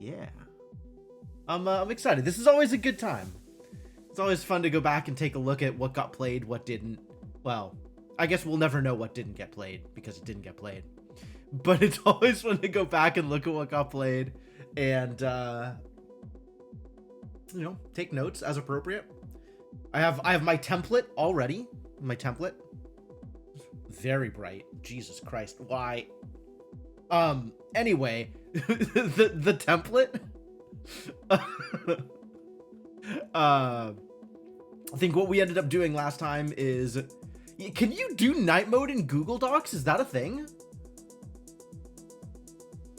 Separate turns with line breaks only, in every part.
Yeah. I'm excited. This is always a good time. It's always fun to go back and take a look at what got played, what didn't. Well, I guess we'll never know what didn't get played because it didn't get played. But it's always fun to go back and look at what got played and, you know, take notes as appropriate. I have my template already. My template. Very bright. Jesus Christ. Why? Anyway, the template. I think what we ended up doing last time is, can you do night mode in Google Docs? Is that a thing?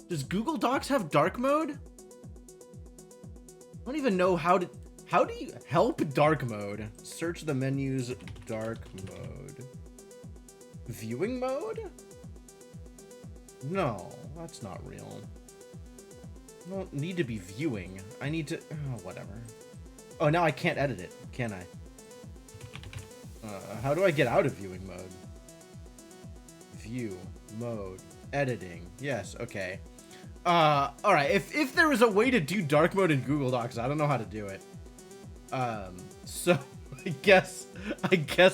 Does Google Docs have dark mode? I don't even know how do you help dark mode? Search the menus, dark mode. Viewing mode? No, that's not real. I don't need to be viewing. I need to, oh, whatever. Oh, now I can't edit it, can I? How do I get out of viewing mode? View, mode, editing. Yes, okay. Alright, if there is a way to do dark mode in Google Docs, I don't know how to do it. So I guess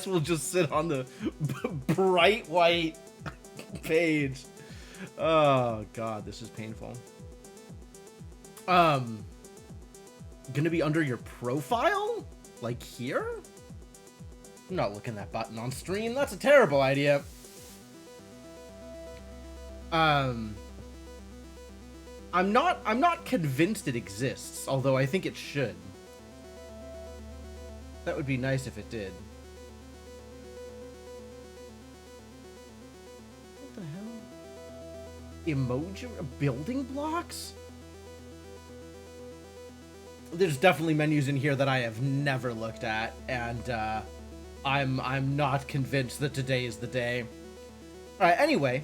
we'll just sit on the bright white page. Oh god, this is painful. Gonna be under your profile? Like here? I'm not looking at that button on stream. That's a terrible idea. I'm not convinced it exists, although I think it should. That would be nice if it did. What the hell? Emoji building blocks? There's definitely menus in here that I have never looked at, and I'm not convinced that today is the day. Alright, anyway.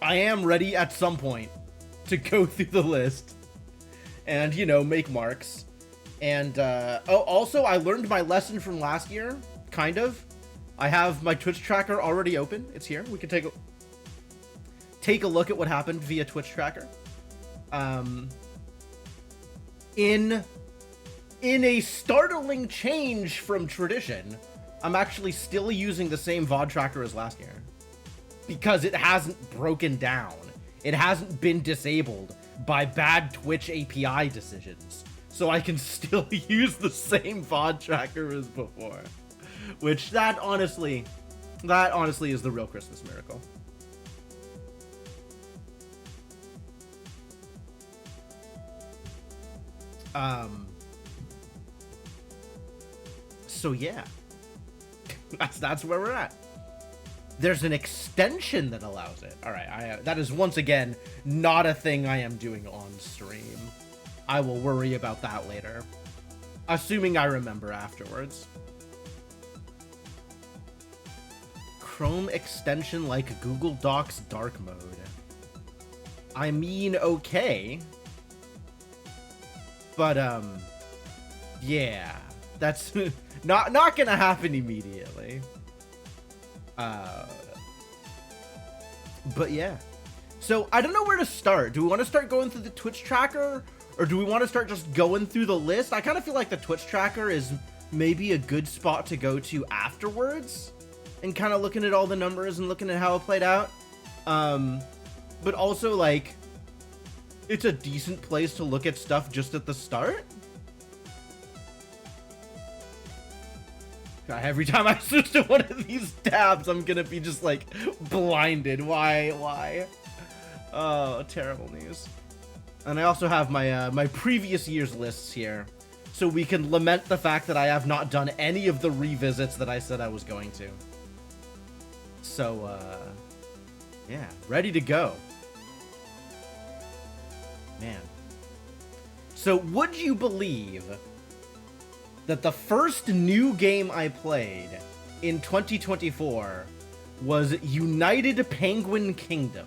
I am ready at some point to go through the list and, you know, make marks. And, oh, also, I learned my lesson from last year, kind of. I have my Twitch tracker already open. It's here. We can take a look at what happened via Twitch tracker. In a startling change from tradition, I'm actually still using the same VOD tracker as last year. Because it hasn't broken down. It hasn't been disabled by bad Twitch API decisions. So I can still use the same VOD tracker as before. Which, that honestly is the real Christmas miracle. So yeah. That's where we're at. There's an extension that allows it. All right, that is once again not a thing I am doing on stream. I will worry about that later, assuming I remember afterwards. Chrome extension like Google Docs dark mode. I mean, okay, but yeah, that's not gonna happen immediately. But yeah, so I don't know where to start. Do we want to start going through the Twitch tracker, or do we want to start just going through the list? I kind of feel like the Twitch tracker is maybe a good spot to go to afterwards and kind of looking at all the numbers and looking at how it played out. But also, like, it's a decent place to look at stuff just at the start. God, every time I switch to one of these tabs, I'm gonna be just, like, blinded. Why? Oh, terrible news. And I also have my my previous year's lists here, so we can lament the fact that I have not done any of the revisits that I said I was going to. So, yeah, ready to go. Man. So, would you believe that the first new game I played in 2024 was United Penguin Kingdom?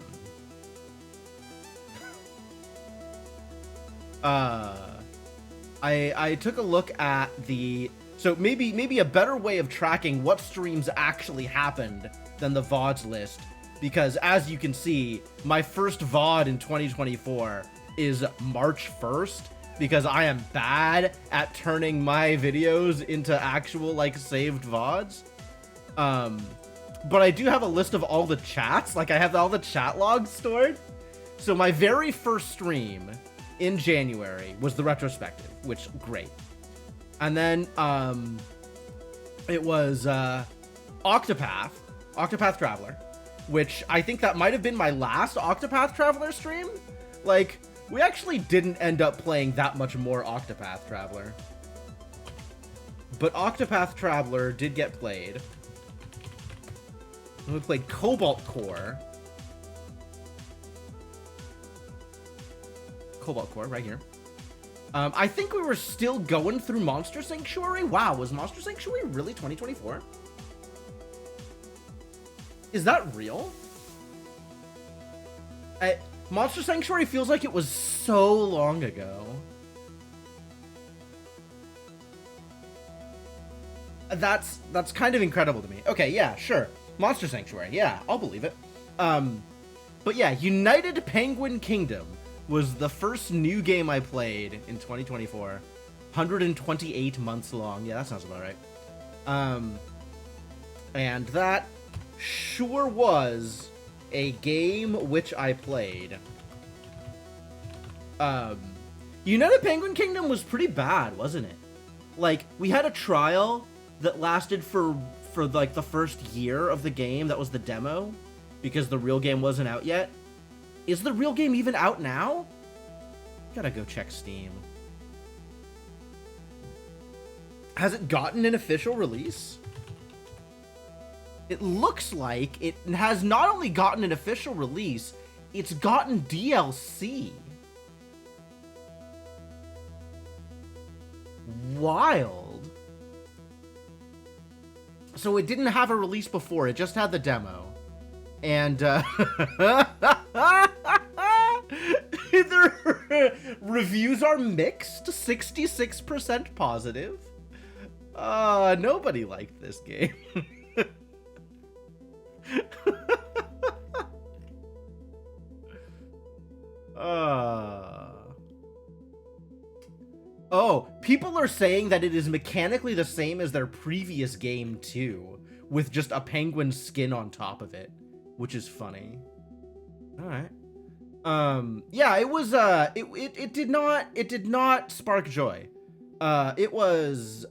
I took a look at the... So maybe a better way of tracking what streams actually happened than the VODs list. Because as you can see, my first VOD in 2024 is March 1st, because I am bad at turning my videos into actual, like, saved VODs. But I do have a list of all the chats. Like, I have all the chat logs stored. So my very first stream in January was the retrospective, which, great. And then, it was, Octopath Traveler, which I think that might have been my last Octopath Traveler stream. Like, we actually didn't end up playing that much more Octopath Traveler. But Octopath Traveler did get played. And we played Cobalt Core. Cobalt Core, right here. I think we were still going through Monster Sanctuary. Wow, was Monster Sanctuary really 2024? Is that real? Monster Sanctuary feels like it was so long ago. That's kind of incredible to me. Okay, yeah, sure. Monster Sanctuary, yeah, I'll believe it. But yeah, United Penguin Kingdom was the first new game I played in 2024. 128 months long. Yeah, that sounds about right. And that sure was a game which I played. United Penguin Kingdom was pretty bad, wasn't it? Like, we had a trial that lasted for like the first year of the game. That was the demo, because the real game wasn't out yet. Is the real game even out now? Gotta go check Steam. Has it gotten an official release? It looks like it has not only gotten an official release, it's gotten DLC. Wild. So it didn't have a release before, it just had the demo. And, the reviews are mixed, 66% positive. Nobody liked this game. Oh, people are saying that it is mechanically the same as their previous game too, with just a penguin skin on top of it, which is funny. All right. Yeah, it was it did not spark joy. It was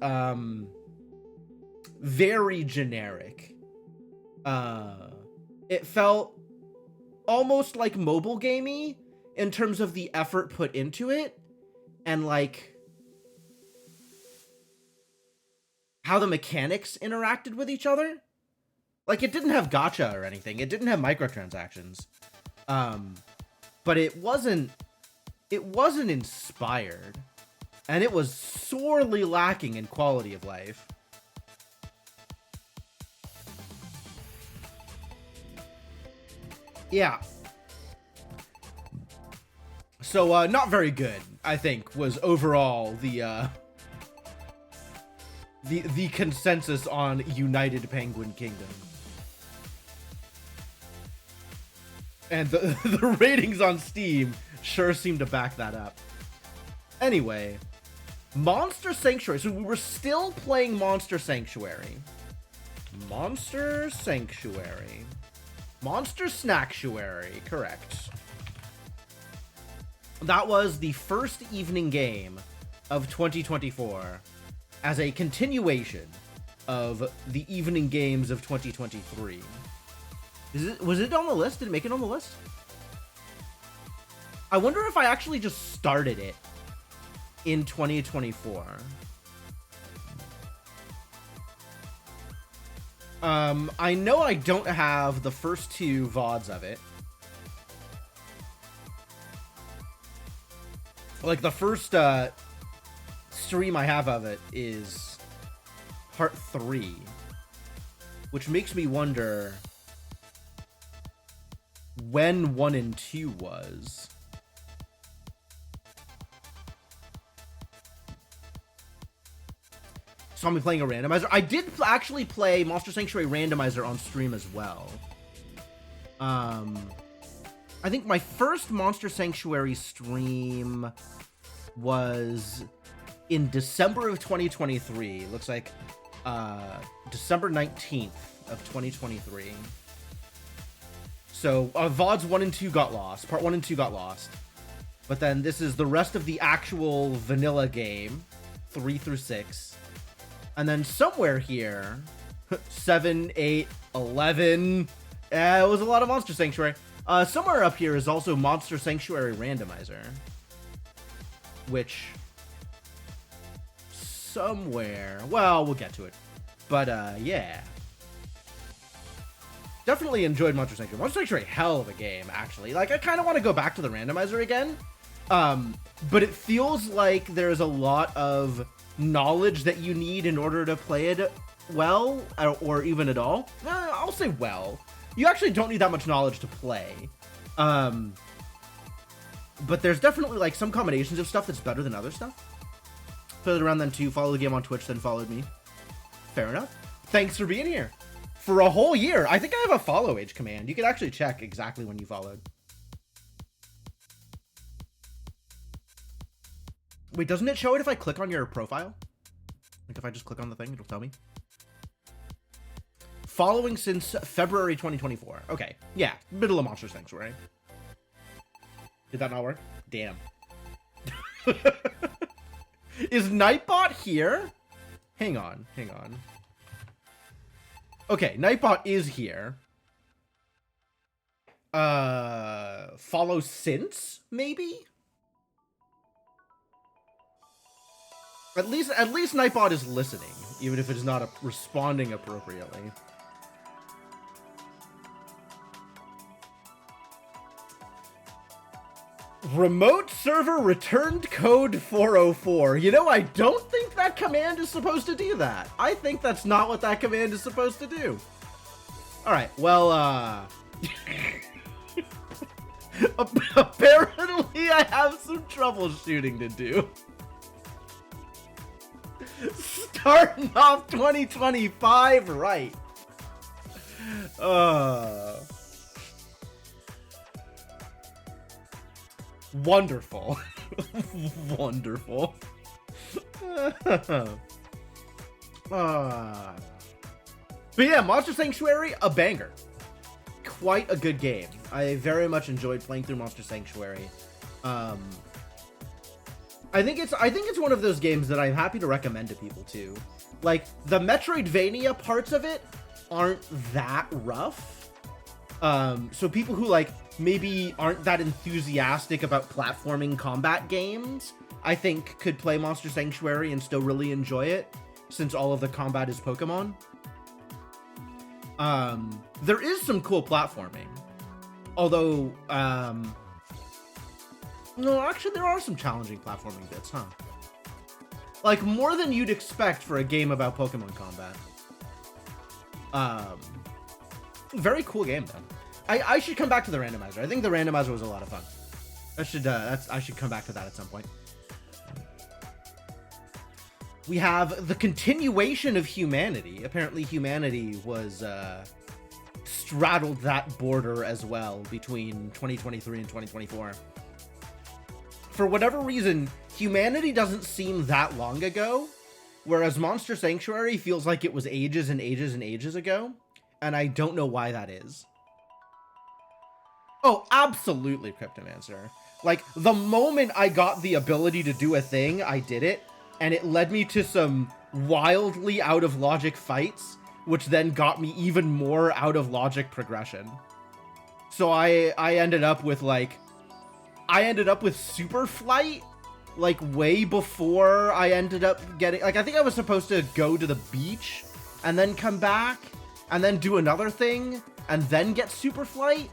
very generic. It felt almost like mobile gamey in terms of the effort put into it, and like how the mechanics interacted with each other. Like, it didn't have gacha or anything. It didn't have microtransactions. But it wasn't inspired, and it was sorely lacking in quality of life. Yeah. So, not very good, I think, was overall the consensus on United Penguin Kingdom. And the ratings on Steam sure seem to back that up. Anyway, Monster Sanctuary. So we were still playing Monster Sanctuary. Monster Sanctuary. Monster Snacktuary, correct. That was the first evening game of 2024 as a continuation of the evening games of 2023. Was it on the list? Did it make it on the list? I wonder if I actually just started it in 2024. I know I don't have the first two VODs of it. Like, the first stream I have of it is part 3, which makes me wonder when 1 and 2 was. Saw me playing a randomizer. I did actually play Monster Sanctuary Randomizer on stream as well. I think my first Monster Sanctuary stream was in December of 2023. Looks like December 19th of 2023. So VODs 1 and 2 got lost. Part 1 and 2 got lost. But then this is the rest of the actual vanilla game, 3 through 6. And then somewhere here, 7, 8, 11. It was a lot of Monster Sanctuary. Somewhere up here is also Monster Sanctuary Randomizer. Which... somewhere... well, we'll get to it. But, yeah. Definitely enjoyed Monster Sanctuary. Monster Sanctuary, hell of a game, actually. Like, I kind of want to go back to the randomizer again. But it feels like there's a lot of knowledge that you need in order to play it well, or even at all. I'll say well. You actually don't need that much knowledge to play. But there's definitely, like, some combinations of stuff that's better than other stuff. Played around then, too. Follow the game on Twitch, then followed me. Fair enough. Thanks for being here. For a whole year. I think I have a follow age command. You can actually check exactly when you followed. Wait, doesn't it show it if I click on your profile? Like, if I just click on the thing, it'll tell me. Following since February 2024. Okay. Yeah, middle of Monster Sanctuary. Did that not work? Damn. Is Nightbot here? Hang on. Okay, Nightbot is here. Follow since, maybe? At least Nightbot is listening, even if it is not responding appropriately. Remote server returned code 404. You know, I don't think that command is supposed to do that. I think that's not what that command is supposed to do. All right, well, apparently I have some troubleshooting to do. Starting off 2025 right. Wonderful. Wonderful. But yeah, Monster Sanctuary, a banger. Quite a good game. I very much enjoyed playing through Monster Sanctuary. I think it's one of those games that I'm happy to recommend to people too. Like, the Metroidvania parts of it aren't that rough. So people who, like, maybe aren't that enthusiastic about platforming combat games, I think could play Monster Sanctuary and still really enjoy it, since all of the combat is Pokemon. There is some cool platforming. Although, no, actually there are some challenging platforming bits, huh? Like, more than you'd expect for a game about Pokemon combat. Very cool game, though. I should come back to the randomizer. I think the randomizer was a lot of fun. I should come back to that at some point. We have the continuation of Humanity. Apparently Humanity was, straddled that border as well between 2023 and 2024. For whatever reason, Humanity doesn't seem that long ago, whereas Monster Sanctuary feels like it was ages and ages and ages ago, and I don't know why that is. Oh, absolutely, Cryptomancer. Like, the moment I got the ability to do a thing, I did it, and it led me to some wildly out-of-logic fights, which then got me even more out-of-logic progression. So I ended up with, like... I ended up with Super Flight, like, way before I ended up getting... Like, I think I was supposed to go to the beach, and then come back, and then do another thing, and then get Super Flight.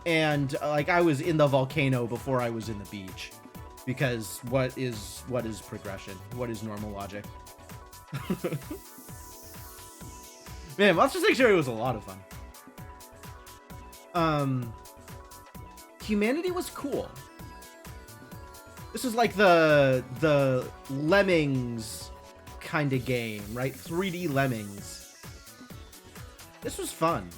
And, like, I was in the volcano before I was in the beach. Because what is progression? What is normal logic? Man, Monster Sanctuary was a lot of fun. Humanity was cool. This is like the Lemmings kind of game, right? 3D Lemmings. This was fun.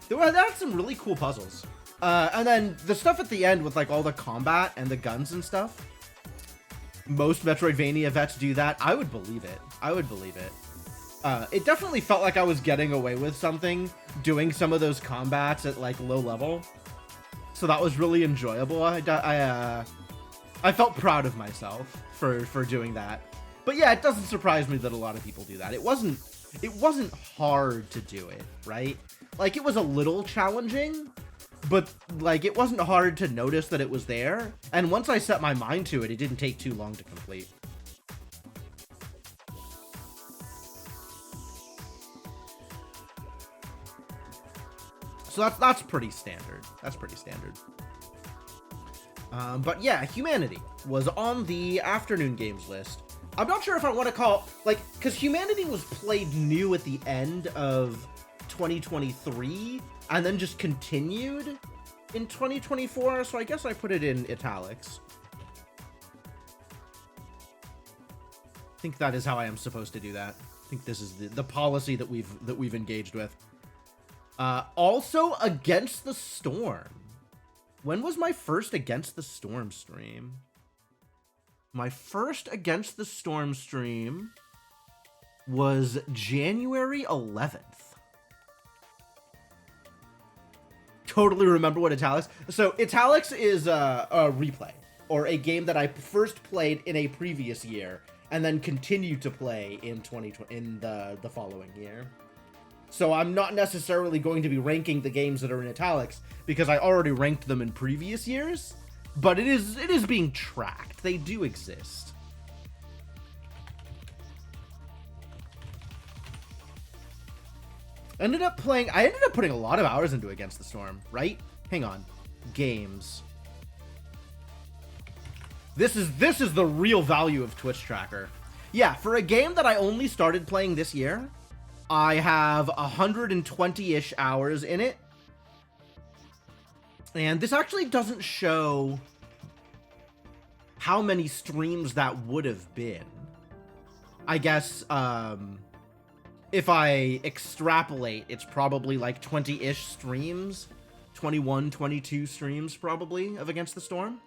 They had some really cool puzzles. And then the stuff at the end with like all the combat and the guns and stuff. Most Metroidvania vets do that. I would believe it. I would believe it. It definitely felt like I was getting away with something doing some of those combats at like low level. So that was really enjoyable. I felt proud of myself for doing that. But yeah, it doesn't surprise me that a lot of people do that. It wasn't hard to do it, right? Like, it was a little challenging, but like it wasn't hard to notice that it was there. And once I set my mind to it, it didn't take too long to complete. So that's pretty standard. That's pretty standard. But yeah, Humanity was on the afternoon games list. I'm not sure if I want to call, like, because Humanity was played new at the end of 2023 and then just continued in 2024, so I guess I put it in italics. I think that is how I am supposed to do that. I think this is the policy that we've engaged with. Also, Against the Storm. When was my first Against the Storm stream? My first Against the Storm stream was January 11th. Totally remember what Italics. So Italics is a replay, or a game that I first played in a previous year and then continued to play in 2020 in the following year. So I'm not necessarily going to be ranking the games that are in Italics because I already ranked them in previous years, but it is being tracked. They do exist. I ended up putting a lot of hours into Against the Storm, right? Hang on. Games. This is the real value of Twitch Tracker. Yeah, for a game that I only started playing this year, I have 120-ish hours in it. And this actually doesn't show how many streams that would have been. I guess, if I extrapolate, it's probably like 20-ish streams. 21, 22 streams, probably, of Against the Storm.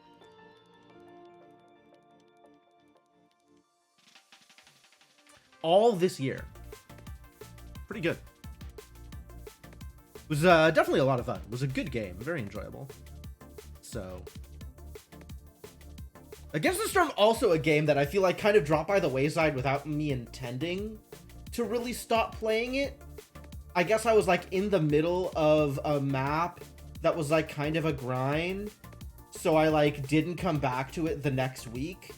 All this year. Pretty good. It was definitely a lot of fun. It was a good game. Very enjoyable. So, Against the Storm, also a game that I feel like kind of dropped by the wayside without me intending to really stop playing it. I guess I was like in the middle of a map that was like kind of a grind. So I like didn't come back to it the next week.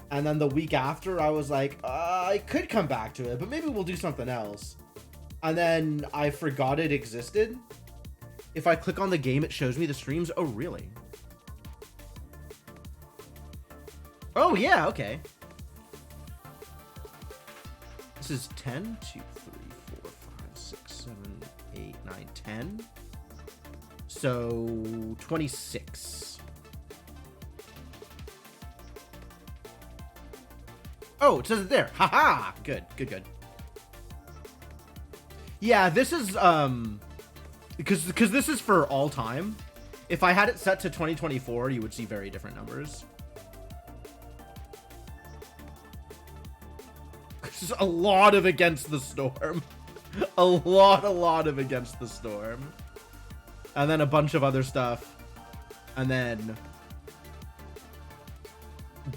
And then the week after I was like, I could come back to it, but maybe we'll do something else. And then I forgot it existed. If I click on the game, it shows me the streams. Oh, really? Oh, yeah, okay. This is 10, 2, 3, 4, 5, 6, 7, 8, 9, 10. So, 26. Oh, it says it there. Haha! Good, good, good. Yeah, this is, because this is for all time. If I had it set to 2024, you would see very different numbers. There's a lot of Against the Storm. a lot of Against the Storm. And then a bunch of other stuff. And then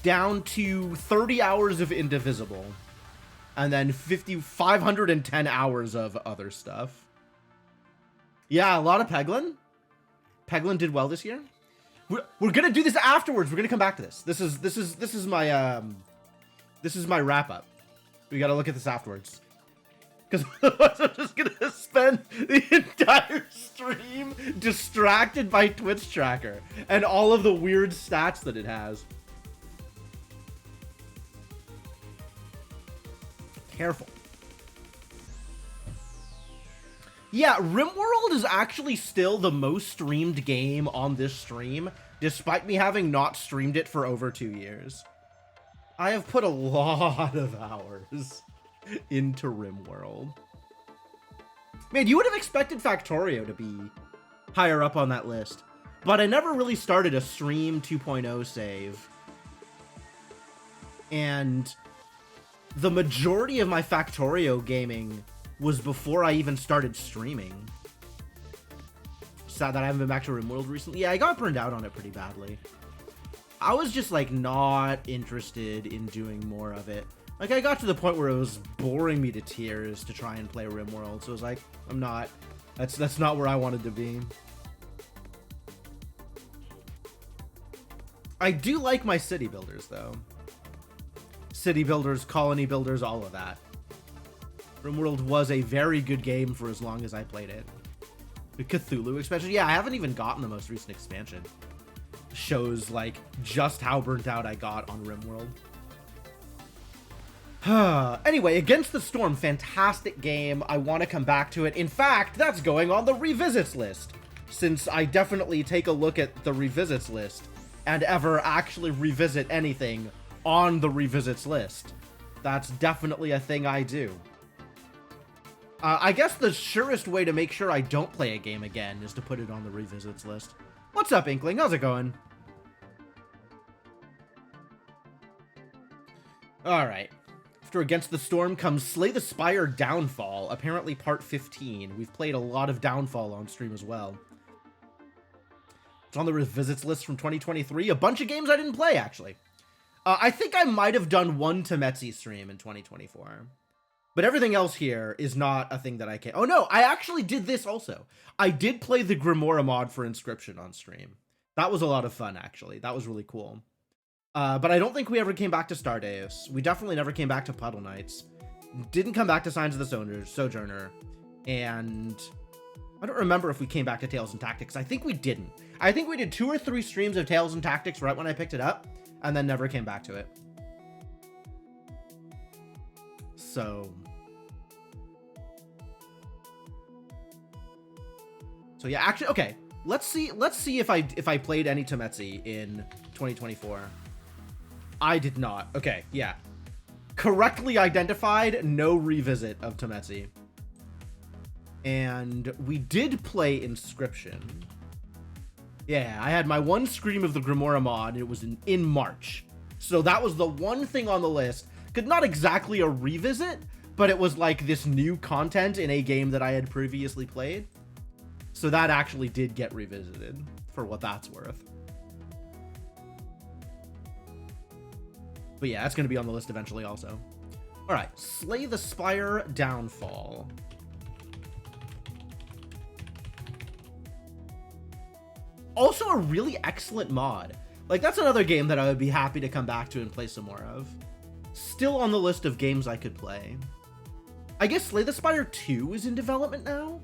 down to 30 hours of Indivisible. And then 510 hours of other stuff. Yeah, a lot of Peglin. Peglin did well this year. We're gonna do this afterwards. We're gonna come back to this. This is my wrap up. We gotta look at this afterwards. Because I'm just gonna spend the entire stream distracted by Twitch Tracker and all of the weird stats that it has. Careful. Yeah, RimWorld is actually still the most streamed game on this stream, despite me having not streamed it for over 2 years. I have put a lot of hours into RimWorld. Man, you would have expected Factorio to be higher up on that list. but I never really started a Stream 2.0 save. And the majority of my Factorio gaming was before I even started streaming. Sad that I haven't been back to RimWorld recently. Yeah, I got burned out on it pretty badly. I was just, like, not interested in doing more of it. Like, I got to the point where it was boring me to tears to try and play RimWorld, so it was like, I'm not. That's not where I wanted to be. I do like my city builders, though. City builders, colony builders, all of that. RimWorld was a very good game for as long as I played it. The Cthulhu expansion, yeah, I haven't even gotten the most recent expansion. Shows, like, just how burnt out I got on RimWorld. Anyway, Against the Storm, fantastic game. I want to come back to it. In fact, that's going on the revisits list, since I definitely take a look at the revisits list and ever actually revisit anything on the revisits list. That's definitely a thing I do. I guess the surest way to make sure I don't play a game again is to put it on the revisits list. What's up, Inkling? How's it going? Alright. After Against the Storm comes Slay the Spire Downfall, apparently part 15. We've played a lot of Downfall on stream as well. It's on the revisits list from 2023. A bunch of games I didn't play, actually. I think I might have done one Temetsi stream in 2024. But everything else here is not a thing that I can... Oh, no, I actually did this also. I did play the Grimoire mod for Inscription on stream. That was a lot of fun, actually. That was really cool. But I don't think we ever came back to Stardeus. We definitely never came back to Puddle Knights. Didn't come back to Signs of the Sojourner. And I don't remember if we came back to Tales and Tactics. I think we didn't. I think we did 2 or 3 streams of Tales and Tactics right when I picked it up, and then never came back to it. So yeah, actually, okay. Let's see if I played any Temetsi in 2024. I did not. Okay, yeah. Correctly identified, no revisit of Temetsi. And we did play Inscription. Yeah, I had my one stream of the Grimoire mod, and it was in March. So that was the one thing on the list. Not exactly a revisit, but it was like this new content in a game that I had previously played. So that actually did get revisited, for what that's worth. But yeah, that's going to be on the list eventually also. Alright, Slay the Spire Downfall. Also a really excellent mod. Like, that's another game that I would be happy to come back to and play some more of. Still on the list of games I could play. I guess Slay the Spire 2 is in development now?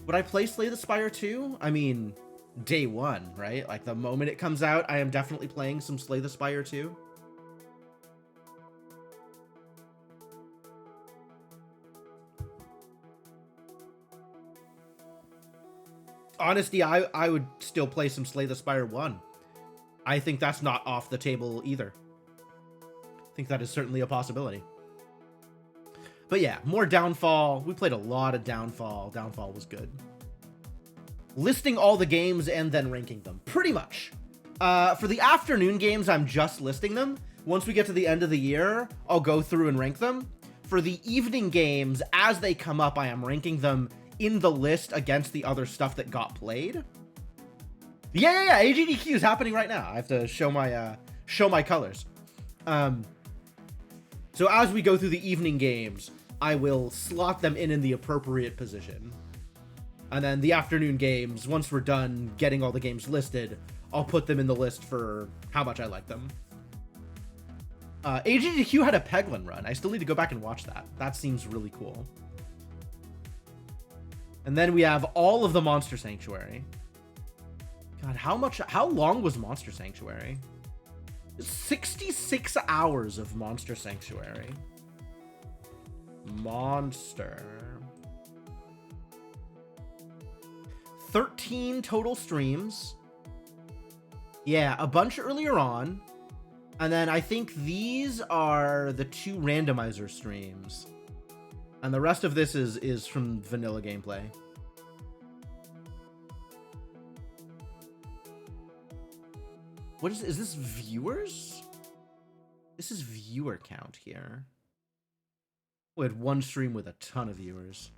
Would I play Slay the Spire 2? I mean, day one, right? Like, the moment it comes out, I am definitely playing some Slay the Spire 2. Honestly, I would still play some Slay the Spire 1. I think that's not off the table either. I think that is certainly a possibility. But yeah, more Downfall. We played a lot of Downfall. Downfall was good. Listing all the games and then ranking them. Pretty much. For the afternoon games, I'm just listing them. Once we get to the end of the year, I'll go through and rank them. For the evening games, as they come up, I am ranking them in the list against the other stuff that got played. Yeah. AGDQ is happening right now. I have to show my colors. So as we go through the evening games, I will slot them in the appropriate position. And then the afternoon games, once we're done getting all the games listed, I'll put them in the list for how much I like them. AGDQ had a Peglin run. I still need to go back and watch that. That seems really cool. And then we have all of the Monster Sanctuary. God, how long was Monster Sanctuary? 66 hours of Monster Sanctuary. Monster. 13 total streams. Yeah, a bunch earlier on. And then I think these are the 2 randomizer streams. And the rest of this is from vanilla gameplay. What is this viewers? This is viewer count here. We had one stream with a ton of viewers.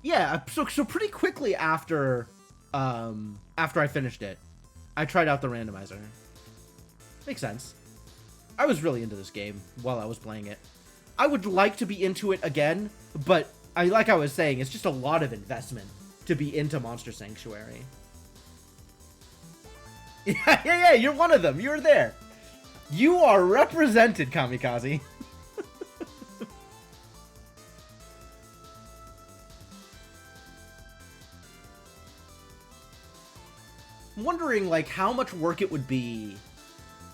Yeah, so pretty quickly after I finished it, I tried out the randomizer. Makes sense. I was really into this game while I was playing it. I would like to be into it again, but like I was saying, it's just a lot of investment to be into Monster Sanctuary. Yeah, you're one of them. You're there. You are represented, Kamikaze. I'm wondering, like, how much work it would be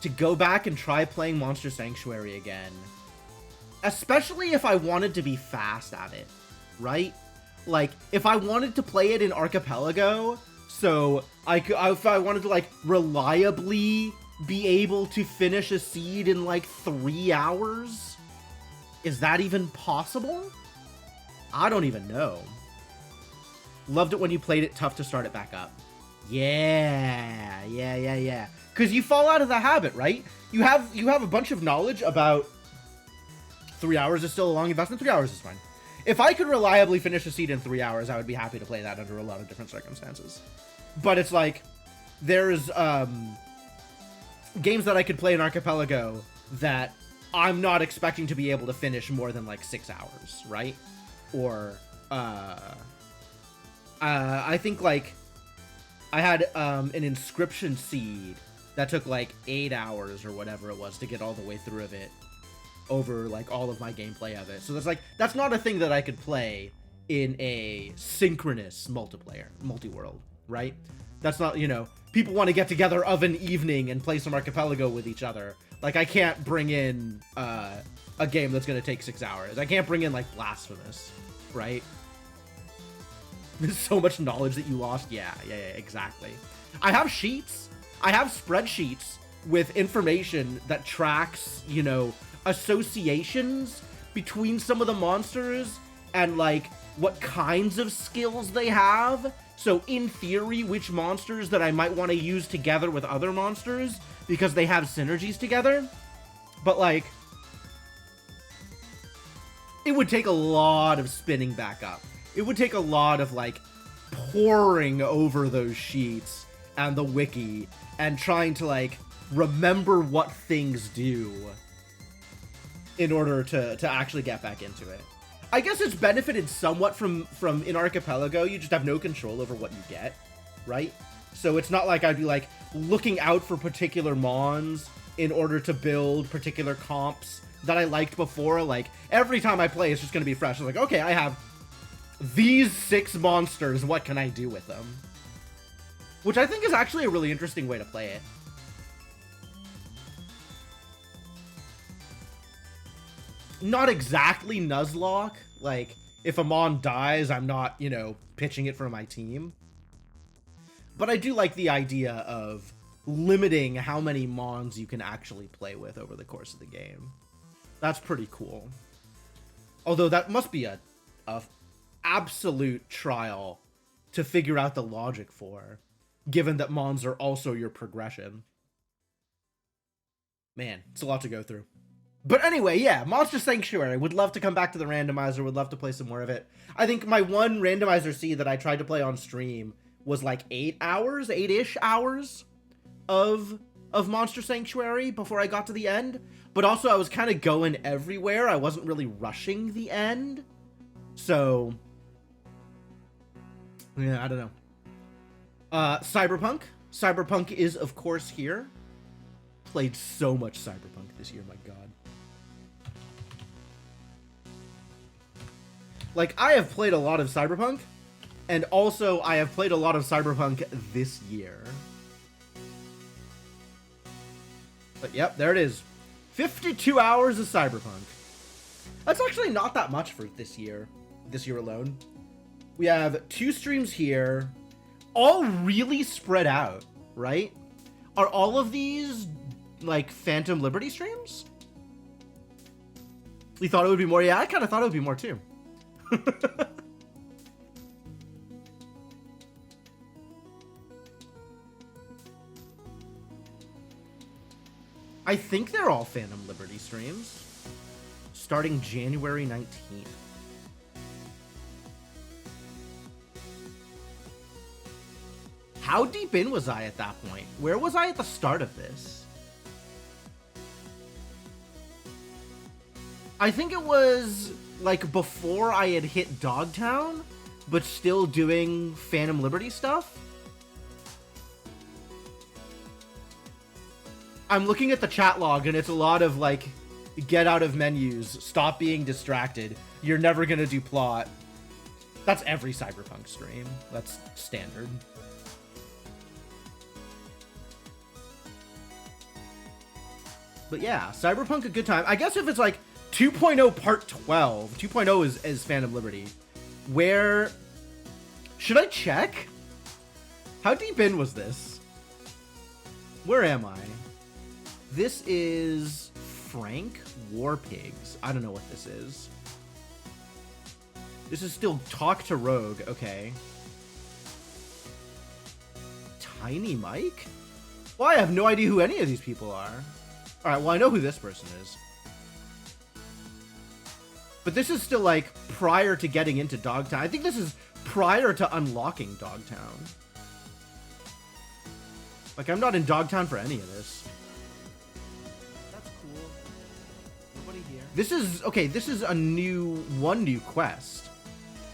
to go back and try playing Monster Sanctuary again. Especially if I wanted to be fast at it, right? Like, if I wanted to play it in Archipelago, so if I wanted to, like, reliably be able to finish a seed in, like, 3 hours? Is that even possible? I don't even know. Loved it when you played it tough to start it back up. Yeah. Because you fall out of the habit, right? You have a bunch of knowledge about 3 hours is still a long investment. 3 hours is fine. If I could reliably finish a seed in 3 hours, I would be happy to play that under a lot of different circumstances. But it's like, there's games that I could play in Archipelago that I'm not expecting to be able to finish more than like 6 hours, right? Or I think like I had an inscription seed that took like 8 hours or whatever it was to get all the way through of it over like all of my gameplay of it. So that's not a thing that I could play in a synchronous multi-world, right? That's not, you know, people want to get together of an evening and play some Archipelago with each other. Like, I can't bring in a game that's going to take 6 hours. I can't bring in like Blasphemous, right? There's so much knowledge that you lost. Yeah, exactly. I have sheets. I have spreadsheets with information that tracks, you know, associations between some of the monsters and like what kinds of skills they have. So in theory, which monsters that I might want to use together with other monsters because they have synergies together. But like, it would take a lot of spinning back up. It would take a lot of like poring over those sheets and the wiki and trying to like remember what things do in order to actually get back into it. I guess it's benefited somewhat from in Archipelago, you just have no control over what you get, right? So it's not like I'd be like looking out for particular mons in order to build particular comps that I liked before. Like every time I play, it's just going to be fresh. It's like, okay, I have these 6 monsters. What can I do with them? Which I think is actually a really interesting way to play it. Not exactly Nuzlocke. Like, if a mon dies, I'm not, you know, pitching it for my team. But I do like the idea of limiting how many mons you can actually play with over the course of the game. That's pretty cool. Although that must be a absolute trial to figure out the logic for, given that mons are also your progression. Man, it's a lot to go through. But anyway, yeah, Monster Sanctuary. Would love to come back to the randomizer. Would love to play some more of it. I think my one randomizer seed that I tried to play on stream was like 8-ish hours of Monster Sanctuary before I got to the end. But also I was kind of going everywhere. I wasn't really rushing the end. So, yeah, I don't know. Cyberpunk. Cyberpunk is, of course, here. Played so much Cyberpunk this year, my god. Like, I have played a lot of Cyberpunk, and also I have played a lot of Cyberpunk this year. But yep, there it is. 52 hours of Cyberpunk. That's actually not that much for this year alone. We have 2 streams here, all really spread out, right? Are all of these, like, Phantom Liberty streams? You thought it would be more? Yeah, I kind of thought it would be more, too. I think they're all Phantom Liberty streams. Starting January 19th. How deep in was I at that point? Where was I at the start of this? I think it was like before I had hit Dogtown, but still doing Phantom Liberty stuff. I'm looking at the chat log and it's a lot of like, get out of menus, stop being distracted, you're never gonna do plot. That's every Cyberpunk stream. That's standard. But yeah, Cyberpunk a good time. I guess if it's like 2.0 part 12, 2.0 is Phantom Liberty. Where should I check? How deep in was this? Where am I? This is Frank Warpigs. I don't know what this is. This is still Talk to Rogue. Okay. Tiny Mike? Well, I have no idea who any of these people are. All right, well, I know who this person is. But this is still, like, prior to getting into Dogtown. I think this is prior to unlocking Dogtown. Like, I'm not in Dogtown for any of this. That's cool. Nobody here. This is, okay, this is one new quest.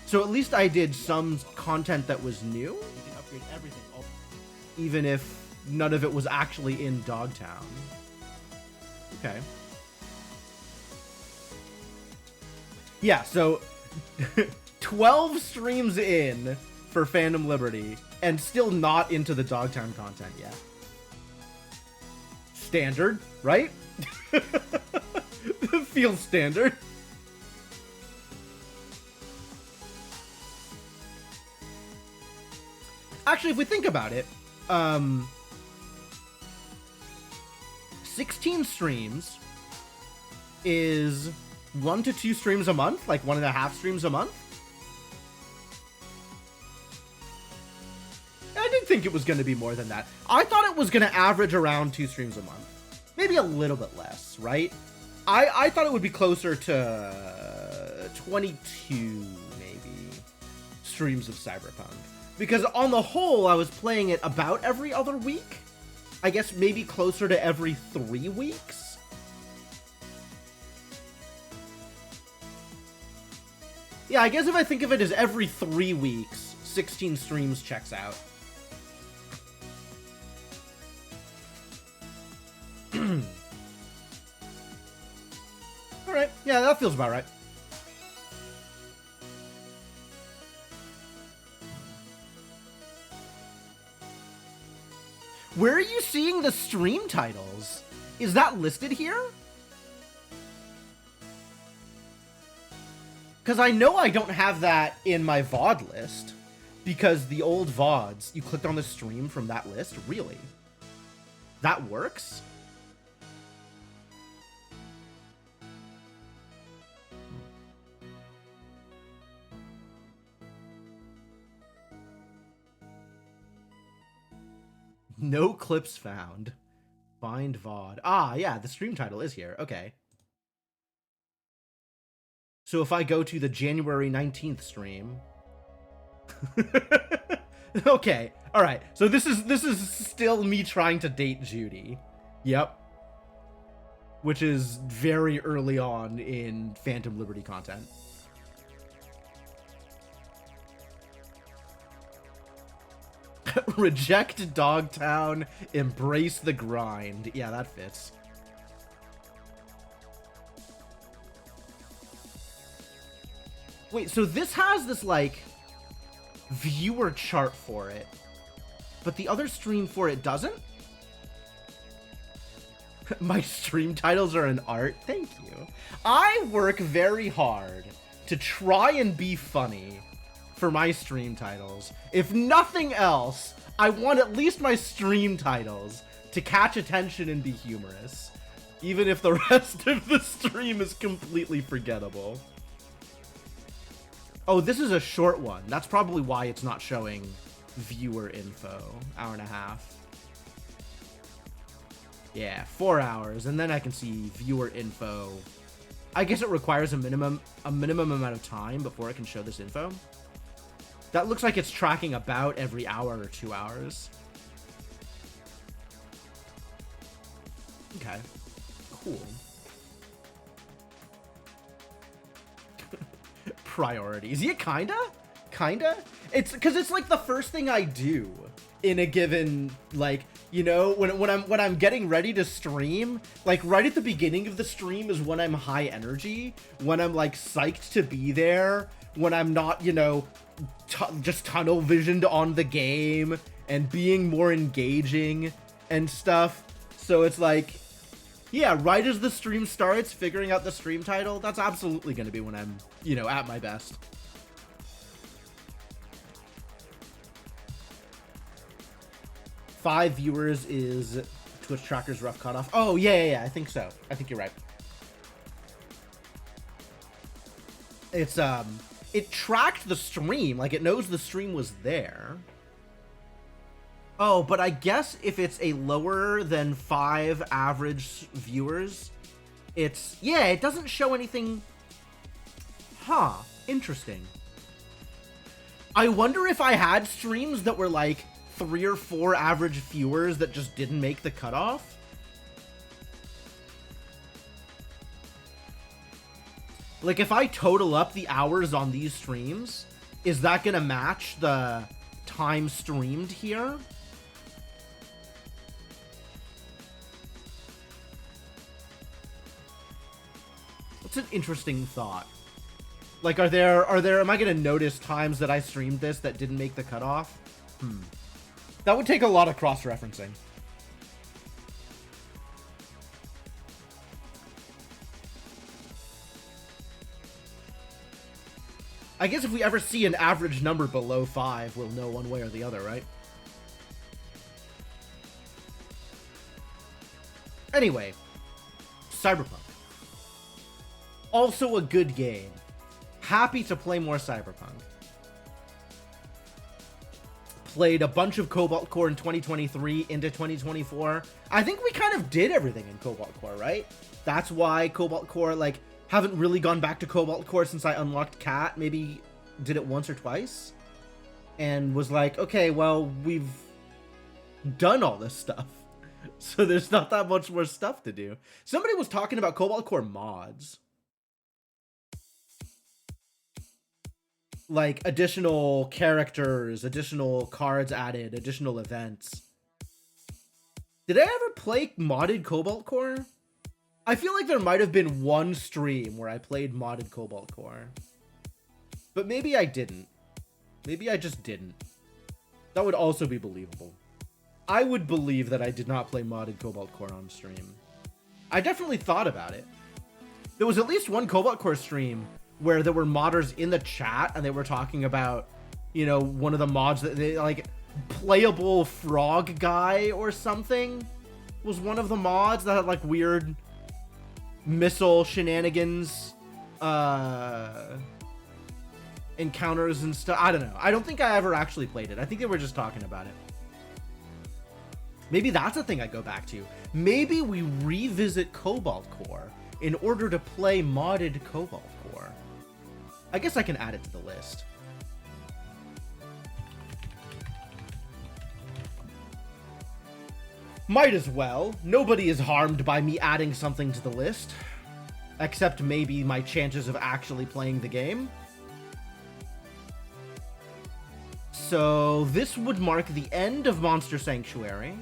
So at least I did some content that was new. You can upgrade everything. Even if none of it was actually in Dogtown. Okay. Yeah, so 12 streams in for Phantom Liberty and still not into the Dogtown content yet. Standard, right? Feels standard. Actually, if we think about it, 16 streams is 1 to 2 streams a month, like 1.5 streams a month. I didn't think it was going to be more than that. I thought it was going to average around 2 streams a month. Maybe a little bit less, right? I thought it would be closer to 22, maybe, streams of Cyberpunk. Because on the whole, I was playing it about every other week. I guess maybe closer to every 3 weeks. Yeah, I guess if I think of it as every 3 weeks, 16 streams checks out. Alright, yeah, that feels about right. Where are you seeing the stream titles? Is that listed here? Because I know I don't have that in my VOD list. Because the old VODs, you clicked on the stream from that list? Really? That works? No clips found. Find VOD. Ah, yeah, the stream title is here. Okay. So if I go to the January 19th stream... Okay, alright. So this is still me trying to date Judy. Yep. Which is very early on in Phantom Liberty content. Reject Dogtown, embrace the grind. Yeah, that fits. Wait, so this has this, like, viewer chart for it, but the other stream for it doesn't? My stream titles are an art? Thank you. I work very hard to try and be funny for my stream titles. If nothing else, I want at least my stream titles to catch attention and be humorous, even if the rest of the stream is completely forgettable. Oh, this is a short one. That's probably why it's not showing viewer info. Hour and a half. Yeah, 4 hours, and then I can see viewer info. I guess it requires a minimum amount of time before it can show this info. That looks like it's tracking about every hour or 2 hours. Okay, cool. Priorities. Yeah, kinda. It's because it's like the first thing I do in a given, like, you know, when I'm getting ready to stream, like right at the beginning of the stream is when I'm high energy, when I'm like psyched to be there, when I'm not, you know, just tunnel visioned on the game and being more engaging and stuff. So it's like, yeah, right as the stream starts, figuring out the stream title, that's absolutely going to be when I'm, you know, at my best. Five viewers is Twitch tracker's rough cutoff. Oh, yeah, I think so. I think you're right. It's, it tracked the stream, like it knows the stream was there. Oh, but I guess if it's a lower than 5 average viewers, it's, yeah, it doesn't show anything. Huh, interesting. I wonder if I had streams that were like 3 or 4 average viewers that just didn't make the cutoff. Like if I total up the hours on these streams, is that gonna match the time streamed here? It's an interesting thought. Like, am I gonna notice times that I streamed this that didn't make the cutoff? That would take a lot of cross-referencing. I guess if we ever see an average number below 5, we'll know one way or the other, right? Anyway, Cyberpunk. Also a good game. Happy to play more Cyberpunk. Played a bunch of Cobalt Core in 2023 into 2024. I think we kind of did everything in Cobalt Core, right? That's why Cobalt Core, like, haven't really gone back to Cobalt Core since I unlocked Cat. Maybe did it once or twice. And was like, okay, well, we've done all this stuff. So there's not that much more stuff to do. Somebody was talking about Cobalt Core mods. Like additional characters, additional cards added, additional events. Did I ever play modded Cobalt Core? I feel like there might have been one stream where I played modded Cobalt Core. But maybe I didn't. Maybe I just didn't. That would also be believable. I would believe that I did not play modded Cobalt Core on stream. I definitely thought about it. There was at least one Cobalt Core stream where there were modders in the chat and they were talking about, you know, one of the mods that they like, playable frog guy or something was one of the mods that had like weird missile shenanigans, encounters and stuff. I don't know. I don't think I ever actually played it. I think they were just talking about it. Maybe that's a thing I go back to. Maybe we revisit Cobalt Core in order to play modded Cobalt Core. I guess I can add it to the list. Might as well. Nobody is harmed by me adding something to the list. Except maybe my chances of actually playing the game. So this would mark the end of Monster Sanctuary.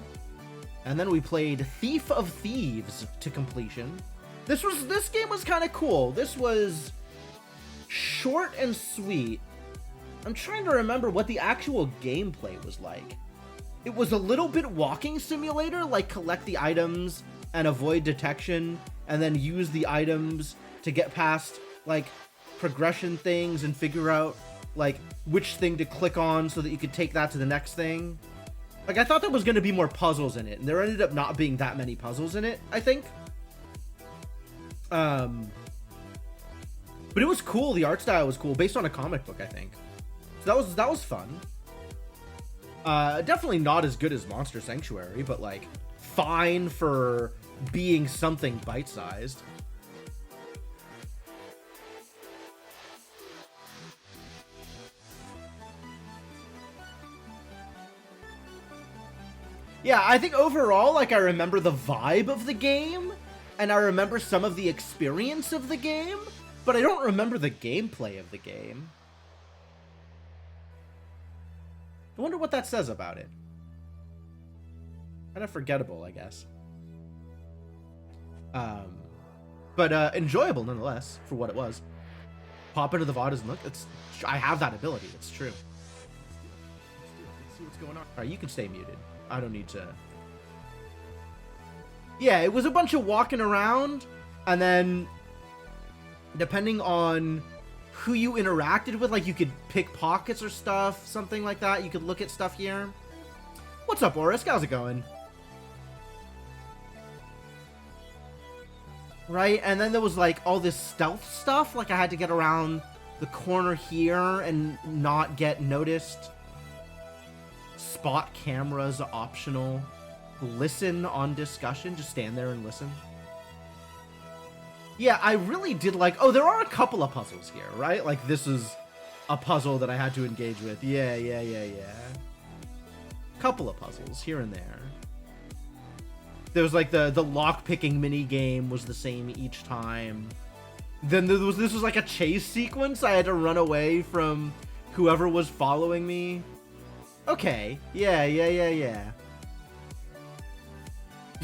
And then we played Thief of Thieves to completion. This game was kind of cool. This was short and sweet. I'm trying to remember what the actual gameplay was like. It was a little bit walking simulator, like collect the items and avoid detection, and then use the items to get past, like, progression things and figure out, like, which thing to click on so that you could take that to the next thing. Like, I thought there was going to be more puzzles in it, and there ended up not being that many puzzles in it, I think. But it was cool. The art style was cool, based on a comic book, I think. So that was fun. Definitely not as good as Monster Sanctuary, but, like, fine for being something bite-sized. Yeah, I think overall, like, I remember the vibe of the game, and I remember some of the experience of the game, but I don't remember the gameplay of the game. I wonder what that says about it. Kind of forgettable, I guess. But enjoyable nonetheless for what it was. Pop into the VOD and look. I have that ability. It's true. Let's see what's going on. All right, you can stay muted. I don't need to. Yeah, it was a bunch of walking around, and then depending on who you interacted with, like you could pick pockets or stuff, something like that. You could look at stuff here. What's up, Orisk? How's it going? Right, and then there was like all this stealth stuff, like I had to get around the corner here and not get noticed. Spot cameras optional. Listen on discussion, just stand there and listen. Yeah, I really did like, oh, there are a couple of puzzles here, right? Like this is a puzzle that I had to engage with. Yeah. Couple of puzzles here and there. There was like the lock-picking mini-game was the same each time. Then this was like a chase sequence. I had to run away from whoever was following me. Okay. Yeah.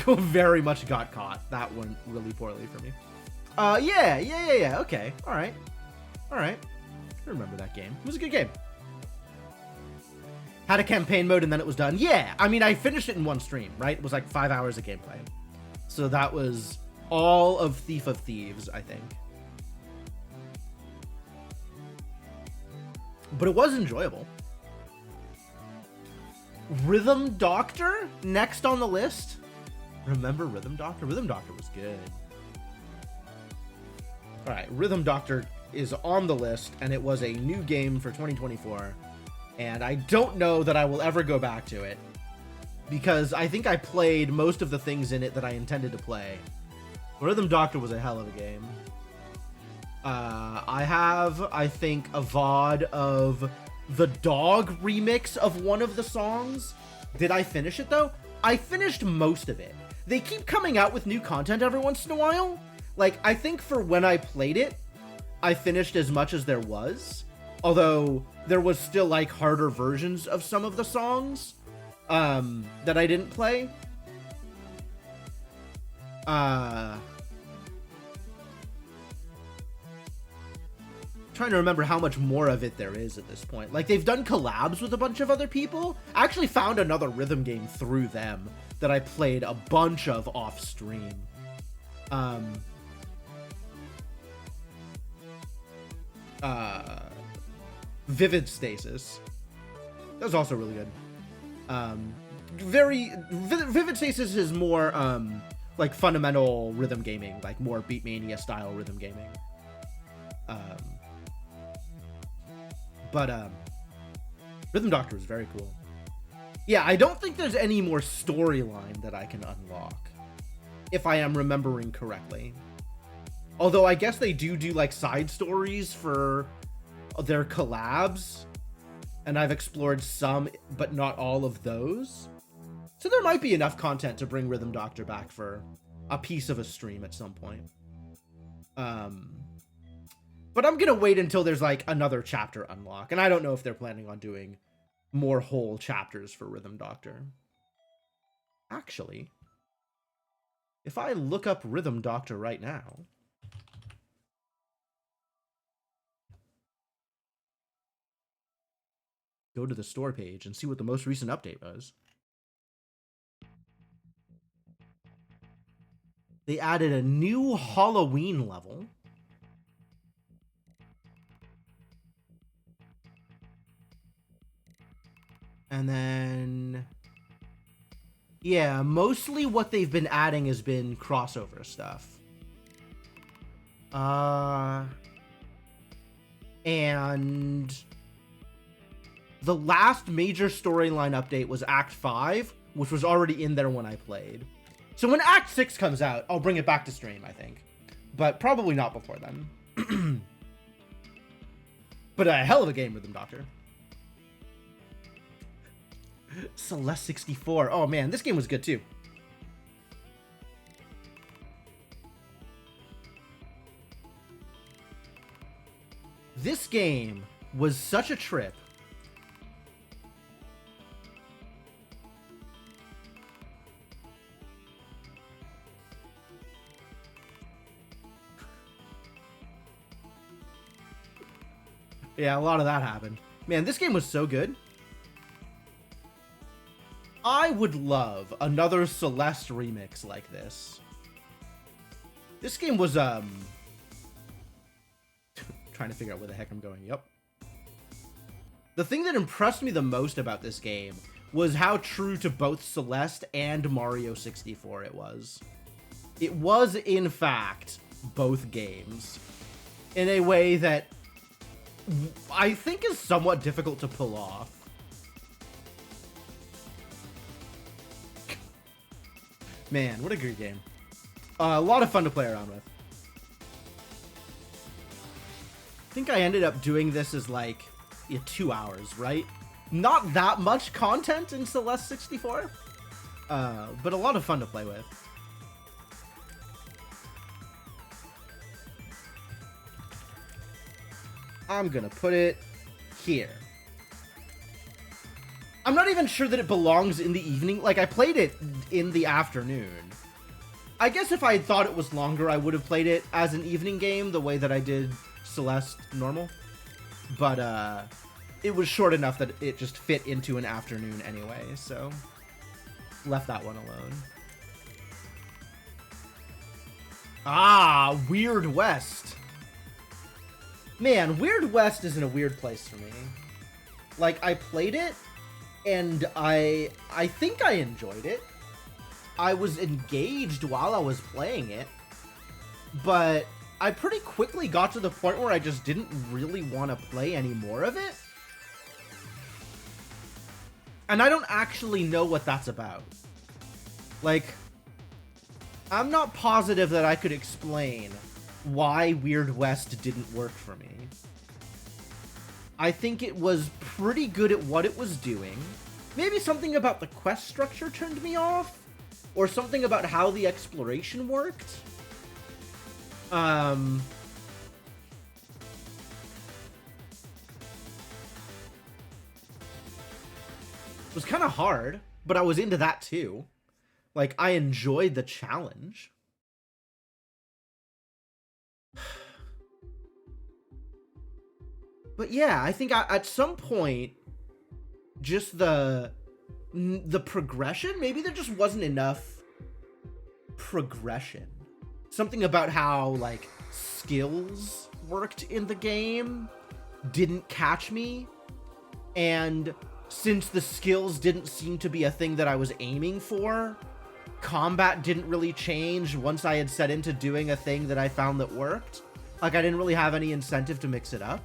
Very much got caught. That went really poorly for me. Yeah. Okay. All right. I remember that game. It was a good game. Had a campaign mode and then it was done. Yeah, I mean, I finished it in one stream, right? It was like 5 hours of gameplay. So that was all of Thief of Thieves, I think. But it was enjoyable. Rhythm Doctor, next on the list. Remember Rhythm Doctor? Rhythm Doctor was good. All right, Rhythm Doctor is on the list, and it was a new game for 2024. And I don't know that I will ever go back to it, because I think I played most of the things in it that I intended to play. Rhythm Doctor was a hell of a game. I have, I think, a VOD of the dog remix of one of the songs. Did I finish it, though? I finished most of it. They keep coming out with new content every once in a while. Like, I think for when I played it, I finished as much as there was. Although, there was still, like, harder versions of some of the songs that I didn't play. Trying to remember how much more of it there is at this point. Like, they've done collabs with a bunch of other people. I actually found another rhythm game through them that I played a bunch of off-stream. Vivid Stasis. That was also really good. Vivid Stasis is more like fundamental rhythm gaming, like more Beatmania style rhythm gaming. But Rhythm Doctor was very cool. Yeah, I don't think there's any more storyline that I can unlock, if I am remembering correctly. Although I guess they do like side stories for their collabs, and I've explored some, but not all of those. So there might be enough content to bring Rhythm Doctor back for a piece of a stream at some point. But I'm gonna wait until there's like another chapter unlock, and I don't know if they're planning on doing more whole chapters for Rhythm Doctor. Actually, if I look up Rhythm Doctor right now, go to the store page and see what the most recent update was. They added a new Halloween level. And then, yeah, mostly what they've been adding has been crossover stuff. And the last major storyline update was Act 5, which was already in there when I played. So when Act 6 comes out, I'll bring it back to stream, I think. But probably not before then. But a hell of a game, Rhythm Doctor. Celeste 64. Oh man, this game was good too. This game was such a trip. Yeah, a lot of that happened. Man, this game was so good. I would love another Celeste remix like this. This game was, trying to figure out where the heck I'm going. Yep. The thing that impressed me the most about this game was how true to both Celeste and Mario 64 it was. It was, in fact, both games in a way that I think is somewhat difficult to pull off. Man, what a great game. A lot of fun to play around with. I think I ended up doing this as like 2 hours, right? Not that much content in Celeste 64, but a lot of fun to play with. I'm gonna put it here. I'm not even sure that it belongs in the evening. Like, I played it in the afternoon. I guess if I had thought it was longer, I would have played it as an evening game the way that I did Celeste normal. But, it was short enough that it just fit into an afternoon anyway, so left that one alone. Ah, Weird West. Man, Weird West is in a weird place for me. Like, I played it, and I think I enjoyed it. I was engaged while I was playing it, but I pretty quickly got to the point where I just didn't really want to play any more of it. And I don't actually know what that's about. Like, I'm not positive that I could explain why Weird West didn't work for me. I think it was pretty good at what it was doing. Maybe something about the quest structure turned me off, or something about how the exploration worked. It was kind of hard, but I was into that too. Like, I enjoyed the challenge. But yeah, I think at some point, just the progression, maybe there just wasn't enough progression. Something about how, like, skills worked in the game didn't catch me. And since the skills didn't seem to be a thing that I was aiming for, combat didn't really change once I had set into doing a thing that I found that worked. Like, I didn't really have any incentive to mix it up.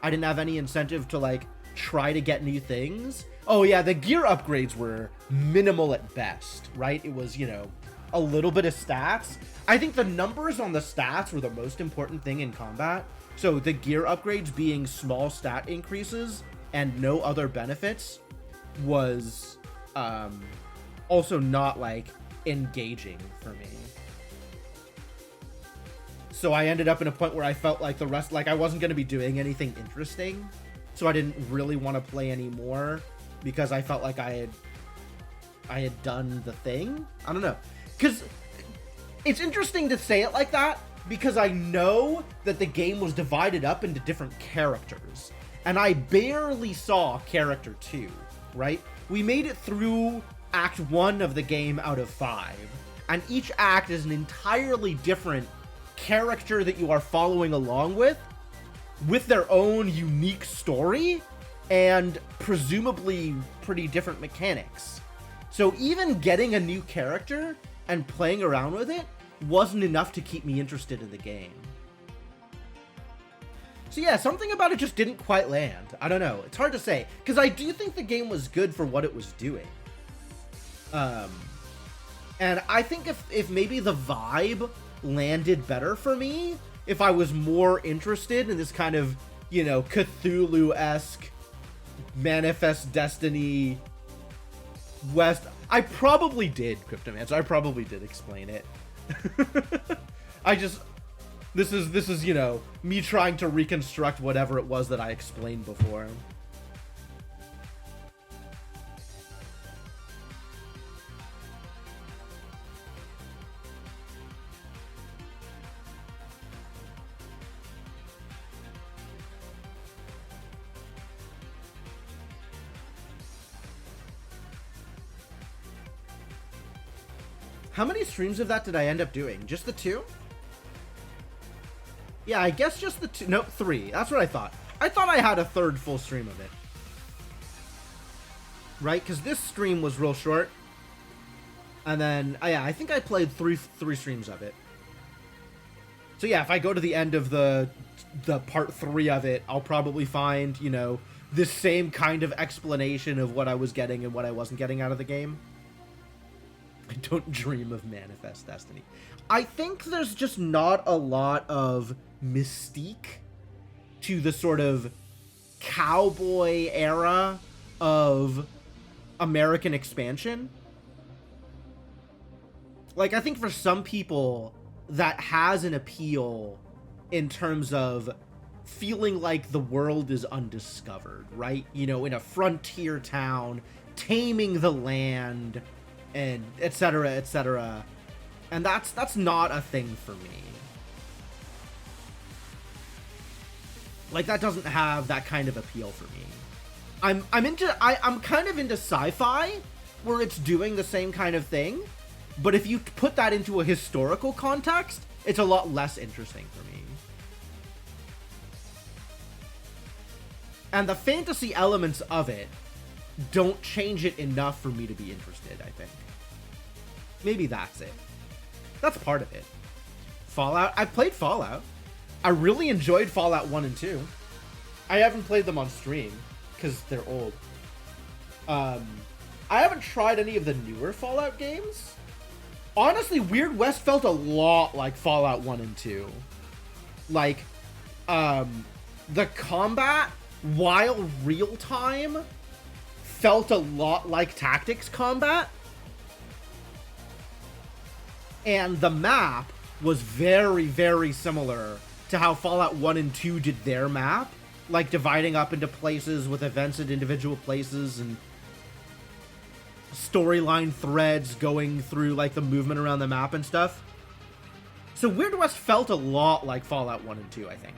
I didn't have any incentive to, like, try to get new things. Oh yeah, the gear upgrades were minimal at best, right? It was, you know, a little bit of stats. I think the numbers on the stats were the most important thing in combat. So the gear upgrades being small stat increases and no other benefits was also not, like, engaging for me. So I ended up in a point where I felt like the rest, like, I wasn't going to be doing anything interesting. So I didn't really want to play anymore because I felt like I had done the thing. I don't know. Because it's interesting to say it like that because I know that the game was divided up into different characters. And I barely saw character 2, right? We made it through Act 1 of the game out of 5. And each act is an entirely different character that you are following along with their own unique story and presumably pretty different mechanics. So even getting a new character and playing around with it wasn't enough to keep me interested in the game. So yeah, something about it just didn't quite land. I don't know. It's hard to say, because I do think the game was good for what it was doing. And I think if maybe the vibe landed better for me, if I was more interested in this kind of, you know, Cthulhu-esque Manifest Destiny West, I probably did, Cryptomancer. I probably did explain it. I just, this is, you know, me trying to reconstruct whatever it was that I explained before. How many streams of that did I end up doing? Just the 2? Yeah, I guess just the 2. Nope, 3. That's what I thought. I thought I had a 3rd full stream of it. Right? Because this stream was real short. And then, yeah, I think I played three streams of it. So yeah, if I go to the end of the part 3 of it, I'll probably find, you know, this same kind of explanation of what I was getting and what I wasn't getting out of the game. I don't dream of Manifest Destiny. I think there's just not a lot of mystique to the sort of cowboy era of American expansion. Like, I think for some people, that has an appeal in terms of feeling like the world is undiscovered, right? You know, in a frontier town, taming the land, and etc., etc. And that's not a thing for me. Like, that doesn't have that kind of appeal for me. I'm kind of into sci-fi, where it's doing the same kind of thing, but if you put that into a historical context, it's a lot less interesting for me. And the fantasy elements of it don't change it enough for me to be interested, I think. Maybe that's it. That's part of it. Fallout. I played Fallout. I really enjoyed Fallout 1 and 2. I haven't played them on stream, because they're old. I haven't tried any of the newer Fallout games. Honestly, Weird West felt a lot like Fallout 1 and 2. Like, the combat, while real-time, felt a lot like Tactics combat. And the map was very, very similar to how Fallout 1 and 2 did their map. Like, dividing up into places with events at individual places and storyline threads going through, like, the movement around the map and stuff. So Weird West felt a lot like Fallout 1 and 2, I think.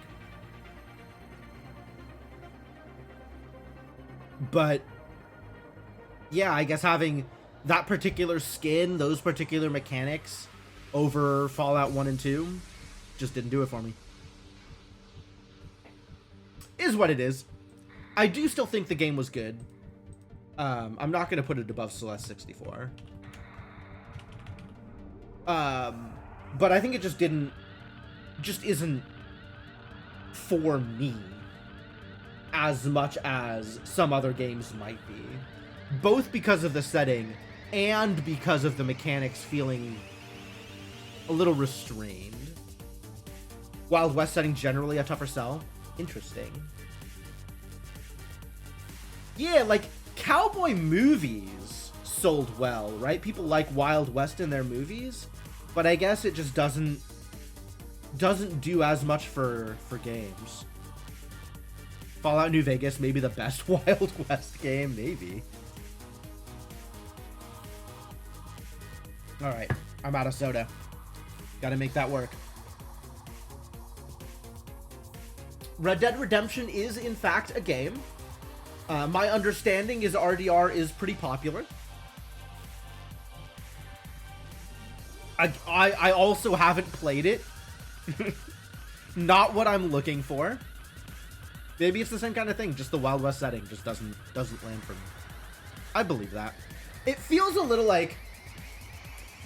But yeah, I guess having that particular skin, those particular mechanics over Fallout 1 and 2 just didn't do it for me. Is what it is. I do still think the game was good. I'm not going to put it above Celeste 64. But I think it just isn't for me as much as some other games might be. Both because of the setting and because of the mechanics feeling a little restrained. Wild West setting generally a tougher sell. Interesting. Yeah, like, cowboy movies sold well, right? People like Wild West in their movies, but I guess it just doesn't do as much for games. Fallout New Vegas, maybe the best Wild West game, maybe. Alright, I'm out of soda. Gotta make that work. Red Dead Redemption is, in fact, a game. My understanding is RDR is pretty popular. I also haven't played it. Not what I'm looking for. Maybe it's the same kind of thing, just the Wild West setting just doesn't land for me. I believe that. It feels a little like,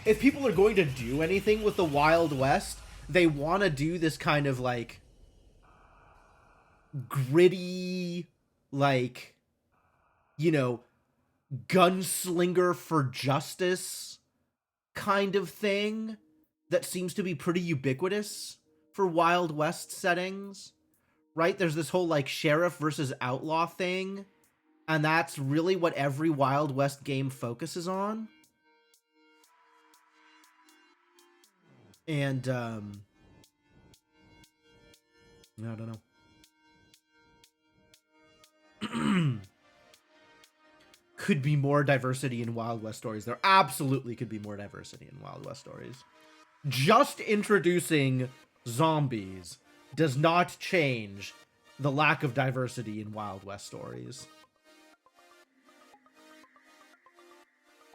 if people are going to do anything with the Wild West, they want to do this kind of, like, gritty, like, you know, gunslinger for justice kind of thing that seems to be pretty ubiquitous for Wild West settings, right? There's this whole like sheriff versus outlaw thing, and that's really what every Wild West game focuses on. And I don't know. Could be more diversity in Wild West stories. There absolutely could be more diversity in Wild West stories. Just introducing zombies does not change the lack of diversity in Wild West stories.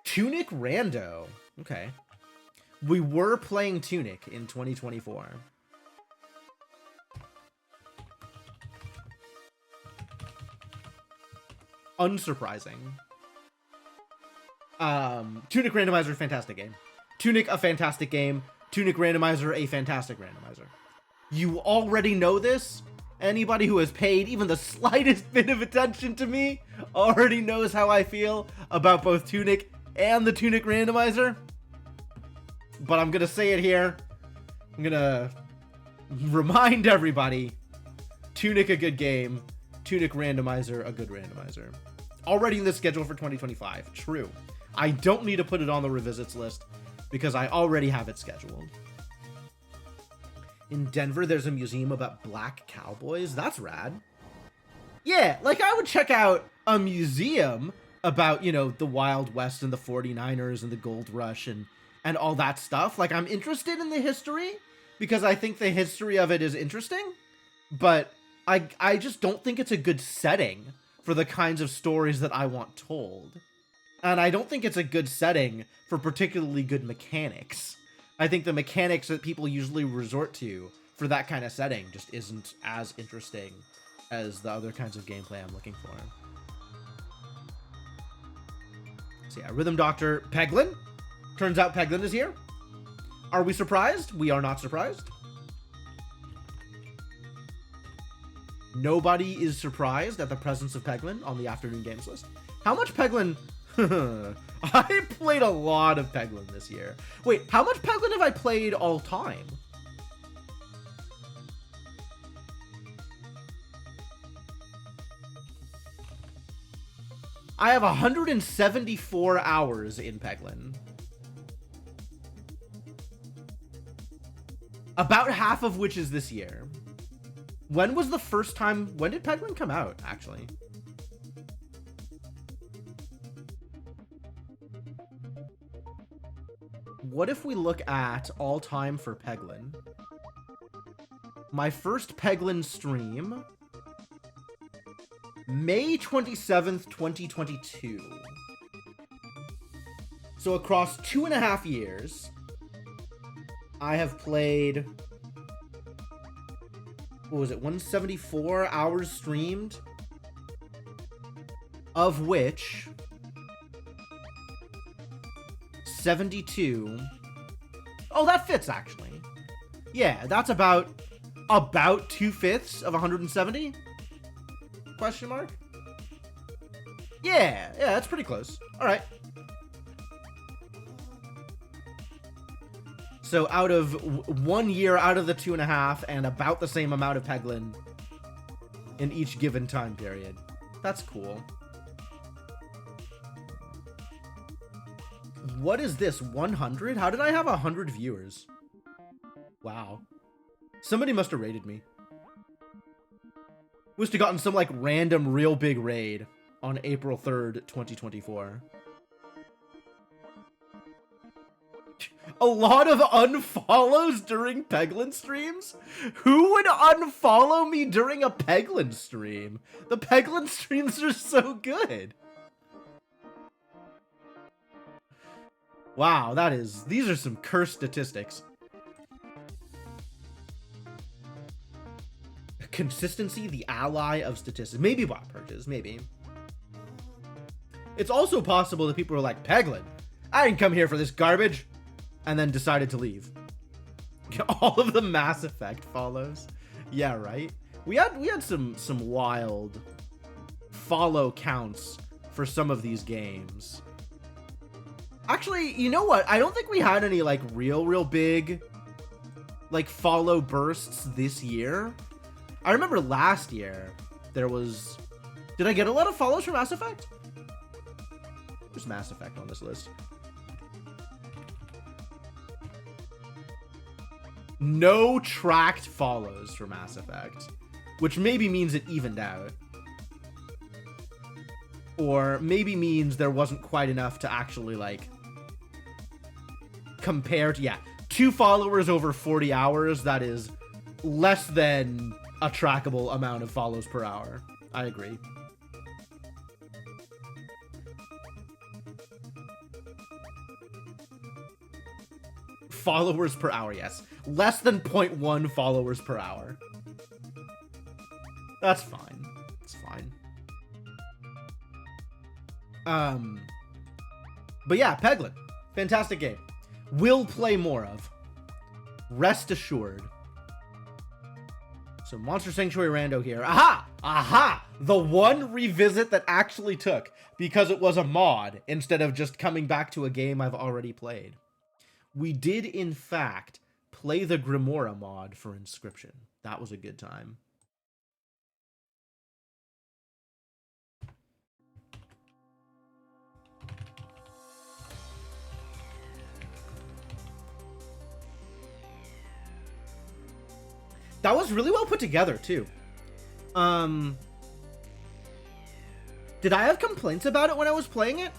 Tunic Rando. Okay. We were playing Tunic in 2024. Unsurprising. Tunic Randomizer, fantastic game. Tunic, a fantastic game. Tunic Randomizer, a fantastic randomizer. You already know this. Anybody who has paid even the slightest bit of attention to me already knows how I feel about both Tunic and the Tunic Randomizer. But I'm gonna say it here. I'm gonna remind everybody. Tunic, a good game. Tunic Randomizer, a good randomizer. Already in the schedule for 2025. True. I don't need to put it on the revisits list because I already have it scheduled. In Denver, there's a museum about black cowboys. That's rad. Yeah, like I would check out a museum about, you know, the Wild West and the 49ers and the Gold Rush and all that stuff. Like, I'm interested in the history because I think the history of it is interesting, but I just don't think it's a good setting for the kinds of stories that I want told. And I don't think it's a good setting for particularly good mechanics. I think the mechanics that people usually resort to for that kind of setting just isn't as interesting as the other kinds of gameplay I'm looking for. So yeah, Rhythm Doctor, Peglin. Turns out Peglin is here. Are we surprised? We are not surprised. Nobody is surprised at the presence of Peglin on the afternoon games list. How much Peglin? I played a lot of Peglin this year. Wait, how much Peglin have I played all time? I have 174 hours in Peglin. About half of which is this year. When was the first time... When did Peglin come out, actually? What if we look at all time for Peglin? My first Peglin stream... May 27th, 2022. So across 2.5 years, I have played... What was it? 174 hours streamed? Of which... 72... Oh, that fits, actually. Yeah, that's about 2/5 of 170? Question mark? Yeah, that's pretty close. All right. So out of 1 year out of the 2.5 and about the same amount of Peglin in each given time period. That's cool. What is this? 100? How did I have 100 viewers? Wow. Somebody must have raided me. Must have gotten some like random real big raid on April 3rd, 2024. A lot of unfollows during Peglin streams? Who would unfollow me during a Peglin stream? The Peglin streams are so good. Wow, these are some cursed statistics. Consistency, the ally of statistics. Maybe bot purges, maybe. It's also possible that people are like, Peglin, I didn't come here for this garbage, and then decided to leave. All of the Mass Effect follows. Yeah, right? We had some wild follow counts for some of these games. Actually, you know what? I don't think we had any, like, real big, like, follow bursts this year. I remember last year there was... Did I get a lot of follows for Mass Effect? There's Mass Effect on this list. No tracked follows for Mass Effect, which maybe means it evened out. Or maybe means there wasn't quite enough to actually, like, compare to... Yeah, 2 followers over 40 hours, that is less than a trackable amount of follows per hour. I agree. Followers per hour, yes. Less than 0.1 followers per hour. That's fine. It's fine. But yeah, Peglin. Fantastic game. Will play more of. Rest assured. So Monster Sanctuary Rando here. Aha! Aha! The one revisit that actually took, because it was a mod instead of just coming back to a game I've already played. We did, in fact, play the Grimoire mod for Inscription. That was a good time. That was really well put together, too. Did I have complaints about it when I was playing it?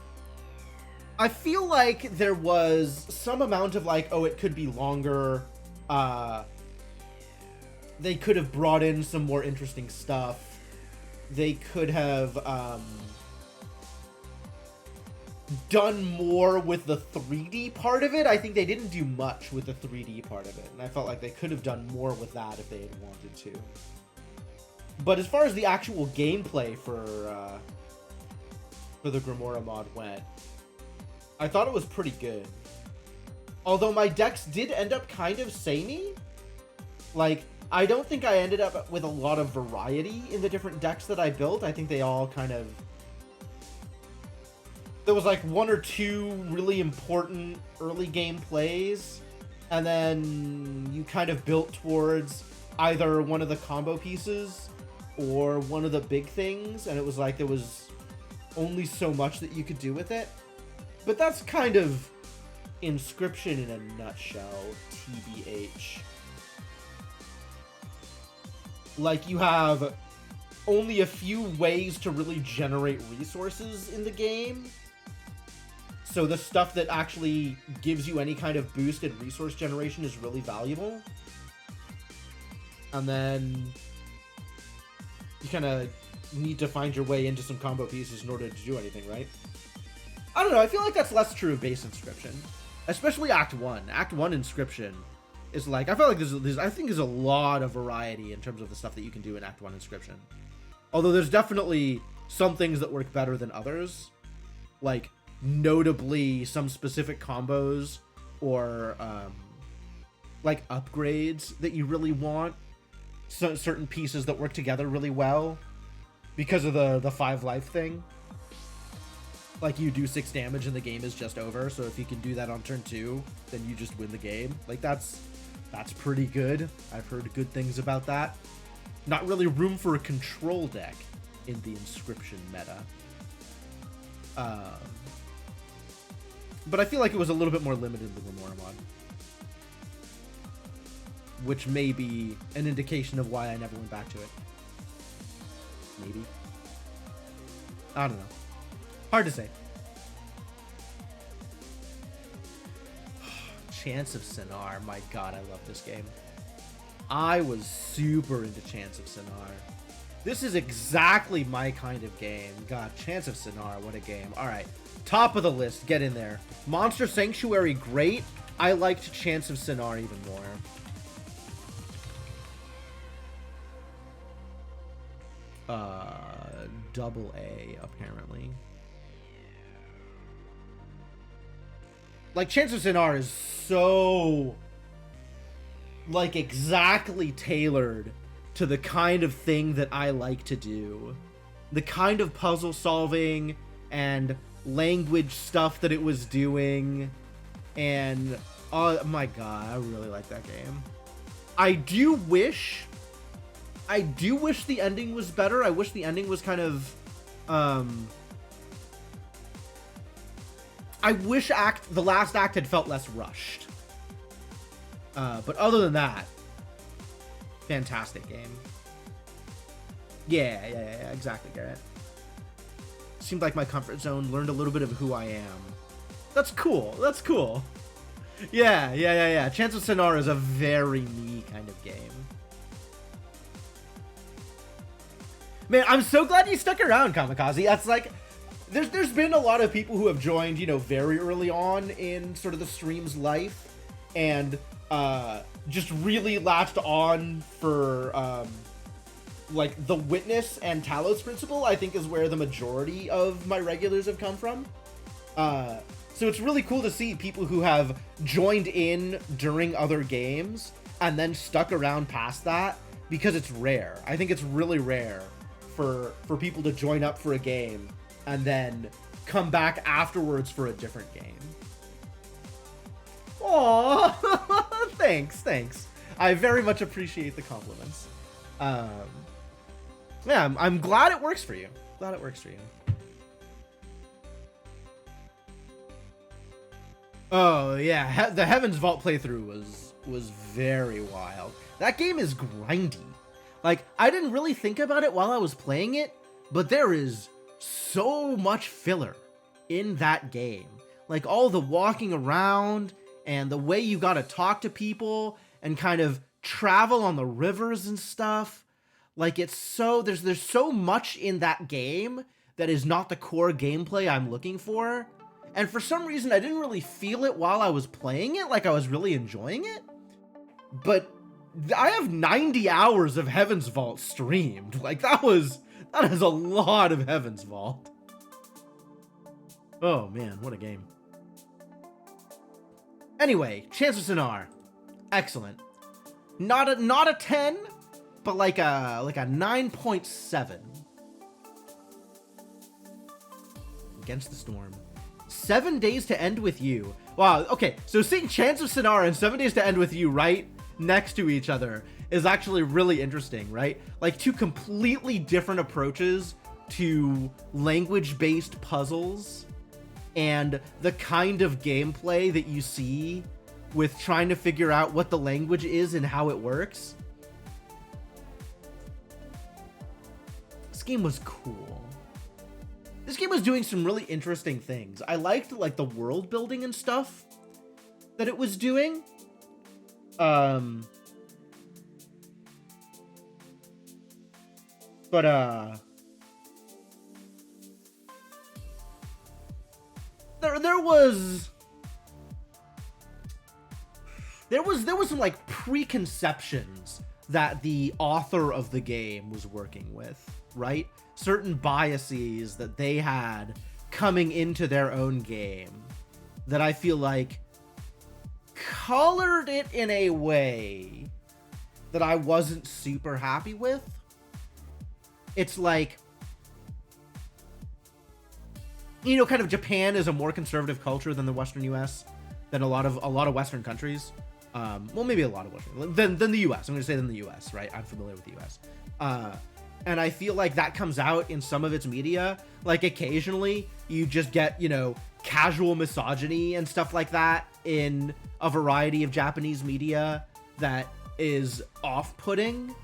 I feel like there was some amount of, like, oh, it could be longer. They could have brought in some more interesting stuff. They could have done more with the 3D part of it. I think they didn't do much with the 3D part of it, and I felt like they could have done more with that if they had wanted to. But as far as the actual gameplay for the Grimoire mod went, I thought it was pretty good. Although my decks did end up kind of samey. Like, I don't think I ended up with a lot of variety in the different decks that I built. I think they all kind of... There was like 1 or 2 really important early game plays, and then you kind of built towards either one of the combo pieces or one of the big things, and it was like there was only so much that you could do with it. But that's kind of Inscription in a nutshell, TBH. Like, you have only a few ways to really generate resources in the game. So the stuff that actually gives you any kind of boost in resource generation is really valuable. And then you kind of need to find your way into some combo pieces in order to do anything, right? I don't know, I feel like that's less true of base Inscription. Especially Act 1. Act 1 Inscription is like... I feel like there's a lot of variety in terms of the stuff that you can do in Act 1 Inscription. Although there's definitely some things that work better than others. Like, notably, some specific combos or, like, upgrades that you really want. So, certain pieces that work together really well because of the 5 life thing. Like, you do 6 damage and the game is just over, so if you can do that on turn 2, then you just win the game. Like, that's pretty good. I've heard good things about that. Not really room for a control deck in the Inscription meta. But I feel like it was a little bit more limited in the Grimoire mod. Which may be an indication of why I never went back to it. Maybe. I don't know. Hard to say. Chance of Sinar. My god, I love this game. I was super into Chance of Sinar. This is exactly my kind of game. God, Chance of Sinar, what a game. Alright, top of the list, get in there. Monster Sanctuary, great. I liked Chance of Sinar even more. Double A, apparently. Like, Chance of Sinar is so, like, exactly tailored to the kind of thing that I like to do. The kind of puzzle solving and language stuff that it was doing. And oh my god, I really like that game. I do wish the ending was better. I wish the ending was kind of I wish the last act had felt less rushed. But other than that, fantastic game. Yeah, exactly, Garrett. Seemed like my comfort zone, learned a little bit of who I am. That's cool. That's cool. Yeah. Chance of Sonar is a very me kind of game. Man, I'm so glad you stuck around, Kamikaze. That's like, there's been a lot of people who have joined, you know, very early on in sort of the stream's life, and just really latched on for like the Witness and Talos principle. I think is where the majority of my regulars have come from. So it's really cool to see people who have joined in during other games and then stuck around past that, because it's rare. I think it's really rare for people to join up for a game and then come back afterwards for a different game. Aww, thanks. I very much appreciate the compliments. Yeah, I'm glad it works for you. Oh yeah, the Heaven's Vault playthrough was very wild. That game is grindy. Like, I didn't really think about it while I was playing it, but there is so much filler in that game. Like, all the walking around and the way you gotta talk to people and kind of travel on the rivers and stuff. Like, it's so, there's so much in that game that is not the core gameplay I'm looking for. And for some reason, I didn't really feel it while I was playing it, like I was really enjoying it. But I have 90 hours of Heaven's Vault streamed. Like, that is a lot of Heaven's Vault. Oh man, what a game. Anyway, Chance of Sonar, excellent. Not a 10, but like a 9.7. Against the Storm. 7 Days to End with You. Wow, okay, so seeing Chance of Sonar and 7 Days to End with You right next to each other is actually really interesting, right? Like, two completely different approaches to language-based puzzles and the kind of gameplay that you see with trying to figure out what the language is and how it works. This game was cool. This game was doing some really interesting things. I liked, like, the world building and stuff that it was doing. There was some, like, preconceptions that the author of the game was working with, right? Certain biases that they had coming into their own game that I feel like colored it in a way that I wasn't super happy with. It's like, you know, kind of Japan is a more conservative culture than the Western US, than a lot of Western countries. Well, maybe a lot of Western, than the US. I'm going to say than the US, right? I'm familiar with the US. And I feel like that comes out in some of its media. Like, occasionally you just get, you know, casual misogyny and stuff like that in a variety of Japanese media that is off-putting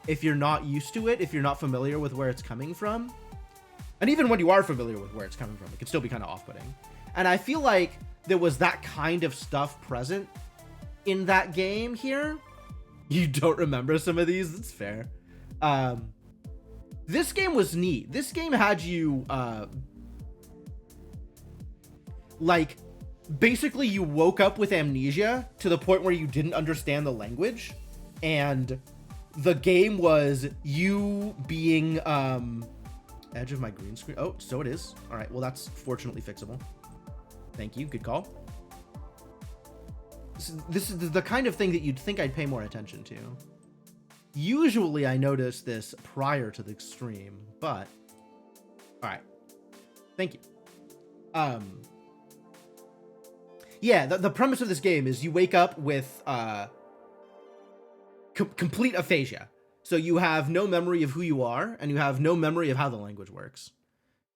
if you're not used to it, if you're not familiar with where it's coming from. And even when you are familiar with where it's coming from, it can still be kind of off-putting. And I feel like there was that kind of stuff present in that game here. You don't remember some of these? That's fair. This game was neat. This game had you, like, basically you woke up with amnesia to the point where you didn't understand the language, and the game was you being, edge of my green screen. Oh, so it is. All right, well, that's fortunately fixable. Thank you, good call. This is the kind of thing that you'd think I'd pay more attention to. Usually I notice this prior to the stream, but all right. Thank you. Um, yeah, the premise of this game is you wake up with complete aphasia. So you have no memory of who you are, and you have no memory of how the language works.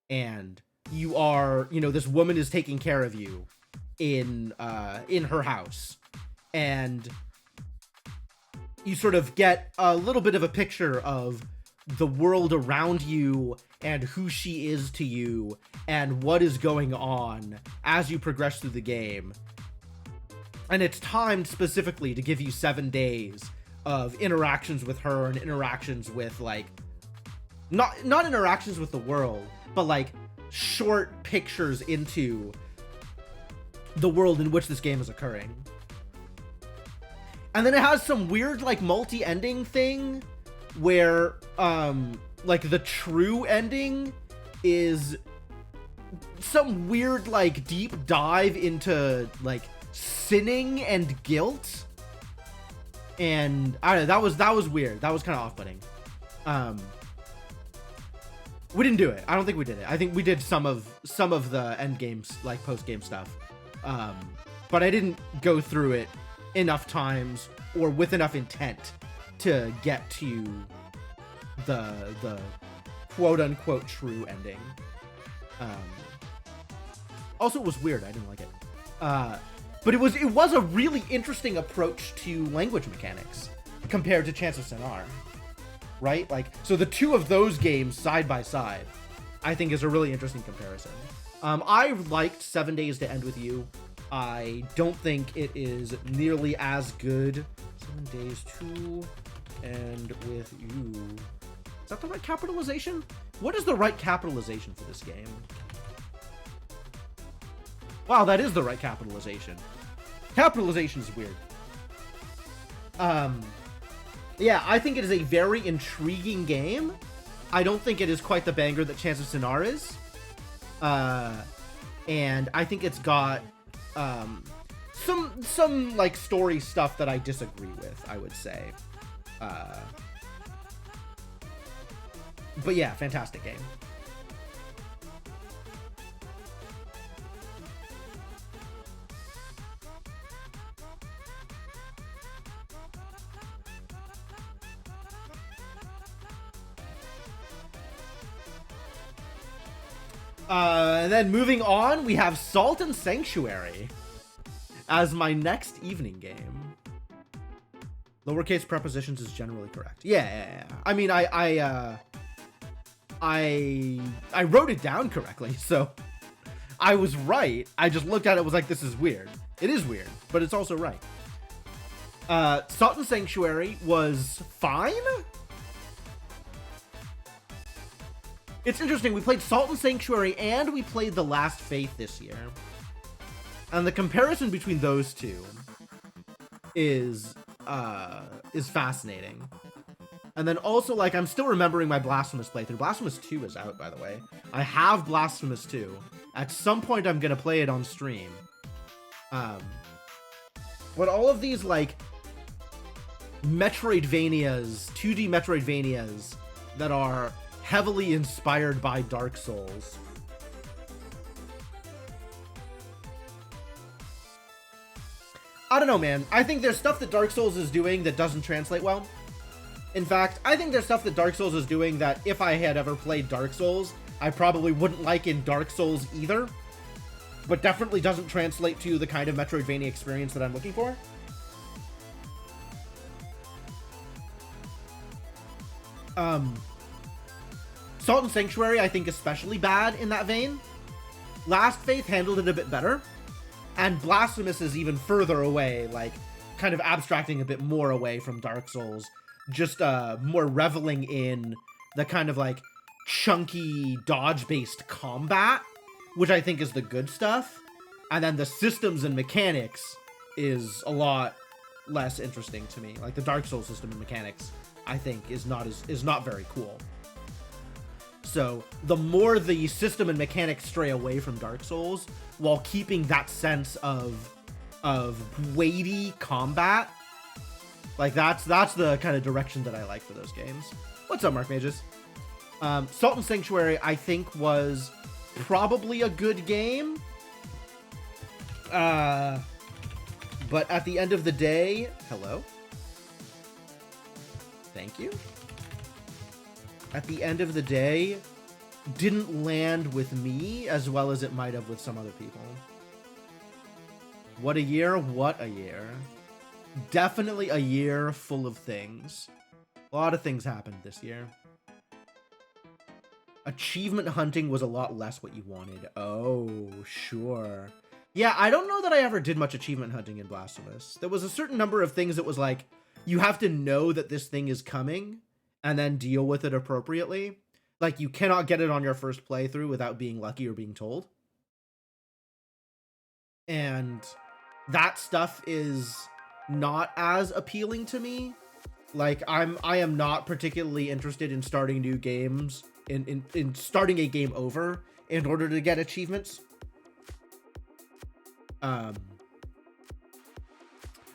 And you are, this woman is taking care of you in her house, and you sort of get a little bit of a picture of the world around you and who she is to you and what is going on as you progress through the game. And it's timed specifically to give you 7 days of interactions with her and interactions with, like, not interactions with the world, but like short pictures into the world in which this game is occurring. And then it has some weird, like, multi-ending thing where, like, the true ending is some weird, like, deep dive into, like, sinning and guilt. And I don't know, that was weird. That was kind of off-putting. We didn't do it. I don't think we did it. I think we did some of the end games, like post-game stuff. But I didn't go through it enough times or with enough intent to get to the quote-unquote true ending. Also, it was weird. I didn't like it. But it was a really interesting approach to language mechanics compared to Chants of Sennaar, right? Like, so the two of those games side by side, I think, is a really interesting comparison. I liked 7 Days to End with You. I don't think it is nearly as good. 7 Days to End with You. Is that the right capitalization? What is the right capitalization for this game? Wow, that is the right capitalization. Capitalization is weird. Yeah, I think it is a very intriguing game. I don't think it is quite the banger that Chants of Sennaar is. And I think it's got some like story stuff that I disagree with, I would say. But yeah, fantastic game. And then moving on, we have Salt and Sanctuary as my next evening game. Lowercase prepositions is generally correct. Yeah. I mean, I wrote it down correctly, so I was right. I just looked at it and was like, this is weird. It is weird, but it's also right. Salt and Sanctuary was fine. It's interesting, we played Salt and Sanctuary and we played The Last Faith this year. And the comparison between those two is fascinating. And then also, like, I'm still remembering my Blasphemous playthrough. Blasphemous 2 is out, by the way. I have Blasphemous 2. At some point, I'm gonna play it on stream. But all of these, like, Metroidvanias, 2D Metroidvanias that are heavily inspired by Dark Souls. I don't know, man. I think there's stuff that Dark Souls is doing that doesn't translate well. In fact, I think there's stuff that Dark Souls is doing that if I had ever played Dark Souls, I probably wouldn't like in Dark Souls either. But definitely doesn't translate to the kind of Metroidvania experience that I'm looking for. Salt and Sanctuary, I think, especially bad in that vein. Last Faith handled it a bit better. And Blasphemous is even further away, like, kind of abstracting a bit more away from Dark Souls. Just more reveling in the kind of, like, chunky, dodge-based combat, which I think is the good stuff. And then the systems and mechanics is a lot less interesting to me. Like, the Dark Souls system and mechanics, I think, is not very cool. So the more the system and mechanics stray away from Dark Souls while keeping that sense of weighty combat, like that's the kind of direction that I like for those games. What's up, Mark Mages? Salt and Sanctuary, I think, was probably a good game. But at the end of the day, hello? Thank you. At the end of the day, didn't land with me as well as it might have with some other people. What a year, what a year. Definitely a year full of things. A lot of things happened this year. Achievement hunting was a lot less what you wanted. Oh, sure. Yeah, I don't know that I ever did much achievement hunting in Blasphemous. There was a certain number of things that was like, you have to know that this thing is coming and then deal with it appropriately. Like, you cannot get it on your first playthrough without being lucky or being told. And that stuff is not as appealing to me. Like, I am not particularly interested in starting new games, in starting a game over in order to get achievements.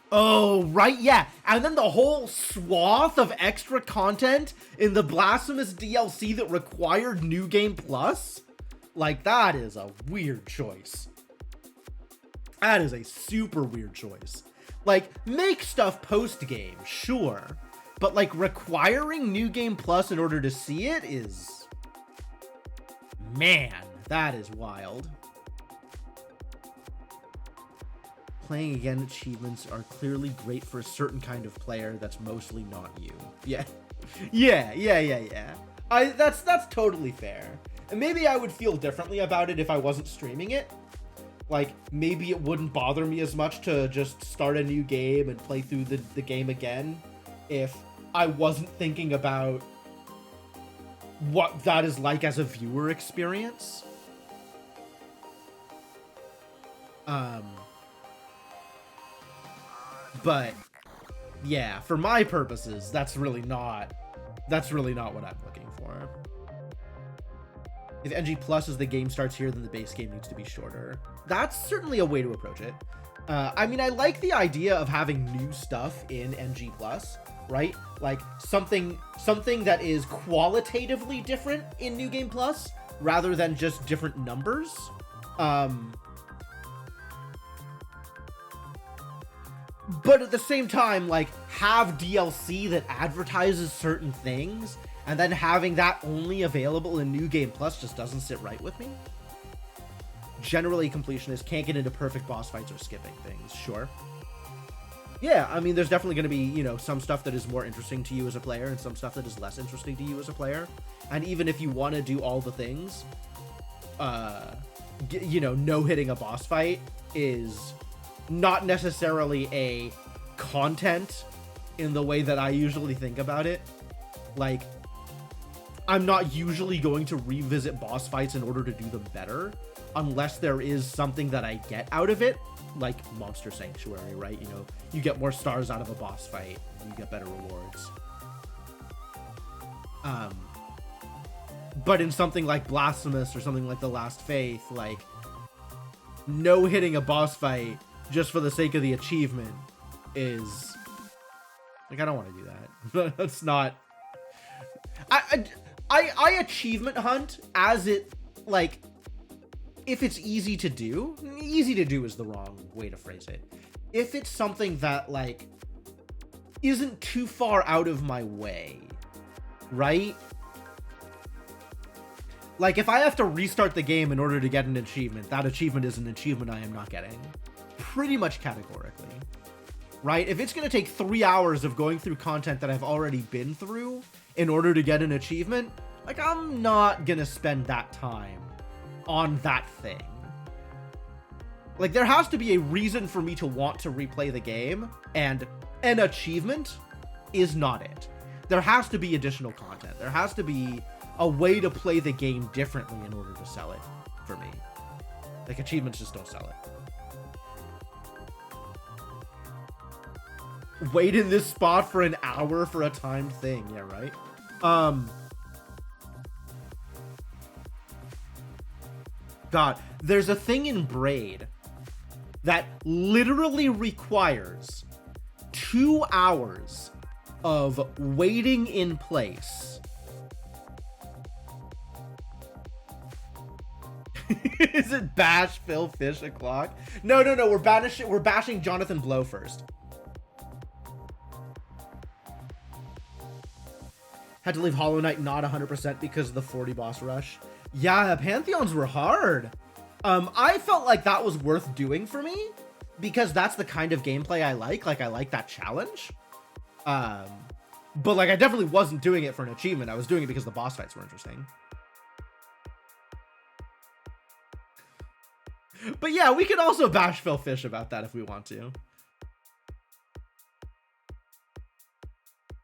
Oh, right, yeah. And then the whole swath of extra content in the Blasphemous DLC that required New Game Plus? Like, that is a weird choice. That is a super weird choice. Like, make stuff post-game, sure. But, like, requiring New Game Plus in order to see it is... Man, that is wild. Playing again achievements are clearly great for a certain kind of player that's mostly not you. Yeah. Yeah. That's totally fair. And maybe I would feel differently about it if I wasn't streaming it. Like, maybe it wouldn't bother me as much to just start a new game and play through the game again if I wasn't thinking about what that is like as a viewer experience. But yeah, for my purposes, that's really not what I'm looking for. If NG Plus as the game starts here, then the base game needs to be shorter. That's certainly a way to approach it. I mean, I like the idea of having new stuff in NG Plus, right? Like something that is qualitatively different in New Game Plus rather than just different numbers. But at the same time, like, have DLC that advertises certain things, and then having that only available in New Game Plus just doesn't sit right with me. Generally, completionists can't get into perfect boss fights or skipping things, sure. Yeah, I mean, there's definitely going to be, you know, some stuff that is more interesting to you as a player, and some stuff that is less interesting to you as a player. And even if you want to do all the things, you know, no hitting a boss fight is... not necessarily a content in the way that I usually think about it. Like, I'm not usually going to revisit boss fights in order to do them better, unless there is something that I get out of it, like Monster Sanctuary, right? You know, you get more stars out of a boss fight, you get better rewards. But in something like Blasphemous or something like The Last Faith, like, no hitting a boss fight just for the sake of the achievement is like, I don't want to do that. That's not... I achievement hunt as it, like, if it's easy to do is the wrong way to phrase it. If it's something that, like, isn't too far out of my way, right? Like, if I have to restart the game in order to get an achievement, that achievement is an achievement I am not getting. Pretty much categorically, right? If it's going to take 3 hours of going through content that I've already been through in order to get an achievement, like, I'm not going to spend that time on that thing. Like, there has to be a reason for me to want to replay the game, and an achievement is not it. There has to be additional content. There has to be a way to play the game differently in order to sell it for me. Like, achievements just don't sell it. Wait in this spot for an hour for a timed thing. Yeah, right? God, there's a thing in Braid that literally requires 2 hours of waiting in place Is it bash Phil Fish o'clock? No, no, no. We're bashing Jonathan Blow first. Had to leave Hollow Knight not 100% because of the 40 boss rush. Yeah, Pantheons were hard. I felt like that was worth doing for me because that's the kind of gameplay I like. Like, I like that challenge. But like, I definitely wasn't doing it for an achievement. I was doing it because the boss fights were interesting. But yeah, we could also bash Phil Fish about that if we want to.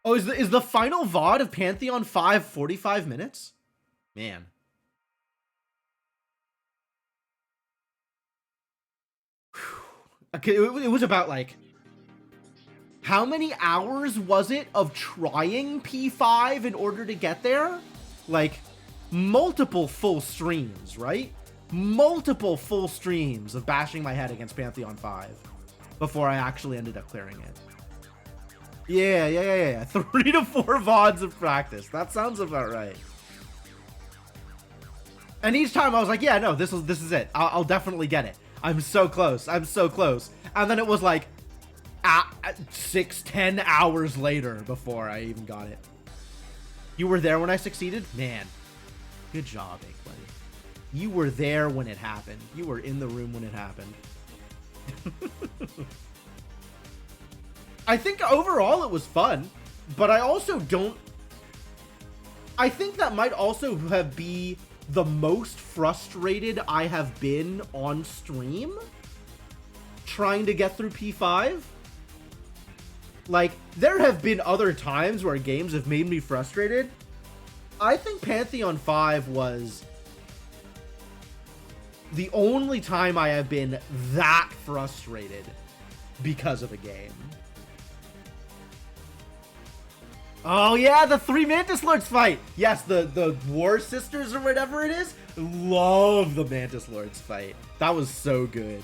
Oh, is the final VOD of Pantheon 5 45 minutes? Man. Okay, it was about like, how many hours was it of trying P5 in order to get there? Like, multiple full streams, right? Multiple full streams of bashing my head against Pantheon 5 before I actually ended up clearing it. Yeah. 3 to 4 VODs of practice. That sounds about right. And each time I was like, yeah, no, this is it. I'll definitely get it. I'm so close. I'm so close. And then it was like 10 hours later before I even got it. You were there when I succeeded? Man, good job, Ink Buddy. You were there when it happened. You were in the room when it happened. I think overall it was fun, but I also don't... I think that might also have been the most frustrated I have been on stream trying to get through P5. Like, there have been other times where games have made me frustrated. I think Pantheon 5 was the only time I have been that frustrated because of a game. Oh yeah, the 3 Mantis Lords fight! Yes, the War Sisters or whatever it is. Love the Mantis Lords fight. That was so good.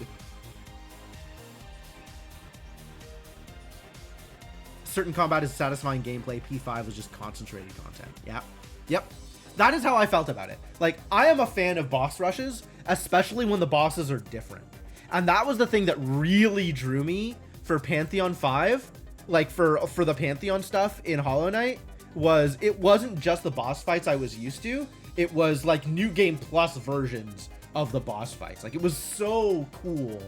Certain combat is satisfying gameplay. P5 was just concentrated content. Yep. That is how I felt about it. Like, I am a fan of boss rushes, especially when the bosses are different. And that was the thing that really drew me for Pantheon 5. Like, for the Pantheon stuff in Hollow Knight, was it wasn't just the boss fights I was used to. It was like New Game Plus versions of the boss fights. Like, it was so cool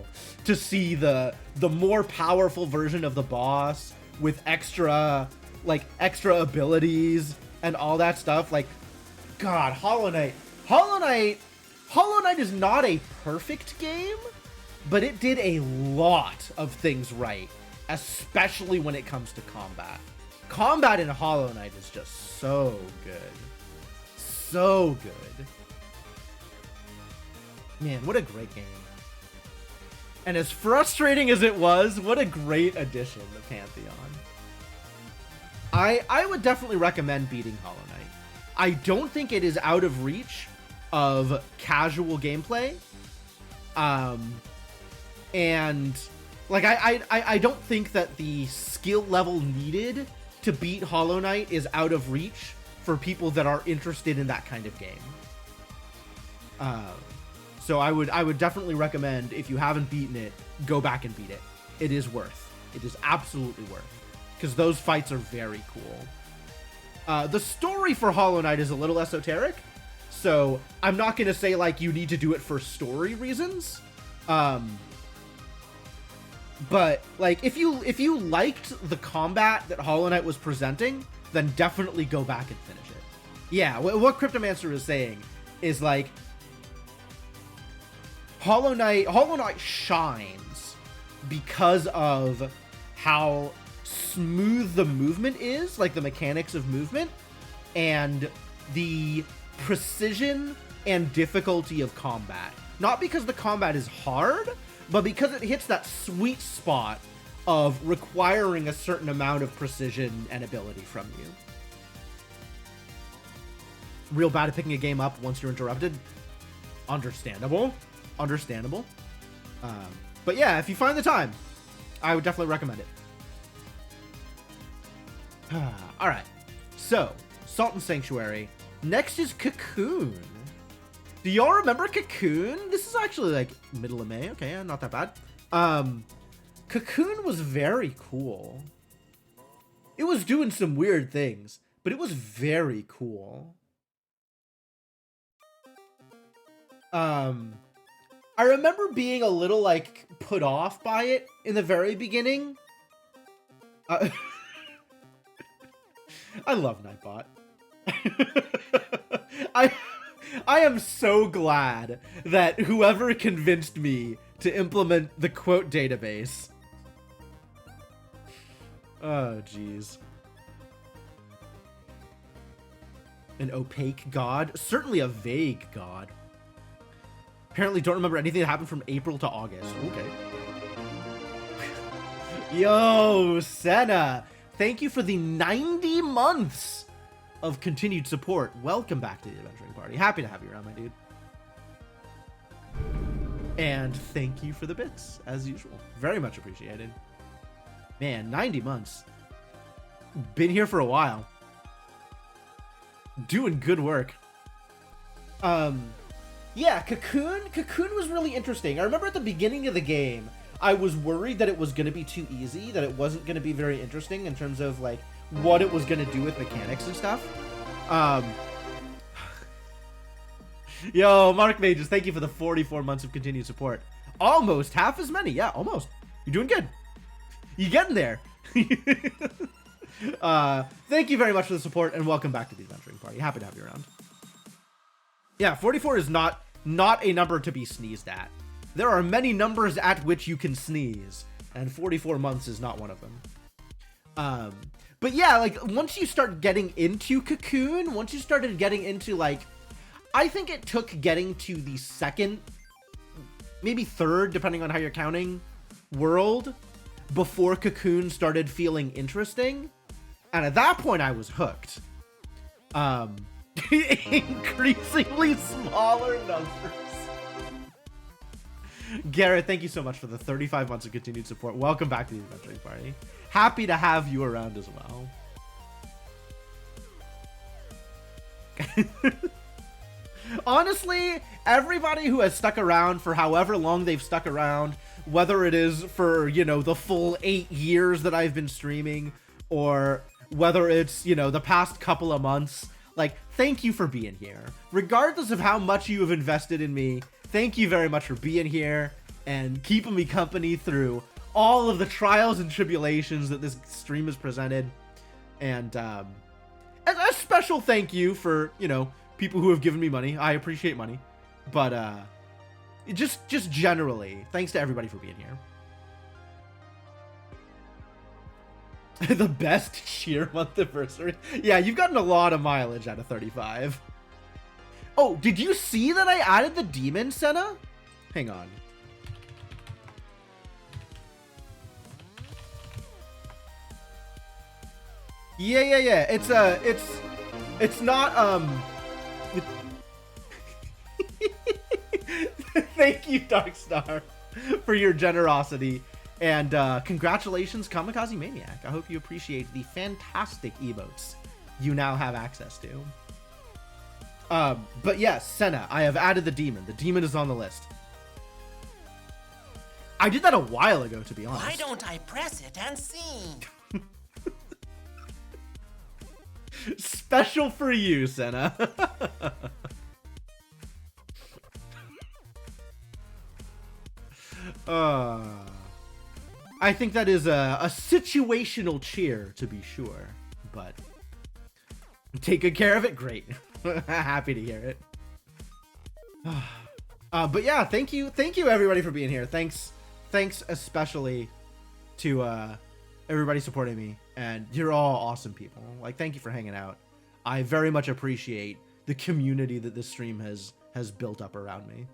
to see the more powerful version of the boss with extra abilities and all that stuff. Like, God, Hollow Knight is not a perfect game, but it did a lot of things right, especially when it comes to combat. Combat in Hollow Knight is just so good. So good. Man, what a great game. And as frustrating as it was, what a great addition to Pantheon. I would definitely recommend beating Hollow Knight. I don't think it is out of reach of casual gameplay. And like, I don't think that the skill level needed to beat Hollow Knight is out of reach for people that are interested in that kind of game. So I would definitely recommend, if you haven't beaten it, go back and beat it. It is worth. It is absolutely worth. Because those fights are very cool. The story for Hollow Knight is a little esoteric, so I'm not going to say, like, you need to do it for story reasons. But, like, if you liked the combat that Hollow Knight was presenting, then definitely go back and finish it. Yeah, what Cryptomancer is saying is, like, Hollow Knight shines because of how smooth the movement is, like the mechanics of movement, and the precision and difficulty of combat. Not because the combat is hard, but because it hits that sweet spot of requiring a certain amount of precision and ability from you. Real bad at picking a game up once you're interrupted. Understandable. But yeah, if you find the time, I would definitely recommend it. Alright, so Salt and Sanctuary. Next is Cocoon. Do y'all remember Cocoon? This is actually like middle of May. Okay, yeah, not that bad. Cocoon was very cool. It was doing some weird things, but it was very cool. I remember being a little like put off by it in the very beginning. I love Nightbot. I am so glad that whoever convinced me to implement the quote database. Oh, jeez. An opaque god? Certainly a vague god. Apparently don't remember anything that happened from April to August. Okay. Yo, Senna! Thank you for the 90 months of continued support. Welcome back to the Adventuring Party. Happy to have you around, my dude. And thank you for the bits, as usual. Very much appreciated. Man, 90 months. Been here for a while. Doing good work. Yeah, Cocoon was really interesting. I remember at the beginning of the game, I was worried that it was going to be too easy, that it wasn't going to be very interesting in terms of, like, what it was going to do with mechanics and stuff. Yo, Mark Mages, thank you for the 44 months of continued support. Almost half as many. Yeah, almost. You're doing good. You're getting there. Thank you very much for the support, and welcome back to the Adventuring Party. Happy to have you around. Yeah, 44 is not a number to be sneezed at. There are many numbers at which you can sneeze, and 44 months is not one of them. But yeah, like, once you start getting into Cocoon, once you started getting into, like, I think it took getting to the second, maybe third, depending on how you're counting, world, before Cocoon started feeling interesting. And at that point, I was hooked. Increasingly smaller numbers. Garrett, thank you so much for the 35 months of continued support. Welcome back to the Adventuring Party. Happy to have you around as well. Honestly, everybody who has stuck around for however long they've stuck around, whether it is for, you know, the full 8 years that I've been streaming, or whether it's, you know, the past couple of months, like, thank you for being here. Regardless of how much you have invested in me, thank you very much for being here and keeping me company through all of the trials and tribulations that this stream has presented. And a special thank you for, you know, people who have given me money. I appreciate money. But just generally, thanks to everybody for being here. The best cheer month anniversary. Yeah, you've gotten a lot of mileage out of 35. Oh, did you see that I added the demon, Senna? Hang on. Yeah. It's not, Thank you, Darkstar, for your generosity. And congratulations, Kamikaze Maniac. I hope you appreciate the fantastic emotes you now have access to. But yes, Senna, I have added the demon. The demon is on the list. I did that a while ago, to be honest.
Why don't I press it and see?
Special for you, Senna. I think that is a situational cheer, to be sure. But take good care of it. Great. Happy to hear it. But yeah, thank you everybody for being here. Thanks especially to everybody supporting me, and you're all awesome people. Like, thank you for hanging out. I very much appreciate the community that this stream has built up around me.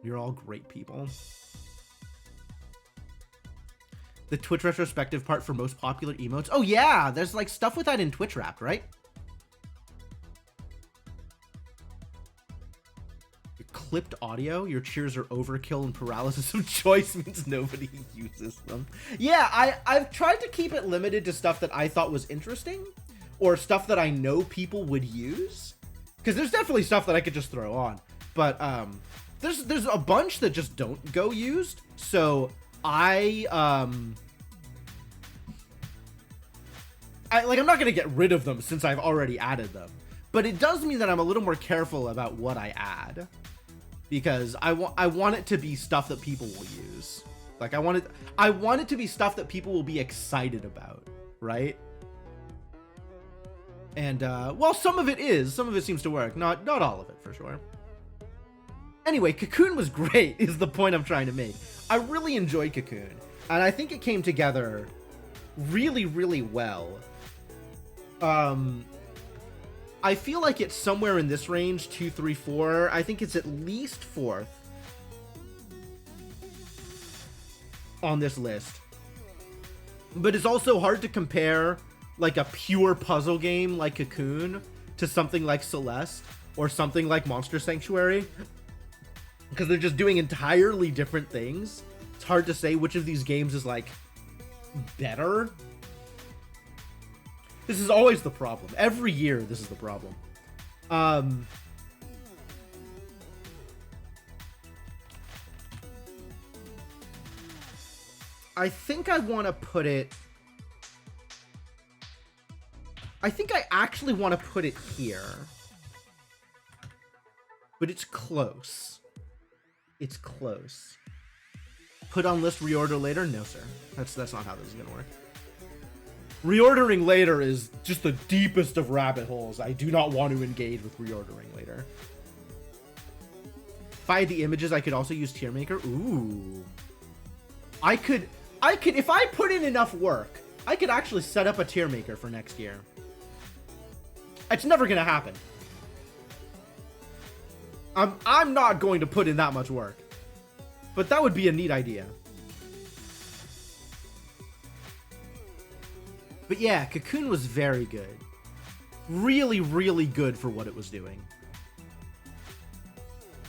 You're all great people. The Twitch retrospective part for most popular emotes. Oh yeah, there's like stuff with that in Twitch Wrapped, right? Your clipped audio, your cheers are overkill, and paralysis of choice means nobody uses them. Yeah, I've tried to keep it limited to stuff that I thought was interesting, or stuff that I know people would use. because there's definitely stuff that I could just throw on, but there's a bunch that just don't go used. So I'm not gonna get rid of them since I've already added them, but it does mean that I'm a little more careful about what I add, because I want it to be stuff that people will use. Like I want it to be stuff that people will be excited about, right? And well, some of it seems to work, not all of it for sure. Anyway, Cocoon was great is the point I'm trying to make. I really enjoyed Cocoon, and I think it came together really, really well. I feel like it's somewhere in this range, 2, 3, 4. I think it's at least 4th on this list. But it's also hard to compare like a pure puzzle game like Cocoon to something like Celeste or something like Monster Sanctuary, because they're just doing entirely different things. It's hard to say which of these games is like better. This is always the problem. Every year, this is the problem. I think I want to put it... I think I actually want to put it here. But it's close. It's close. Put on list, reorder later? No, sir. That's not how this is going to work. Reordering later is just the deepest of rabbit holes. I do not want to engage with reordering later. If I had the images, I could also use tier maker. Ooh. I could, if I put in enough work, I could actually set up a tier maker for next year. It's never going to happen. I'm not going to put in that much work. But that would be a neat idea. But yeah, Cocoon was very good. Really, really good for what it was doing.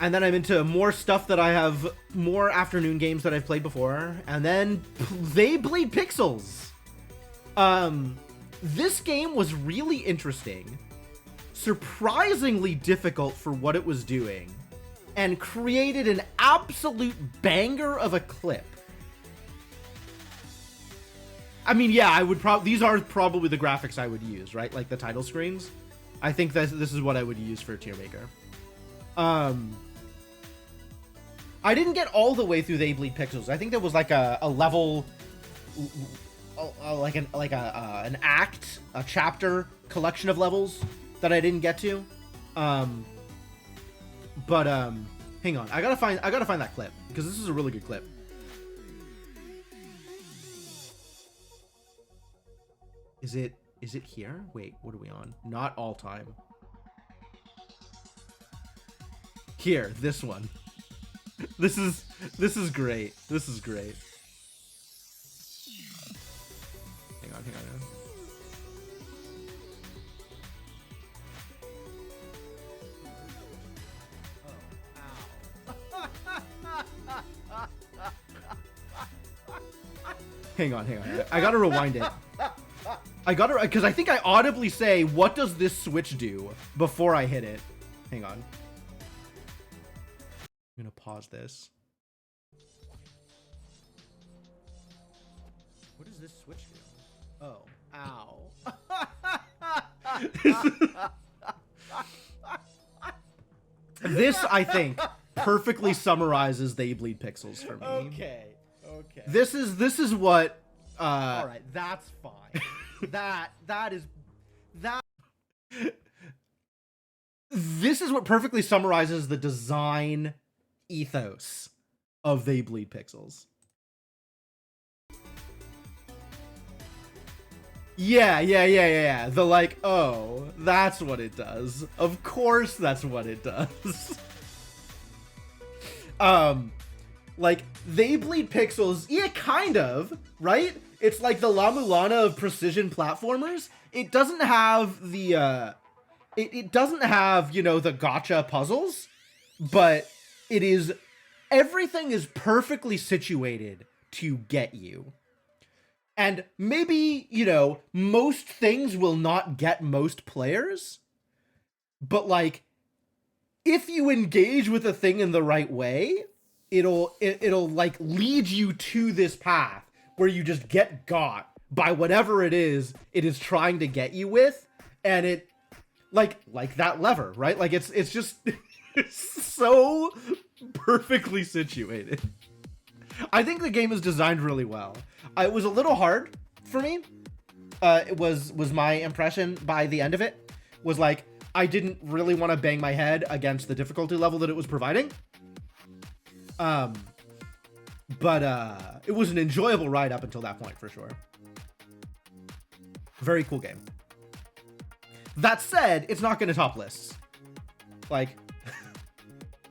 And then I'm into more stuff that I have, more afternoon games that I've played before. And then They Bleed Pixels. This game was really interesting. Surprisingly difficult for what it was doing. And created an absolute banger of a clip. I mean, yeah, I would these are probably the graphics I would use, right? Like the title screens. I think that this is what I would use for Tier Maker. I didn't get all the way through They Bleed Pixels. I think there was like a level, like an act, a chapter collection of levels that I didn't get to. But hang on, I gotta find that clip because this is a really good clip. Is it here? Wait, what are we on? Not all time. Here, this one. This is great. This is great. Hang on. Hang on. I gotta rewind it. Because I think I audibly say, what does this switch do before I hit it? Hang on. I'm gonna pause this. What does this switch do? Oh, ow. This, I think, perfectly summarizes They Bleed Pixels for me.
Okay.
This is what...
All right, that's fine.
This is what perfectly summarizes the design ethos of They Bleed Pixels. Yeah. The like, oh, that's what it does. Of course that's what it does. Like, They Bleed Pixels, yeah, kind of, right? It's like the La Mulana of precision platformers. It doesn't have the, it doesn't have, you know, the gotcha puzzles, but it is, everything is perfectly situated to get you. And maybe, you know, most things will not get most players, but like, if you engage with a thing in the right way, it'll like lead you to this path where you just get got by whatever it is trying to get you with, and it like that lever, right? Like it's just it's so perfectly situated. I think the game is designed really well. It was a little hard for me. It was my impression by the end of it was like I didn't really want to bang my head against the difficulty level that it was providing. But it was an enjoyable ride up until that point for sure. Very cool game. That said, it's not going to top lists. Like,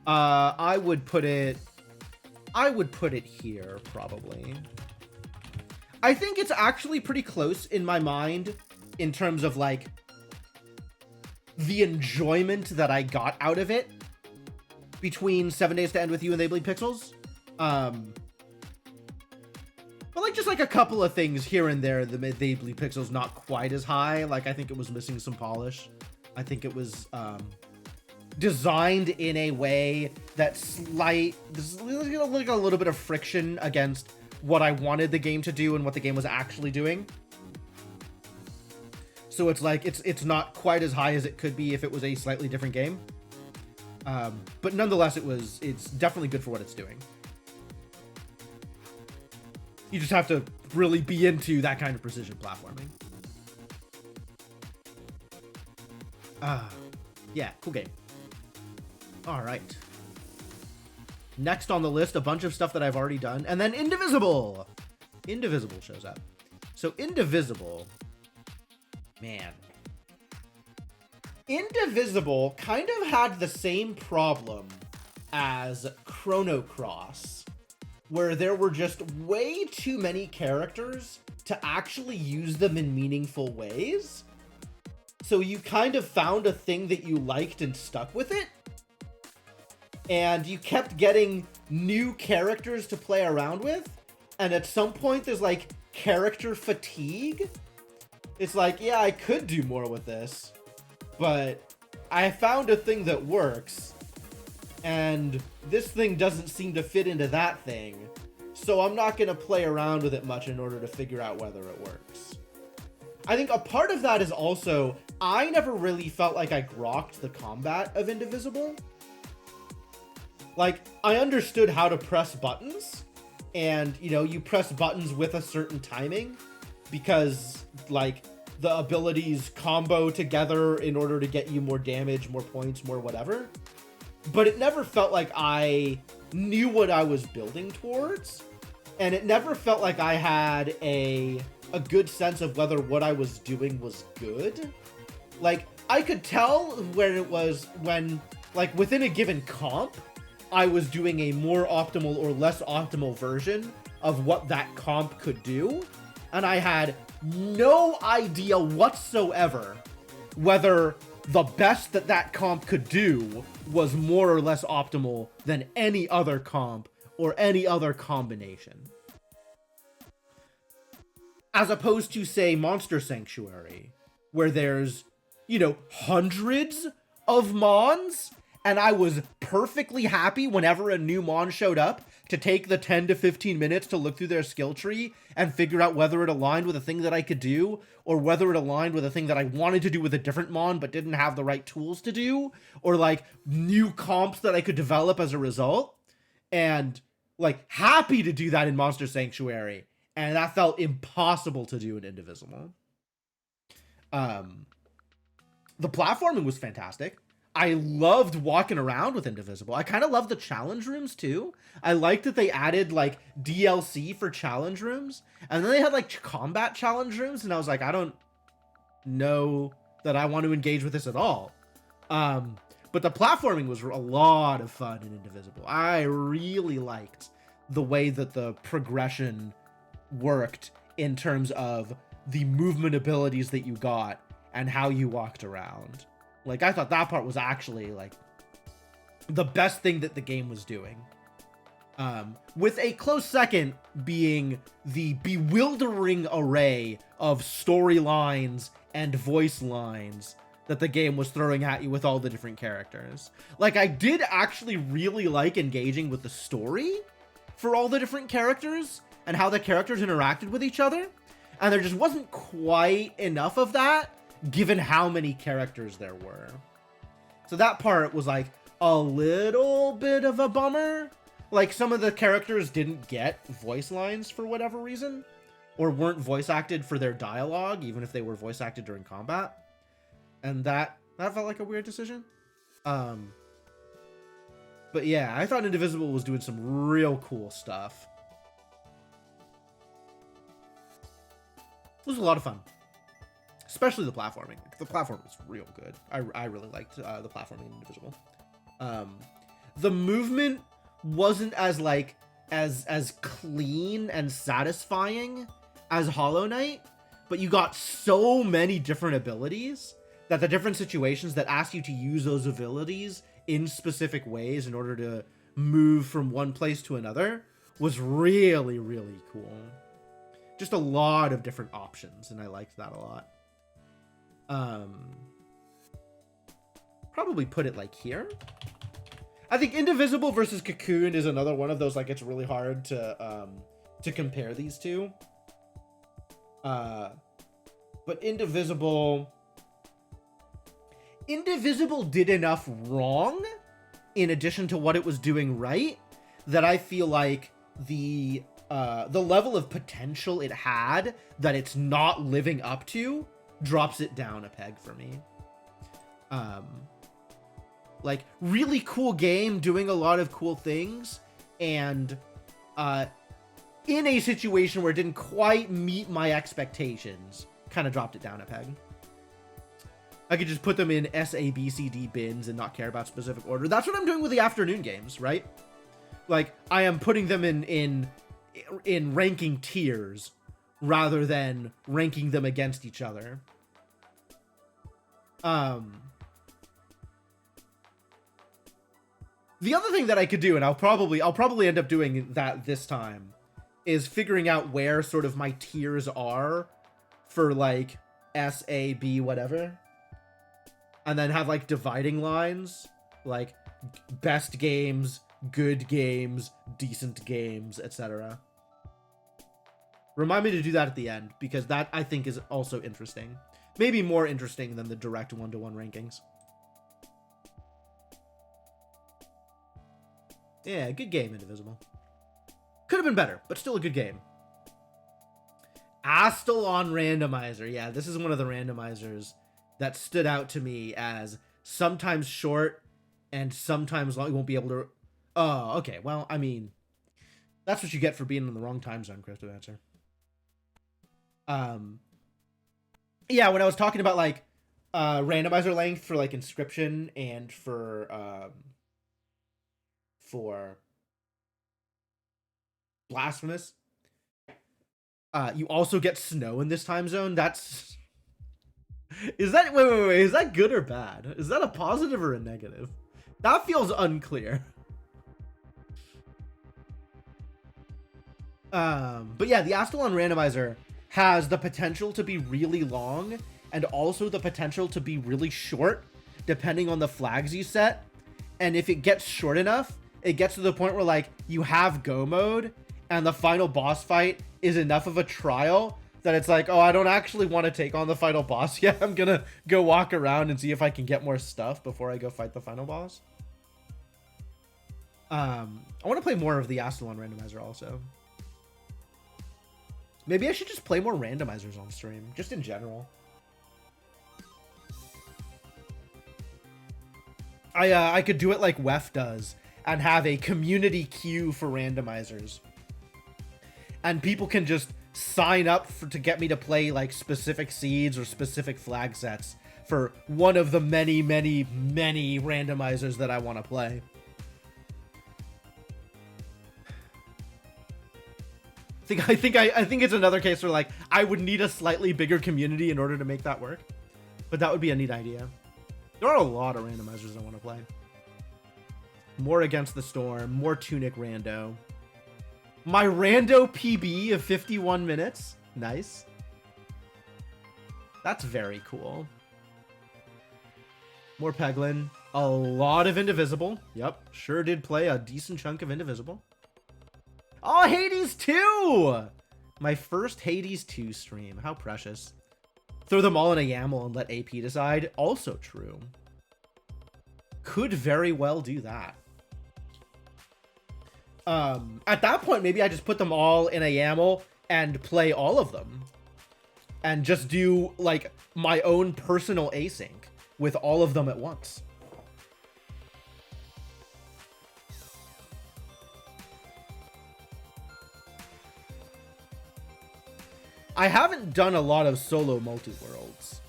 I would put it here probably. I think it's actually pretty close in my mind in terms of like the enjoyment that I got out of it between 7 Days to End with You and They Bleed Pixels. But like just like a couple of things here and there, the They Bleed Pixels not quite as high. Like I think it was missing some polish. I think it was designed in a way that's like a little bit of friction against what I wanted the game to do and what the game was actually doing. So it's like it's not quite as high as it could be if it was a slightly different game. But nonetheless, it's definitely good for what it's doing. You just have to really be into that kind of precision platforming. Yeah, cool game. All right. Next on the list, a bunch of stuff that I've already done, and then Indivisible. Indivisible shows up. So Indivisible, man. Indivisible kind of had the same problem as Chrono Cross, where there were just way too many characters to actually use them in meaningful ways. So you kind of found a thing that you liked and stuck with it. And you kept getting new characters to play around with. And at some point there's like character fatigue. It's like, yeah, I could do more with this, but I found a thing that works. And this thing doesn't seem to fit into that thing. So I'm not going to play around with it much in order to figure out whether it works. I think a part of that is also, I never really felt like I grokked the combat of Indivisible. Like, I understood how to press buttons, and, you know, you press buttons with a certain timing, because, like, the abilities combo together in order to get you more damage, more points, more whatever. But it never felt like I knew what I was building towards, and it never felt like I had a good sense of whether what I was doing was good. Like, I could tell where it was when, like, within a given comp, I was doing a more optimal or less optimal version of what that comp could do. And I had no idea whatsoever whether the best that comp could do was more or less optimal than any other comp or any other combination. As opposed to, say, Monster Sanctuary, where there's, you know, hundreds of mons, and I was perfectly happy whenever a new mon showed up to take the 10 to 15 minutes to look through their skill tree and figure out whether it aligned with a thing that I could do, or whether it aligned with a thing that I wanted to do with a different mon but didn't have the right tools to do, or like new comps that I could develop as a result. And like happy to do that in Monster Sanctuary, and that felt impossible to do in Indivisible. The platforming was fantastic. I loved walking around with Indivisible. I kind of loved the challenge rooms too. I liked that they added like DLC for challenge rooms, and then they had like combat challenge rooms, and I was like, I don't know that I want to engage with this at all. But the platforming was a lot of fun in Indivisible. I really liked the way that the progression worked in terms of the movement abilities that you got and how you walked around. Like, I thought that part was actually, like, the best thing that the game was doing. With a close second being the bewildering array of storylines and voice lines that the game was throwing at you with all the different characters. Like, I did actually really like engaging with the story for all the different characters and how the characters interacted with each other. And there just wasn't quite enough of that given how many characters there were. So that part was like a little bit of a bummer. Like, some of the characters didn't get voice lines for whatever reason, or weren't voice acted for their dialogue, even if they were voice acted during combat. And that felt like a weird decision. But yeah, I thought Indivisible was doing some real cool stuff. It was a lot of fun. Especially the platforming. The platform was real good. I really liked the platforming in Indivisible. The movement wasn't as like as clean and satisfying as Hollow Knight, but you got so many different abilities that the different situations that ask you to use those abilities in specific ways in order to move from one place to another was really, really cool. Just a lot of different options, and I liked that a lot. Probably put it like here. I think Indivisible versus Cocoon is another one of those, like, it's really hard to compare these two. But Indivisible did enough wrong in addition to what it was doing right that I feel like the level of potential it had that it's not living up to drops it down a peg for me. Like, really cool game, doing a lot of cool things, and in a situation where it didn't quite meet my expectations, kind of dropped it down a peg. I could just put them in S, A, B, C, D bins and not care about specific order. That's what I'm doing with the afternoon games, right? Like, I am putting them in ranking tiers rather than ranking them against each other. The other thing that I could do, and I'll probably end up doing that this time, is figuring out where sort of my tiers are for, like, S, A, B, whatever. And then have, like, dividing lines, like best games, good games, decent games, etc. Remind me to do that at the end, because that, I think, is also interesting. Maybe more interesting than the direct one-to-one rankings. Yeah, good game, Indivisible. Could have been better, but still a good game. Astalon Randomizer. Yeah, this is one of the randomizers that stood out to me as sometimes short and sometimes long. You won't be able to... Oh, okay. Well, I mean, that's what you get for being in the wrong time zone, Cryptomancer. Yeah, when I was talking about, like, randomizer length for, like, Inscription and for Blasphemous, you also get snow in this time zone. That's... Is that... Wait. Is that good or bad? Is that a positive or a negative? That feels unclear. But yeah, the Astalon Randomizer has the potential to be really long and also the potential to be really short, depending on the flags you set. And if it gets short enough, it gets to the point where, like, you have go mode and the final boss fight is enough of a trial that it's like, oh, I don't actually want to take on the final boss yet. I'm gonna go walk around and see if I can get more stuff before I go fight the final boss. I want to play more of the Astalon Randomizer also. Maybe I should just play more randomizers on stream, just in general. I could do it like WEF does and have a community queue for randomizers. And people can just sign up to get me to play, like, specific seeds or specific flag sets for one of the many, many, many randomizers that I want to play. I think it's another case where, like, I would need a slightly bigger community in order to make that work. But that would be a neat idea. There are a lot of randomizers I want to play. More Against the Storm, more Tunic Rando. My Rando PB of 51 minutes. Nice. That's very cool. More Peglin. A lot of Indivisible. Yep, sure did play a decent chunk of Indivisible. Oh, Hades 2! My first Hades 2 stream. How precious. Throw them all in a YAML and let AP decide. Also true. Could very well do that. At that point, maybe I just put them all in a YAML and play all of them. And just do, like, my own personal async with all of them at once. I haven't done a lot of solo multi-worlds,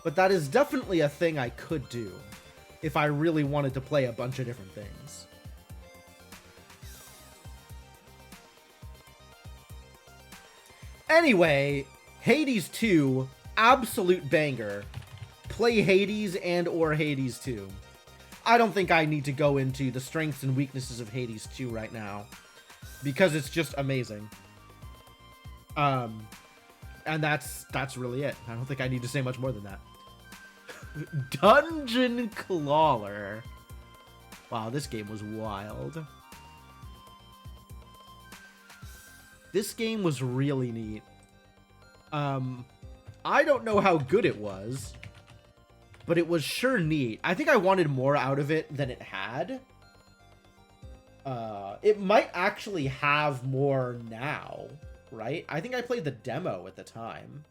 but that is definitely a thing I could do if I really wanted to play a bunch of different things. Anyway, Hades 2, absolute banger. Play Hades and or Hades 2. I don't think I need to go into the strengths and weaknesses of Hades 2 right now, because it's just amazing. And that's really it. I don't think I need to say much more than that. Dungeon Crawler. Wow, this game was wild. This game was really neat. I don't know how good it was, but it was sure neat. I think I wanted more out of it than it had. It might actually have more now, right? I think I played the demo at the time.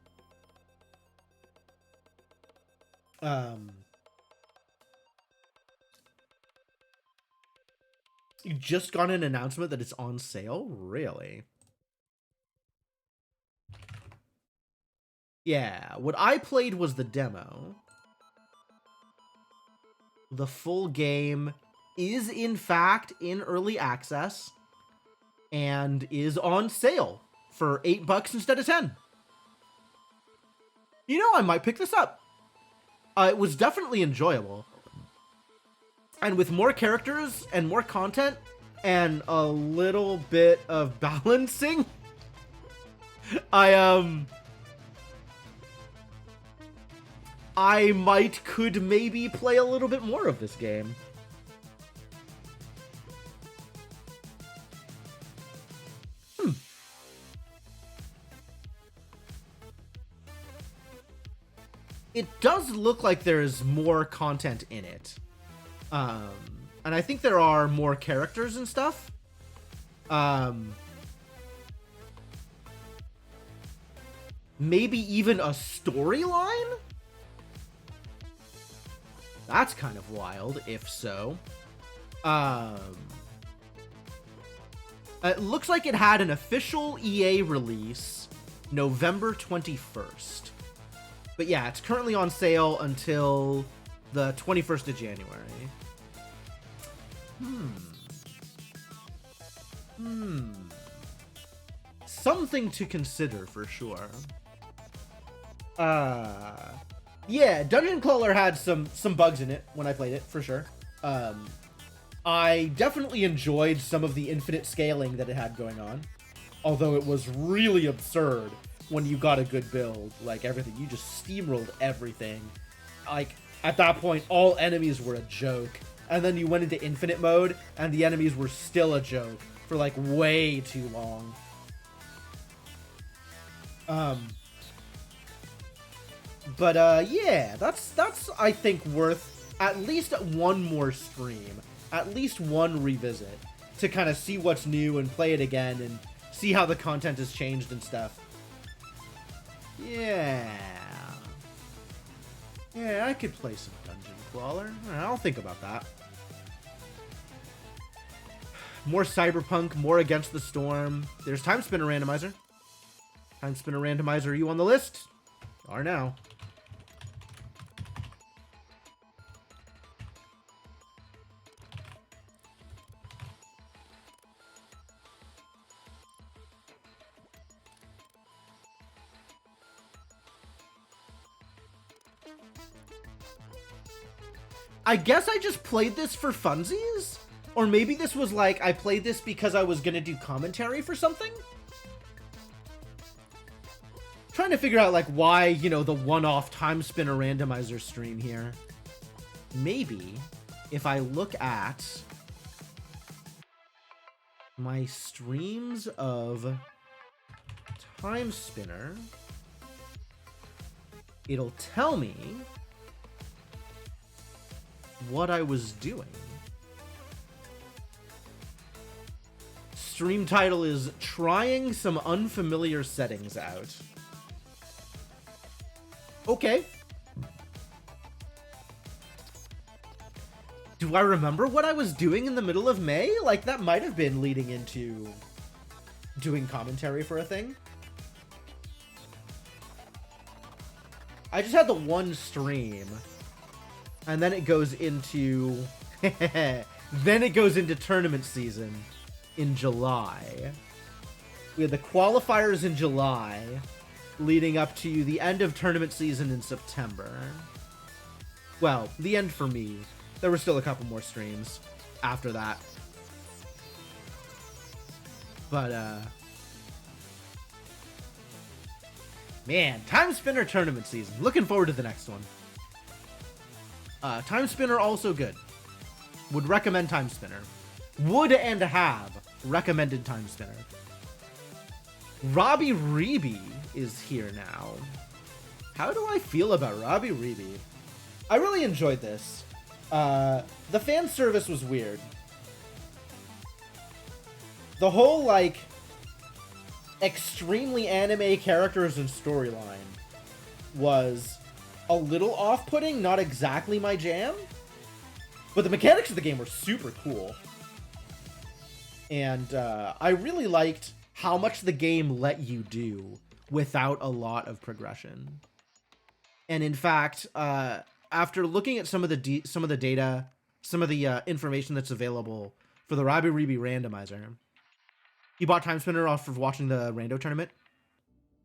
You just got an announcement that it's on sale? Really? Yeah, what I played was the demo. The full game is, in fact, in early access and is on sale for $8 instead of 10. You know, I might pick this up. It was definitely enjoyable. And with more characters and more content and a little bit of balancing, I could maybe play a little bit more of this game. It does look like there's more content in it. And I think there are more characters and stuff. Maybe even a storyline? That's kind of wild, if so. It looks like it had an official EA release November 21st. But yeah, it's currently on sale until the 21st of January. Something to consider for sure. Yeah, Dungeon Crawler had some bugs in it when I played it, for sure. I definitely enjoyed some of the infinite scaling that it had going on. Although it was really absurd when you got a good build. Like, everything. You just steamrolled everything. Like, at that point, all enemies were a joke. And then you went into infinite mode, and the enemies were still a joke for, like, way too long. Yeah, that's I think worth at least one more stream, at least one revisit to kind of see what's new and play it again and see how the content has changed and stuff. Yeah, I could play some Dungeon Crawler. I'll think about that. More Cyberpunk, more Against the Storm. There's Time Spinner Randomizer. Time Spinner Randomizer, are you on the list? You are now. I guess I just played this for funsies? Or maybe this was like, I played this because I was gonna do commentary for something? Trying to figure out, like, why, you know, the one-off Time Spinner Randomizer stream here. maybe if I look at my streams of Time Spinner, it'll tell me what I was doing. Stream title is Trying Some Unfamiliar Settings Out. Okay. Do I remember what I was doing in the middle of May? Like, that might have been leading into doing commentary for a thing. I just had the one stream. And then it goes into... then it goes into tournament season in July. We had the qualifiers in July, leading up to the end of tournament season in September. Well, the end for me. There were still a couple more streams after that. But, man, Time Spinner tournament season. Looking forward to the next one. Time Spinner also good. Would recommend Time Spinner. Would and have recommended Time Spinner. Robbie Reeby is here now. How do I feel about Robbie Reeby? I really enjoyed this. The fan service was weird. The whole, like, extremely anime characters and storyline was a little off-putting, not exactly my jam. But the mechanics of the game were super cool. And I really liked how much the game let you do without a lot of progression. And in fact, after looking at some of the data, some of the information that's available for the Robbie Reeby randomizer, you bought Time Spinner off of watching the rando tournament?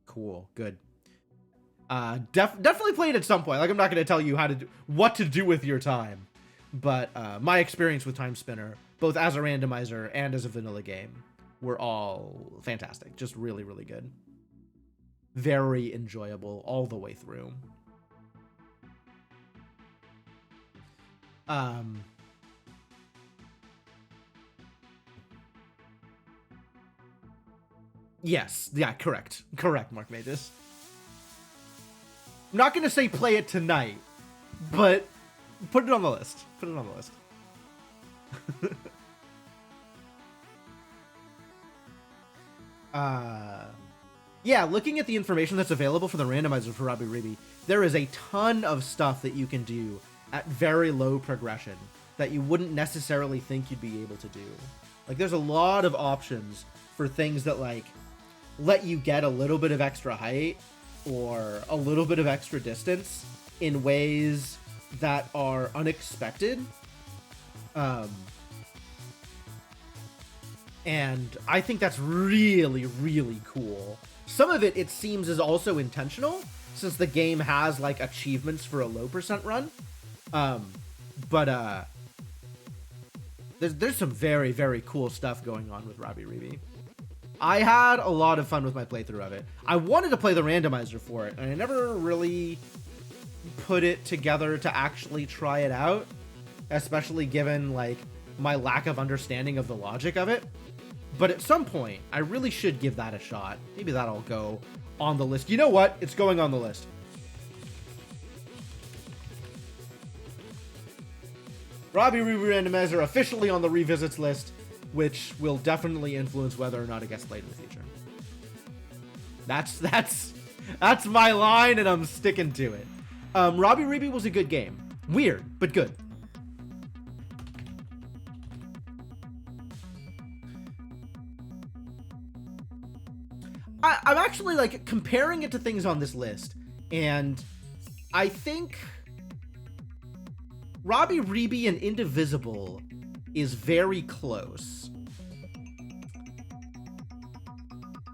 Cool, good. Definitely play it at some point. Like, I'm not going to tell you what to do with your time. But my experience with Time Spinner, both as a randomizer and as a vanilla game, were all fantastic. Just really, really good. Very enjoyable all the way through. Yes. Yeah, correct. Correct, Mark Mages. I'm not going to say play it tonight, but put it on the list. Put it on the list. Yeah, looking at the information that's available for the randomizer for Robbie Reeby, there is a ton of stuff that you can do at very low progression that you wouldn't necessarily think you'd be able to do. Like, there's a lot of options for things that, like, let you get a little bit of extra height or a little bit of extra distance in ways that are unexpected. And I think that's really, really cool. Some of it seems, is also intentional, since the game has, like, achievements for a low percent run. There's some very, very cool stuff going on with Robbie Reeby. I had a lot of fun with my playthrough of it. I wanted to play the randomizer for it, and I never really put it together to actually try it out, especially given, like, my lack of understanding of the logic of it. But at some point, I really should give that a shot. Maybe that'll go on the list. You know what? It's going on the list. Robbie Reeby randomizer officially on the revisits list, which will definitely influence whether or not it gets played in the future. That's my line, and I'm sticking to it. Robbie Reeby was a good game. Weird, but good. I'm actually, like, comparing it to things on this list, and I think Robbie Reeby and Indivisible is very close.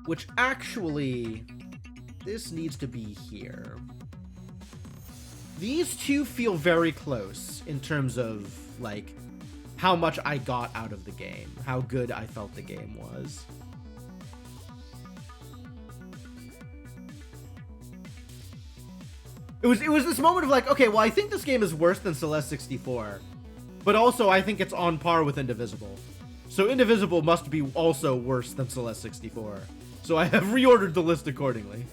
Which actually, this needs to be here. These two feel very close in terms of, like, how much I got out of the game, how good I felt the game was. it was this moment of like, okay, well, I think this game is worse than Celeste 64, but also I think it's on par with Indivisible. So Indivisible must be also worse than Celeste 64. So I have reordered the list accordingly.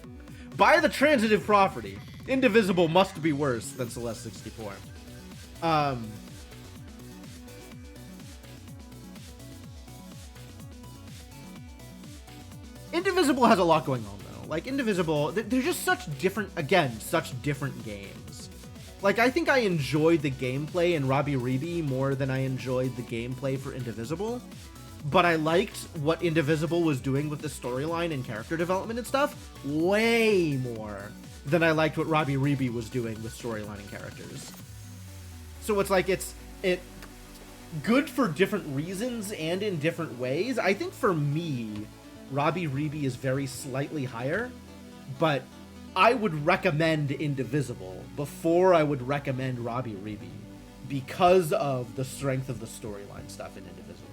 By the transitive property, Indivisible must be worse than Celeste 64. Indivisible has a lot going on, though. Like, Indivisible, they're just such different games. Like, I think I enjoyed the gameplay in Robbie Reeby more than I enjoyed the gameplay for Indivisible. But I liked what Indivisible was doing with the storyline and character development and stuff way more than I liked what Robbie Reeby was doing with storyline and characters. So it's like, it's good for different reasons and in different ways. I think for me, Robbie Reeby is very slightly higher, but I would recommend Indivisible before I would recommend Robbie Reeby because of the strength of the storyline stuff in Indivisible.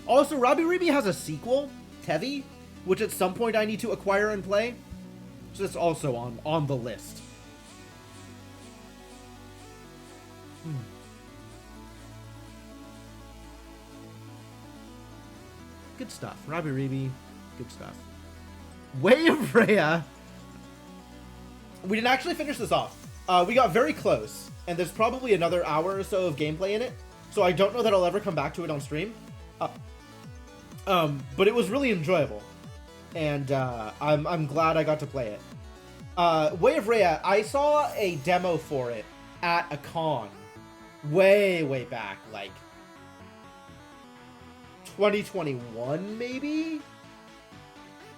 Also, Robbie Reeby has a sequel, Tevi, which at some point I need to acquire and play. So that's also on the list. Good stuff. Robbie Reeby, good stuff. Way of Rhea. We didn't actually finish this off. We got very close, and there's probably another hour or so of gameplay in it, so I don't know that I'll ever come back to it on stream. But it was really enjoyable, and I'm glad I got to play it. Way of Rhea, I saw a demo for it at a con way back, like 2021 maybe?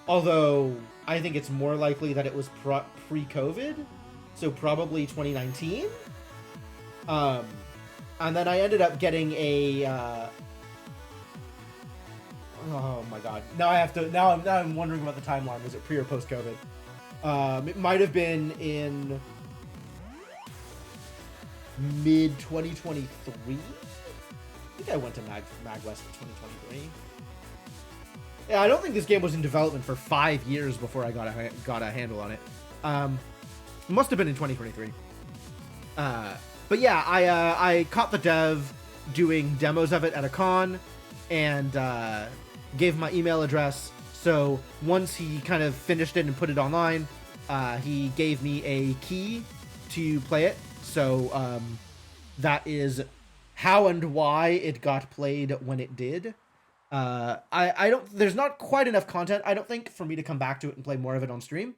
Although I think it's more likely that it was pre-COVID, so probably 2019. And then I ended up getting a oh my god. Now I'm wondering about the timeline. Was it pre or post COVID? It might have been in mid 2023. I think I went to MagWest in 2023. Yeah, I don't think this game was in development for 5 years before I got a handle on it. It must have been in 2023. But yeah, I caught the dev doing demos of it at a con, and gave my email address. So once he kind of finished it and put it online, he gave me a key to play it. So that is how and why it got played when it did. There's not quite enough content, I don't think, for me to come back to it and play more of it on stream.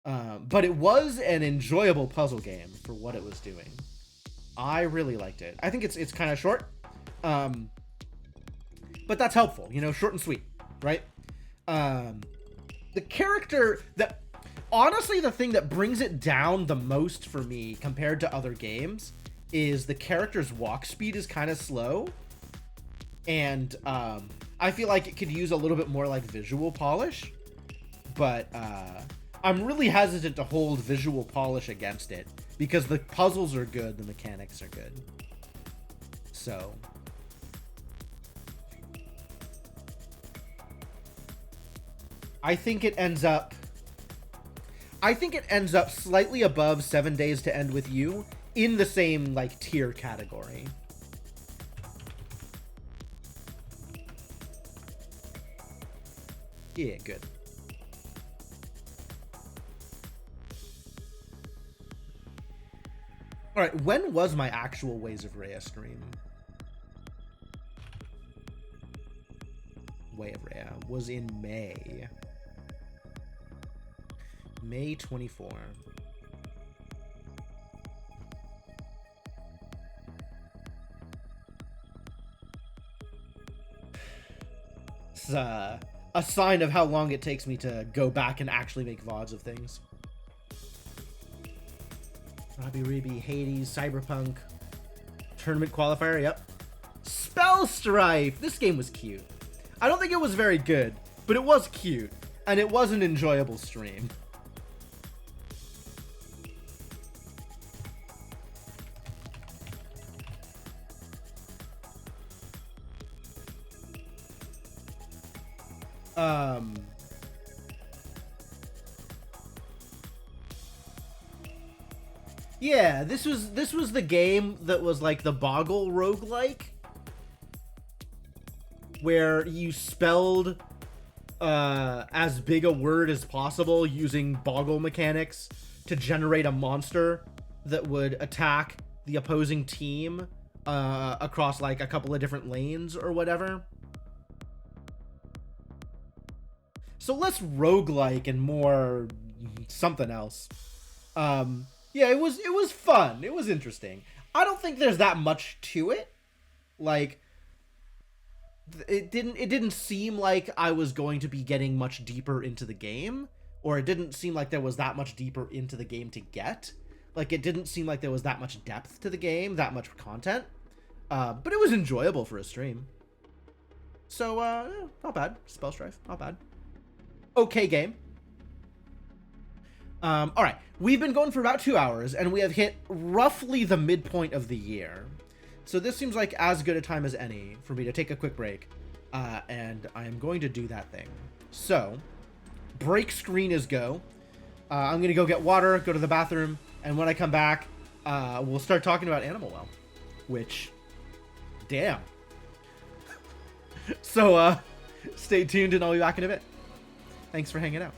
But it was an enjoyable puzzle game for what it was doing. I really liked it. I think it's kind of short. But that's helpful, you know, short and sweet, right? The character that, honestly, the thing that brings it down the most for me compared to other games is the character's walk speed is kind of slow. And I feel like it could use a little bit more like visual polish, but I'm really hesitant to hold visual polish against it because the puzzles are good, the mechanics are good. So I think it ends up slightly above 7 Days to End With You in the same like tier category. Yeah, good. All right, when was my actual Ways of Rhea stream? Way of Rhea was in May. May 24. It's a sign of how long it takes me to go back and actually make VODs of things. Robbie Reeby, Hades, Cyberpunk, Tournament Qualifier, yep. Spell Strife! This game was cute. I don't think it was very good, but it was cute, and it was an enjoyable stream. Yeah, this was the game that was like the Boggle roguelike, where you spelled as big a word as possible using Boggle mechanics to generate a monster that would attack the opposing team across like a couple of different lanes or whatever. So less roguelike and more something else. Yeah, it was fun. It was interesting. I don't think there's that much to it. Like it didn't seem like I was going to be getting much deeper into the game, or it didn't seem like there was that much deeper into the game to get. Like it didn't seem like there was that much depth to the game, that much content. But it was enjoyable for a stream. So not bad. Spell Strife, not bad. Okay game. All right, we've been going for about 2 hours, and we have hit roughly the midpoint of the year. So this seems like as good a time as any for me to take a quick break, and I am going to do that thing. So, break screen is go. I'm going to go get water, go to the bathroom, and when I come back, we'll start talking about Animal Well, which, damn. So, stay tuned, and I'll be back in a bit. Thanks for hanging out.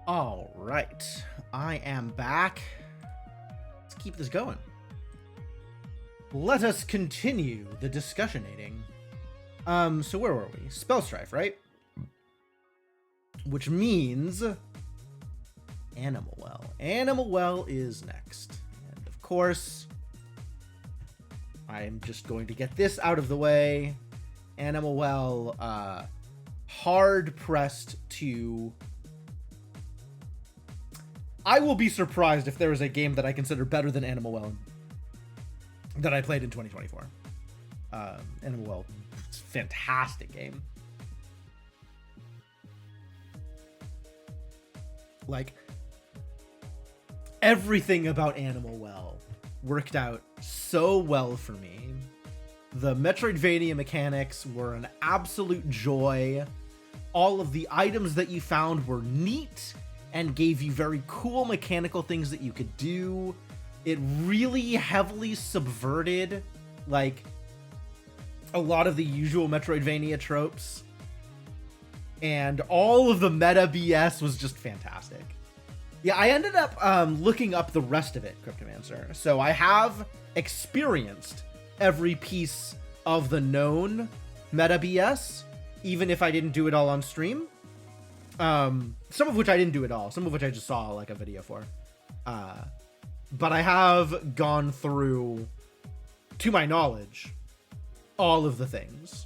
All right, I am back. Let's keep this going. Let us continue the discussionating. So where were we? Spell Strife, right? Which means Animal Well. Animal Well is next. And of course, I'm just going to get this out of the way. Animal Well, hard pressed to... I will be surprised if there is a game that I consider better than Animal Well that I played in 2024. Animal Well, it's a fantastic game. Like, everything about Animal Well worked out so well for me. The Metroidvania mechanics were an absolute joy. All of the items that you found were neat and gave you very cool mechanical things that you could do. It really heavily subverted, like, a lot of the usual Metroidvania tropes. And all of the meta BS was just fantastic. Yeah, I ended up looking up the rest of it, Cryptomancer. So I have experienced every piece of the known meta BS, even if I didn't do it all on stream. Some of which I didn't do at all. Some of which I just saw like a video for. But I have gone through, to my knowledge, all of the things.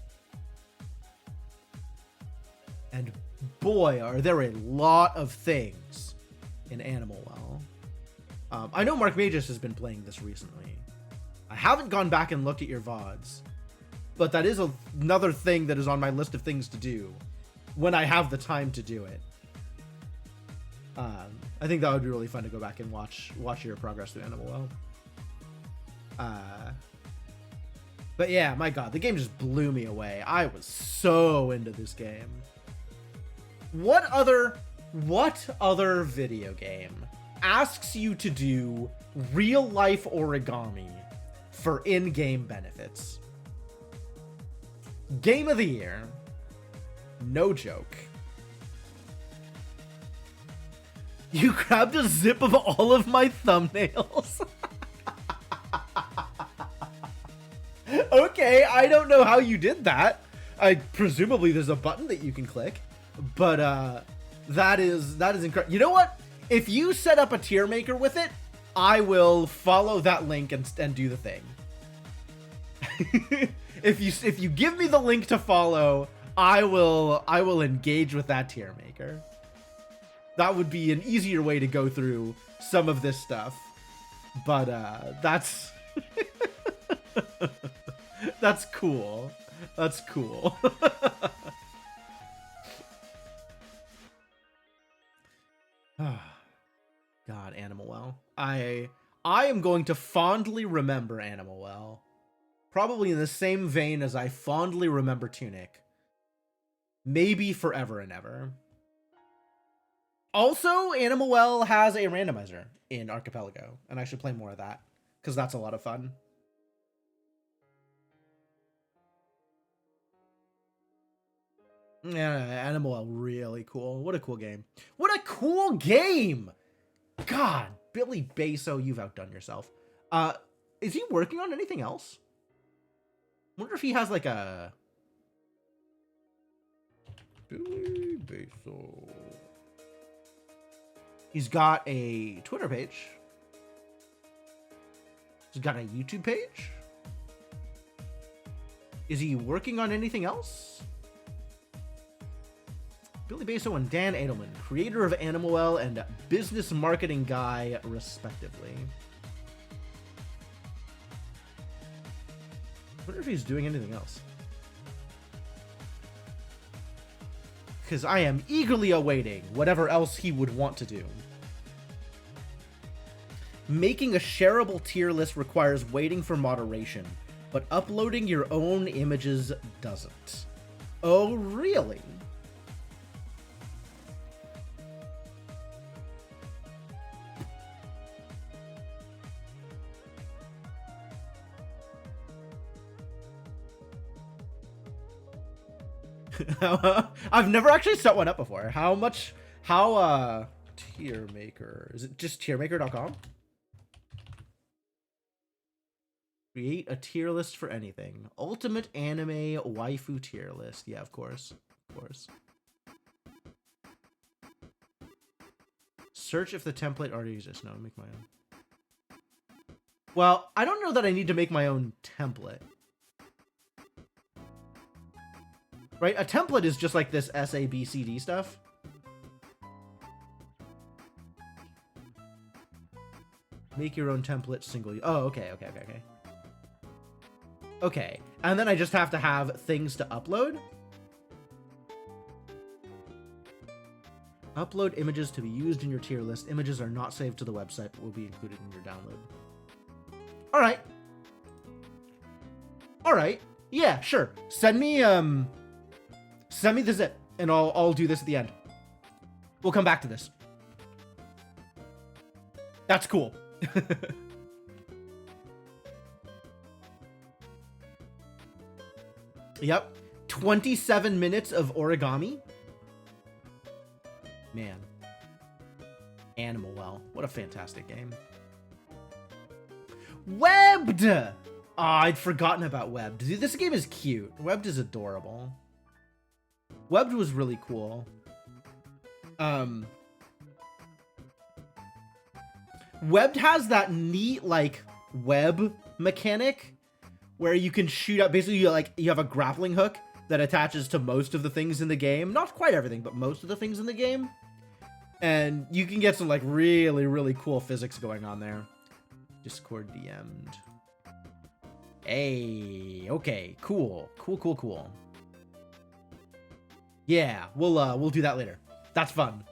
And boy, are there a lot of things in Animal Well. I know Mark Magus has been playing this recently. I haven't gone back and looked at your VODs, but that is another thing that is on my list of things to do when I have the time to do it. I think that would be really fun to go back and watch your progress through Animal Well. But yeah, my god, the game just blew me away. I was so into this game. What other video game asks you to do real life origami for in-game benefits? Game of the year. No joke. You grabbed a zip of all of my thumbnails. Okay, I don't know how you did that. Presumably there's a button that you can click, but that is incredible. You know what? If you set up a tier maker with it, I will follow that link and do the thing. If you give me the link to follow, I will engage with that tier maker. That would be an easier way to go through some of this stuff. But that's that's cool. That's cool. God, Animal Well. I am going to fondly remember Animal Well. Probably in the same vein as I fondly remember Tunic. Maybe forever and ever. Also, Animal Well has a randomizer in Archipelago, and I should play more of that, because that's a lot of fun. Yeah, Animal Well, really cool. What a cool game. What a cool game! God, Billy Baso, you've outdone yourself. Is he working on anything else? Wonder if he has like a... Billy Baso... He's got a Twitter page. He's got a YouTube page. Is he working on anything else? Billy Baso and Dan Edelman, creator of Animal Well and business marketing guy, respectively. I wonder if he's doing anything else. Because I am eagerly awaiting whatever else he would want to do. Making a shareable tier list requires waiting for moderation, but uploading your own images doesn't. Oh, really? I've never actually set one up before. How Tier maker. Is it just tiermaker.com? Create a tier list for anything. Ultimate anime waifu tier list. Yeah, of course. Of course. Search if the template already exists. No, make my own. Well, I don't know that I need to make my own template. Right? A template is just like this SABCD stuff. Make your own template single. Oh, okay. Okay. And then I just have to have things to upload. Upload images to be used in your tier list. Images are not saved to the website, but will be included in your download. All right. All right. Yeah, sure. Send me the zip and I'll do this at the end. We'll come back to this. That's cool. Yep. 27 minutes of origami. Man. Animal Well. What a fantastic game. Webbed! Oh, I'd forgotten about Webbed. Dude, this game is cute. Webbed is adorable. Webbed was really cool. Webbed has that neat, like, web mechanic where you can shoot up. Basically, you have a grappling hook that attaches to most of the things in the game. Not quite everything, but most of the things in the game. And you can get some, like, really, really cool physics going on there. Discord DM'd. Hey, okay, cool. Cool. Yeah, we'll do that later. That's fun.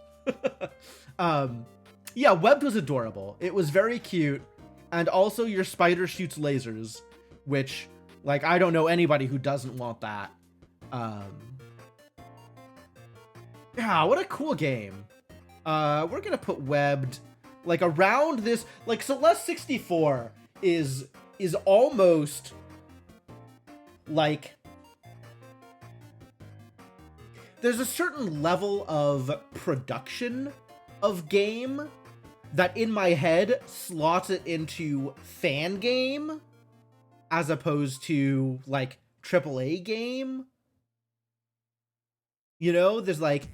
Yeah, Webbed was adorable. It was very cute. And also your spider shoots lasers, which, like, I don't know anybody who doesn't want that. Yeah, what a cool game. We're gonna put Webbed, like, around this, like, Celeste 64 is almost, like, there's a certain level of production of game that in my head slots it into fan game as opposed to, like, AAA game. You know, there's like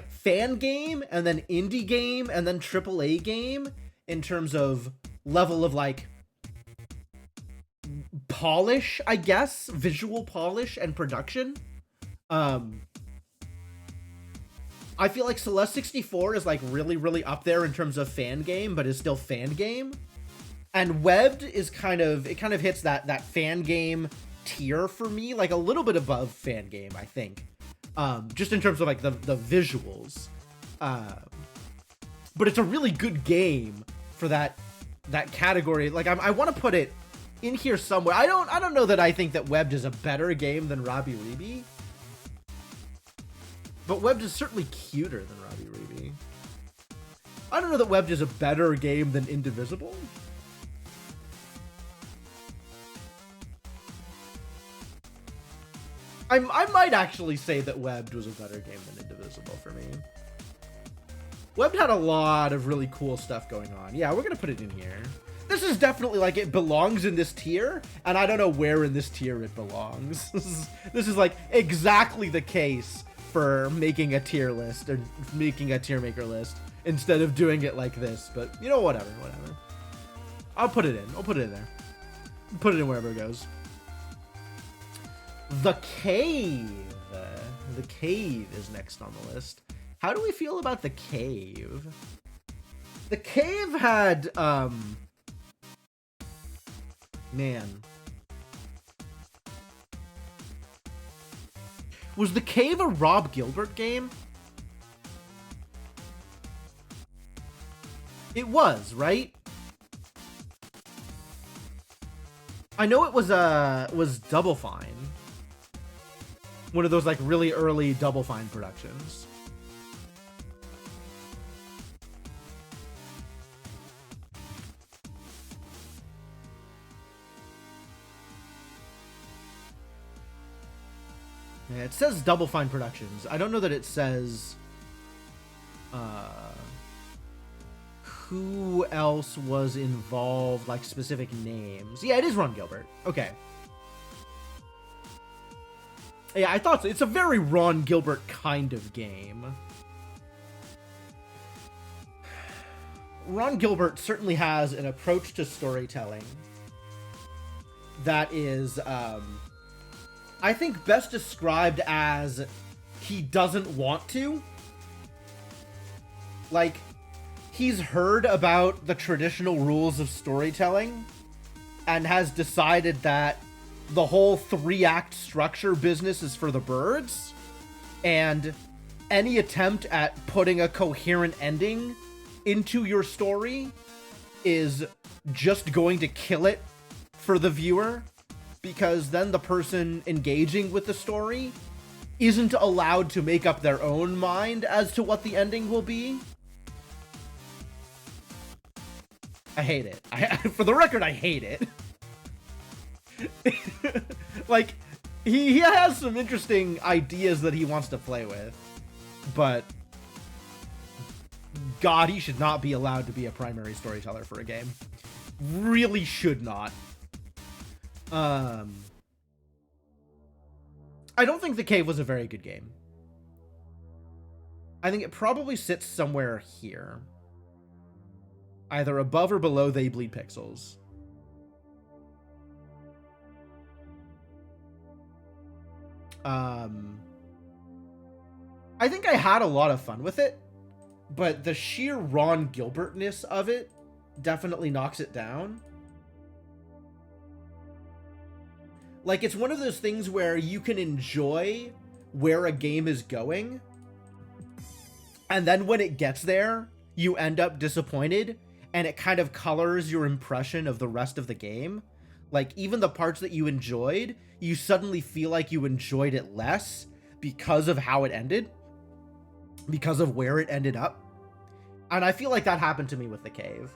fan game and then indie game and then AAA game in terms of level of, like, polish, I guess, visual polish and production. I feel like Celeste 64 is, like, really, really up there in terms of fan game, but is still fan game. And Webbed is kind of hits that fan game tier for me, like a little bit above fan game, I think. Just in terms of, like, the visuals. But it's a really good game for that category. Like, I want to put it in here somewhere. I don't know that I think that Webbed is a better game than Rabi Ribi. But Webbed is certainly cuter than Rabi Ribi. I don't know that Webbed is a better game than Indivisible. I might actually say that Webbed was a better game than Indivisible for me. Webbed had a lot of really cool stuff going on. Yeah, we're gonna put it in here. This is definitely, like, it belongs in this tier, and I don't know where in this tier it belongs. This is like exactly the case for making a tier list or making a tier maker list instead of doing it like this. But, you know, whatever. I'll put it in. I'll put it in there. Put it in wherever it goes. The Cave. The Cave is next on the list. How do we feel about The Cave? The Cave had, man. Was The Cave a Rob Gilbert game? It was, right? I know it was Double Fine. One of those, like, really early Double Fine productions. Yeah, it says Double Fine Productions. I don't know that it says who else was involved, like specific names. Yeah, it is Ron Gilbert. Okay. Yeah, I thought so. It's a very Ron Gilbert kind of game. Ron Gilbert certainly has an approach to storytelling that is, I think, best described as he doesn't want to. Like, he's heard about the traditional rules of storytelling and has decided that the whole 3-act structure business is for the birds, and any attempt at putting a coherent ending into your story is just going to kill it for the viewer, because then the person engaging with the story isn't allowed to make up their own mind as to what the ending will be. I hate it. For the record, I hate it. Like, he has some interesting ideas that he wants to play with, but God, he should not be allowed to be a primary storyteller for a game. Really should not. I don't think The Cave was a very good game. I think it probably sits somewhere here. Either above or below They Bleed Pixels. I think I had a lot of fun with it, but the sheer Ron Gilbertness of it definitely knocks it down. Like, it's one of those things where you can enjoy where a game is going, and then when it gets there, you end up disappointed, and it kind of colors your impression of the rest of the game. Like, even the parts that you enjoyed, you suddenly feel like you enjoyed it less because of how it ended, because of where it ended up. And I feel like that happened to me with The Cave.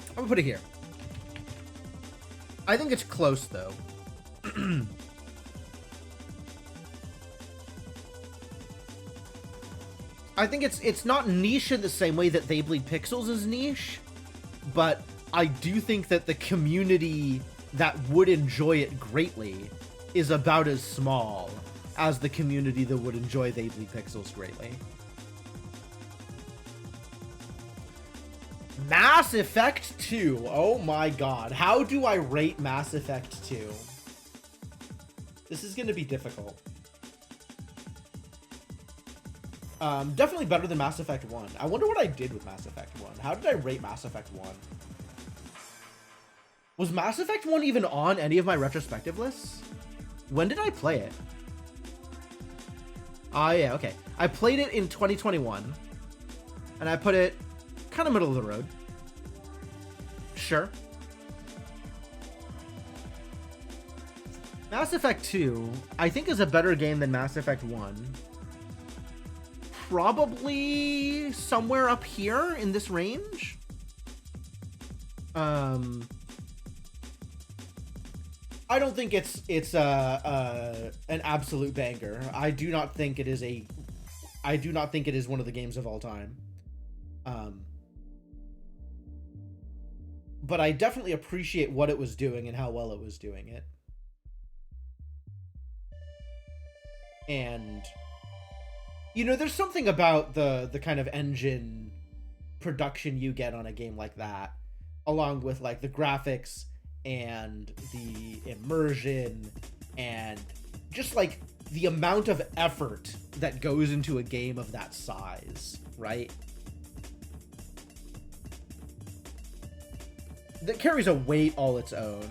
I'm gonna put it here. I think it's close, though. I think it's not niche in the same way that They Bleed Pixels is niche, but I do think that the community that would enjoy it greatly is about as small as the community that would enjoy They Bleed Pixels greatly. Mass Effect 2. Oh my god. How do I rate Mass Effect 2? This is going to be difficult. Definitely better than Mass Effect 1. I wonder what I did with Mass Effect 1. How did I rate Mass Effect 1? Was Mass Effect 1 even on any of my retrospective lists? When did I play it? Ah, yeah, okay. I played it in 2021. And I put it kind of middle of the road. Sure. Mass Effect 2, I think, is a better game than Mass Effect 1. Probably somewhere up here in this range. I don't think it's an absolute banger. I do not think it is one of the games of all time. But I definitely appreciate what it was doing and how well it was doing it. And you know, there's something about the kind of engine production you get on a game like that, along with like the graphics and the immersion and just like the amount of effort that goes into a game of that size, right? That carries a weight all its own.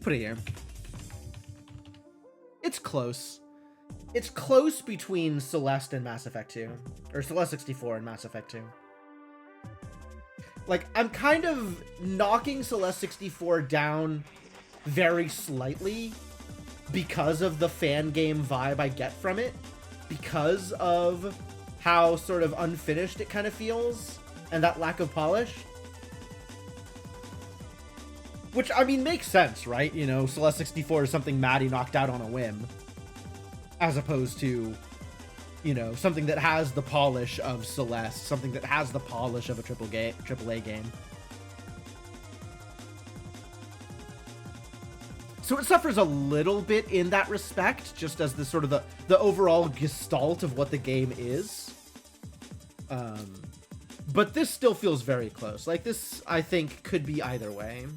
Put it here. It's close. It's close between Celeste and Mass Effect 2. Or Celeste 64 and Mass Effect 2. Like, I'm kind of knocking Celeste 64 down very slightly because of the fan game vibe I get from it. Because of how sort of unfinished it kind of feels. And that lack of polish. Which, I mean, makes sense, right? You know, Celeste 64 is something Maddie knocked out on a whim. As opposed to, you know, something that has the polish of Celeste, something that has the polish of a AAA game. So it suffers a little bit in that respect, just as the sort of the overall gestalt of what the game is. But this still feels very close. Like, this, I think, could be either way.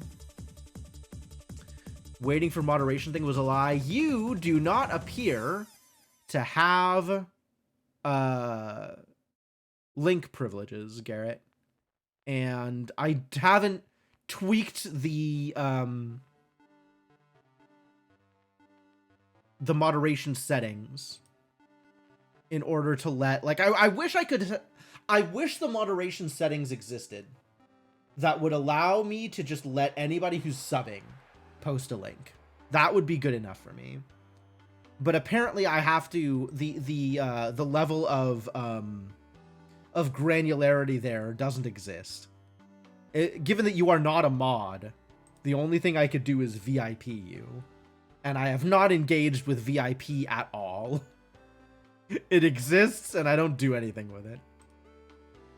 Waiting for moderation thing was a lie. You do not appear to have link privileges, Garrett. And I haven't tweaked the moderation settings in order to let, like, I wish the moderation settings existed that would allow me to just let anybody who's subbing post a link. That would be good enough for me. But apparently I have to, the level of granularity there doesn't exist. Given that you are not a mod, the only thing I could do is VIP you. And I have not engaged with VIP at all. It exists, and I don't do anything with it.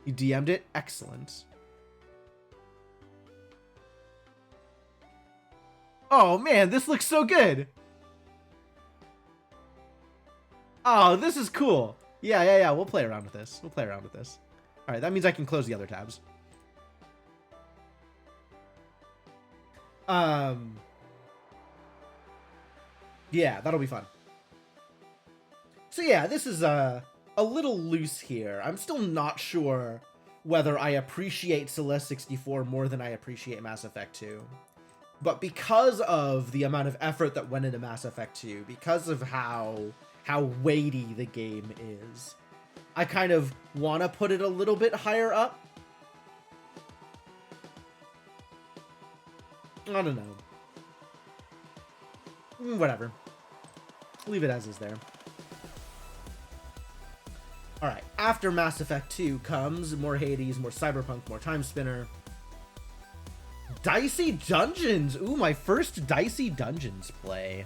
You DM'd it? Excellent. Oh, man, this looks so good. Oh, this is cool. Yeah. We'll play around with this. All right, that means I can close the other tabs. Yeah, that'll be fun. So yeah, this is a little loose here. I'm still not sure whether I appreciate Celeste 64 more than I appreciate Mass Effect 2. But because of the amount of effort that went into Mass Effect 2, because of how weighty the game is, I kind of want to put it a little bit higher up. I don't know. Whatever. Leave it as is there. Alright, after Mass Effect 2 comes more Hades, more Cyberpunk, more Time Spinner. Dicey Dungeons! Ooh, my first Dicey Dungeons play.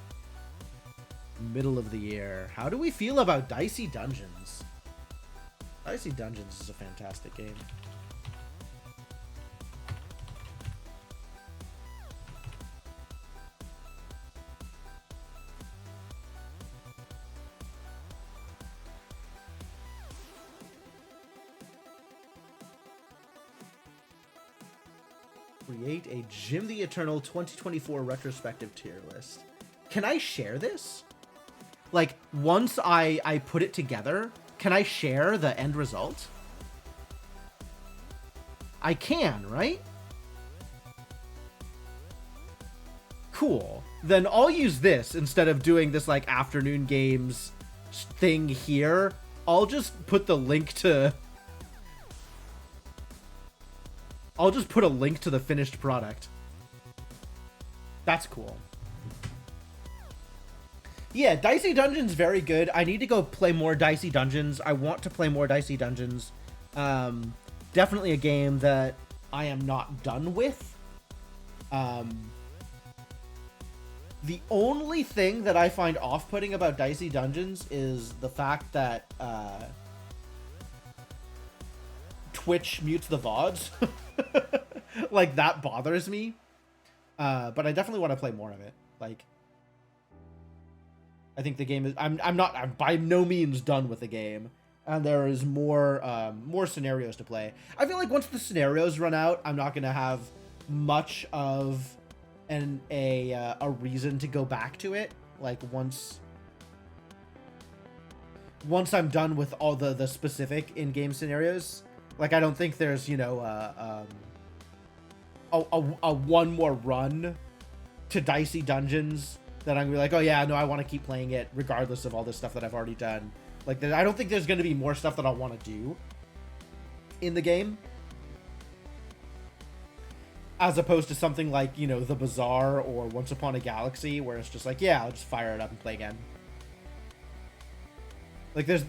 Middle of the year. How do we feel about Dicey Dungeons? Dicey Dungeons is a fantastic game. Create a Jim the Eternal 2024 retrospective tier list. Can I share this? Like, once I put it together, can I share the end result? I can, right? Cool. Then I'll use this instead of doing this, like, afternoon games thing here. I'll just put the link to... I'll just put a link to the finished product. That's cool. Yeah, Dicey Dungeon's very good. I need to go play more Dicey Dungeons. I want to play more Dicey Dungeons. Definitely a game that I am not done with. The only thing that I find off-putting about Dicey Dungeons is the fact that Twitch mutes the VODs. Like, that bothers me. But I definitely want to play more of it. Like, I think the game is... I'm by no means done with the game. And there is more scenarios to play. I feel like once the scenarios run out, I'm not going to have much of a reason to go back to it. Like, once I'm done with all the specific in-game scenarios, like, I don't think there's, you know, a one more run to Dicey Dungeons that I'm gonna be like, oh yeah, no, I want to keep playing it regardless of all this stuff that I've already done. Like, I don't think there's going to be more stuff that I'll want to do in the game. As opposed to something like, you know, The Bazaar or Once Upon a Galaxy, where it's just like, yeah, I'll just fire it up and play again. Like, there's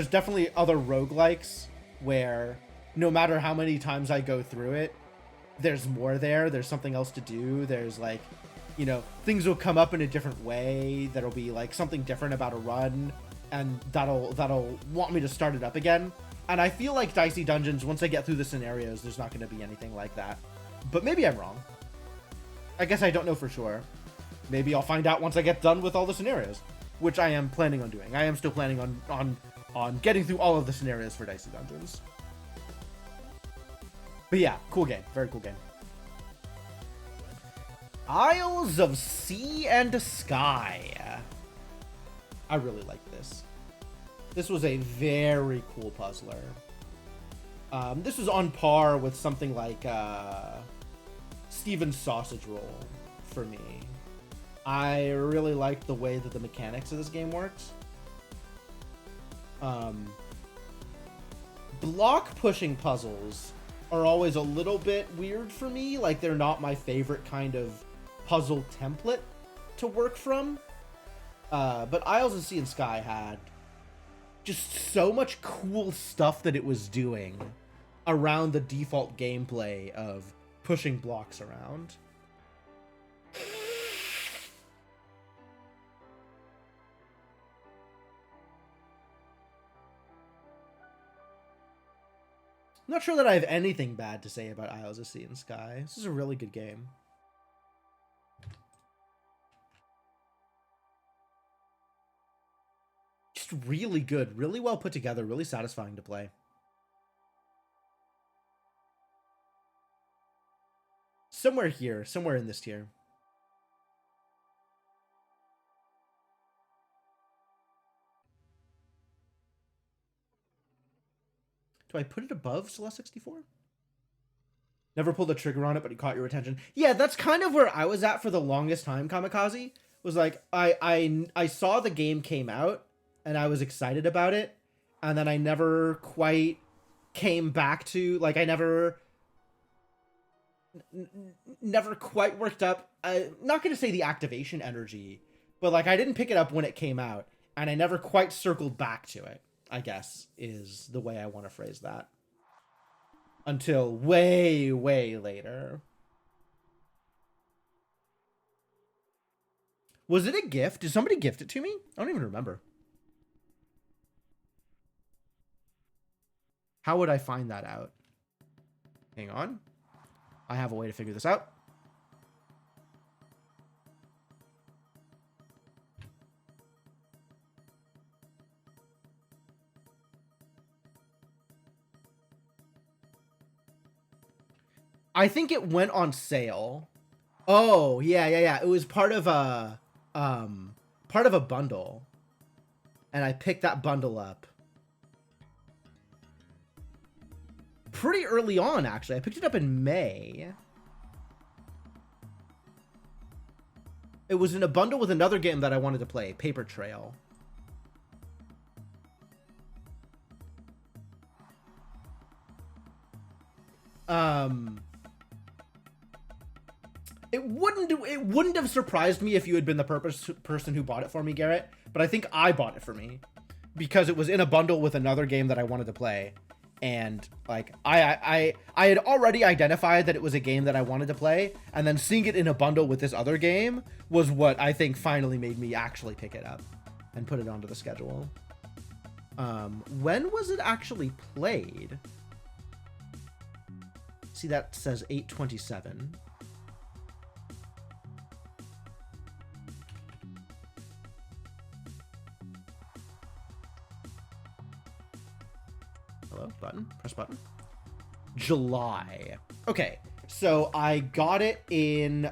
definitely other roguelikes where no matter how many times I go through it, there's more there. There's something else to do. There's like, you know, things will come up in a different way. That'll be like something different about a run, and that'll want me to start it up again. And I feel like Dicey Dungeons, once I get through the scenarios, there's not going to be anything like that. But maybe I'm wrong. I guess I don't know for sure. Maybe I'll find out once I get done with all the scenarios, which I am planning on doing. I am still planning on getting through all of the scenarios for Dicey Dungeons. But yeah, cool game. Very cool game. Isles of Sea and Sky. I really like this. This was a very cool puzzler. This was on par with something like Steven's Sausage Roll for me. I really liked the way that the mechanics of this game works. Block pushing puzzles are always a little bit weird for me. Like, they're not my favorite kind of puzzle template to work from. But Isles of Sea and Sky had just so much cool stuff that it was doing around the default gameplay of pushing blocks around. I'm not sure that I have anything bad to say about Isles of Sea and Sky. This is a really good game. Just really good, really well put together, really satisfying to play. Somewhere here, somewhere in this tier. Do I put it above Celeste 64? Never pulled the trigger on it, but it caught your attention. Yeah, that's kind of where I was at for the longest time, Kamikaze. Was like, I saw the game came out, and I was excited about it, and then I never quite came back to, like, I never quite worked up, not going to say the activation energy, but, like, I didn't pick it up when it came out, and I never quite circled back to it, I guess, is the way I want to phrase that. Until way, way later. Was it a gift? Did somebody gift it to me? I don't even remember. How would I find that out? Hang on. I have a way to figure this out. I think it went on sale. Oh, yeah. It was part of a bundle. And I picked that bundle up pretty early on, actually. I picked it up in May. It was in a bundle with another game that I wanted to play, Paper Trail. It wouldn't have surprised me if you had been the person who bought it for me, Garrett, but I think I bought it for me because it was in a bundle with another game that I wanted to play. And like I had already identified that it was a game that I wanted to play, and then seeing it in a bundle with this other game was what I think finally made me actually pick it up and put it onto the schedule. When was it actually played? See, that says 8/27. Hello, button, press button. July. Okay, so I got it in,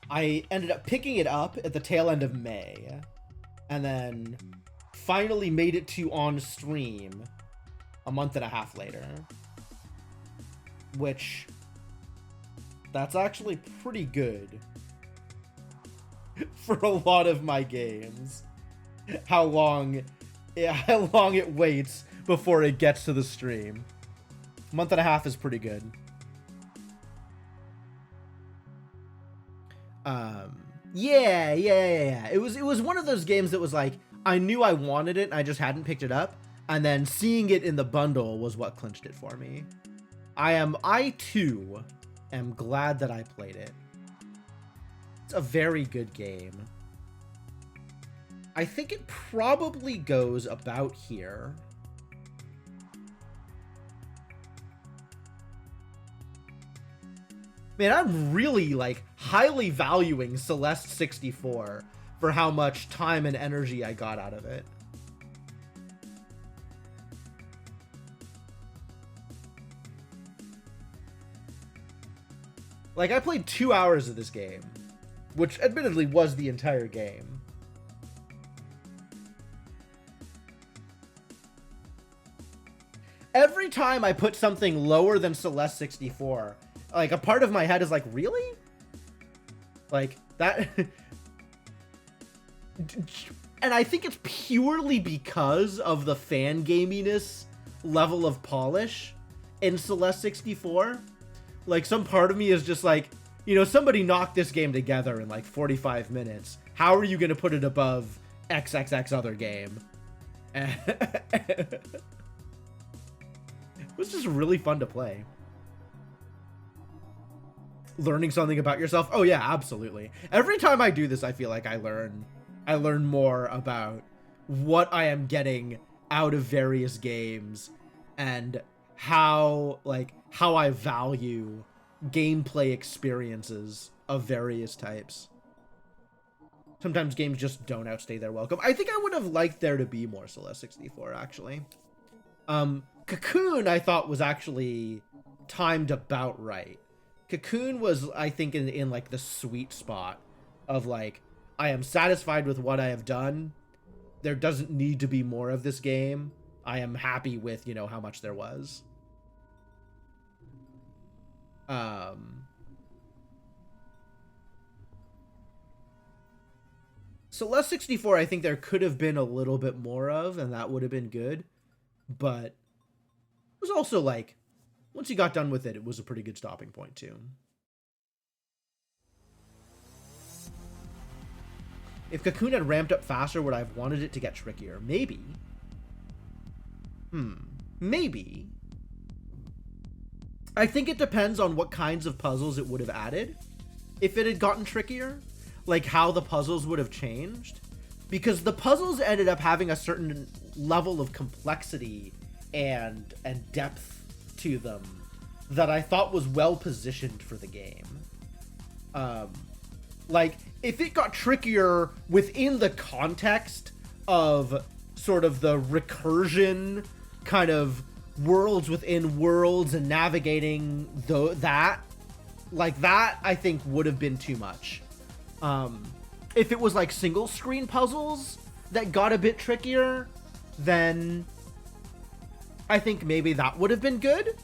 I ended up picking it up at the tail end of May, and then finally made it to on stream a month and a half later, which, that's actually pretty good for a lot of my games. How long it waits before it gets to the stream. Month and a half is pretty good. Yeah. It was one of those games that was like, I knew I wanted it, and I just hadn't picked it up, and then seeing it in the bundle was what clinched it for me. I too am glad that I played it. It's a very good game. I think it probably goes about here. Man, I'm really, like, highly valuing Celeste 64 for how much time and energy I got out of it. Like, I played 2 hours of this game, which admittedly was the entire game. Every time I put something lower than Celeste 64, like, a part of my head is like, really? Like, that... And I think it's purely because of the fan gaminess level of polish in Celeste 64. Like, some part of me is just like, you know, somebody knocked this game together in like 45 minutes. How are you going to put it above XXX other game? It was just really fun to play. Learning something about yourself. Oh yeah, absolutely. Every time I do this, I feel like I learn more about what I am getting out of various games and how I value gameplay experiences of various types. Sometimes games just don't outstay their welcome. I think I would have liked there to be more Celeste 64, actually. Cocoon, I thought, was actually timed about right. Cocoon was, I think, in like the sweet spot of like, I am satisfied with what I have done. There doesn't need to be more of this game. I am happy with, you know, how much there was. Celeste 64, I think there could have been a little bit more of, and that would have been good. But it was also like, once you got done with it, it was a pretty good stopping point too. If Cocoon had ramped up faster, would I have wanted it to get trickier? Maybe. Maybe. I think it depends on what kinds of puzzles it would have added. If it had gotten trickier, like how the puzzles would have changed. Because the puzzles ended up having a certain level of complexity and depth to them that I thought was well positioned for the game. Like, if it got trickier within the context of sort of the recursion kind of worlds within worlds and navigating that, I think would have been too much. If it was like single screen puzzles that got a bit trickier, then I think maybe that would have been good.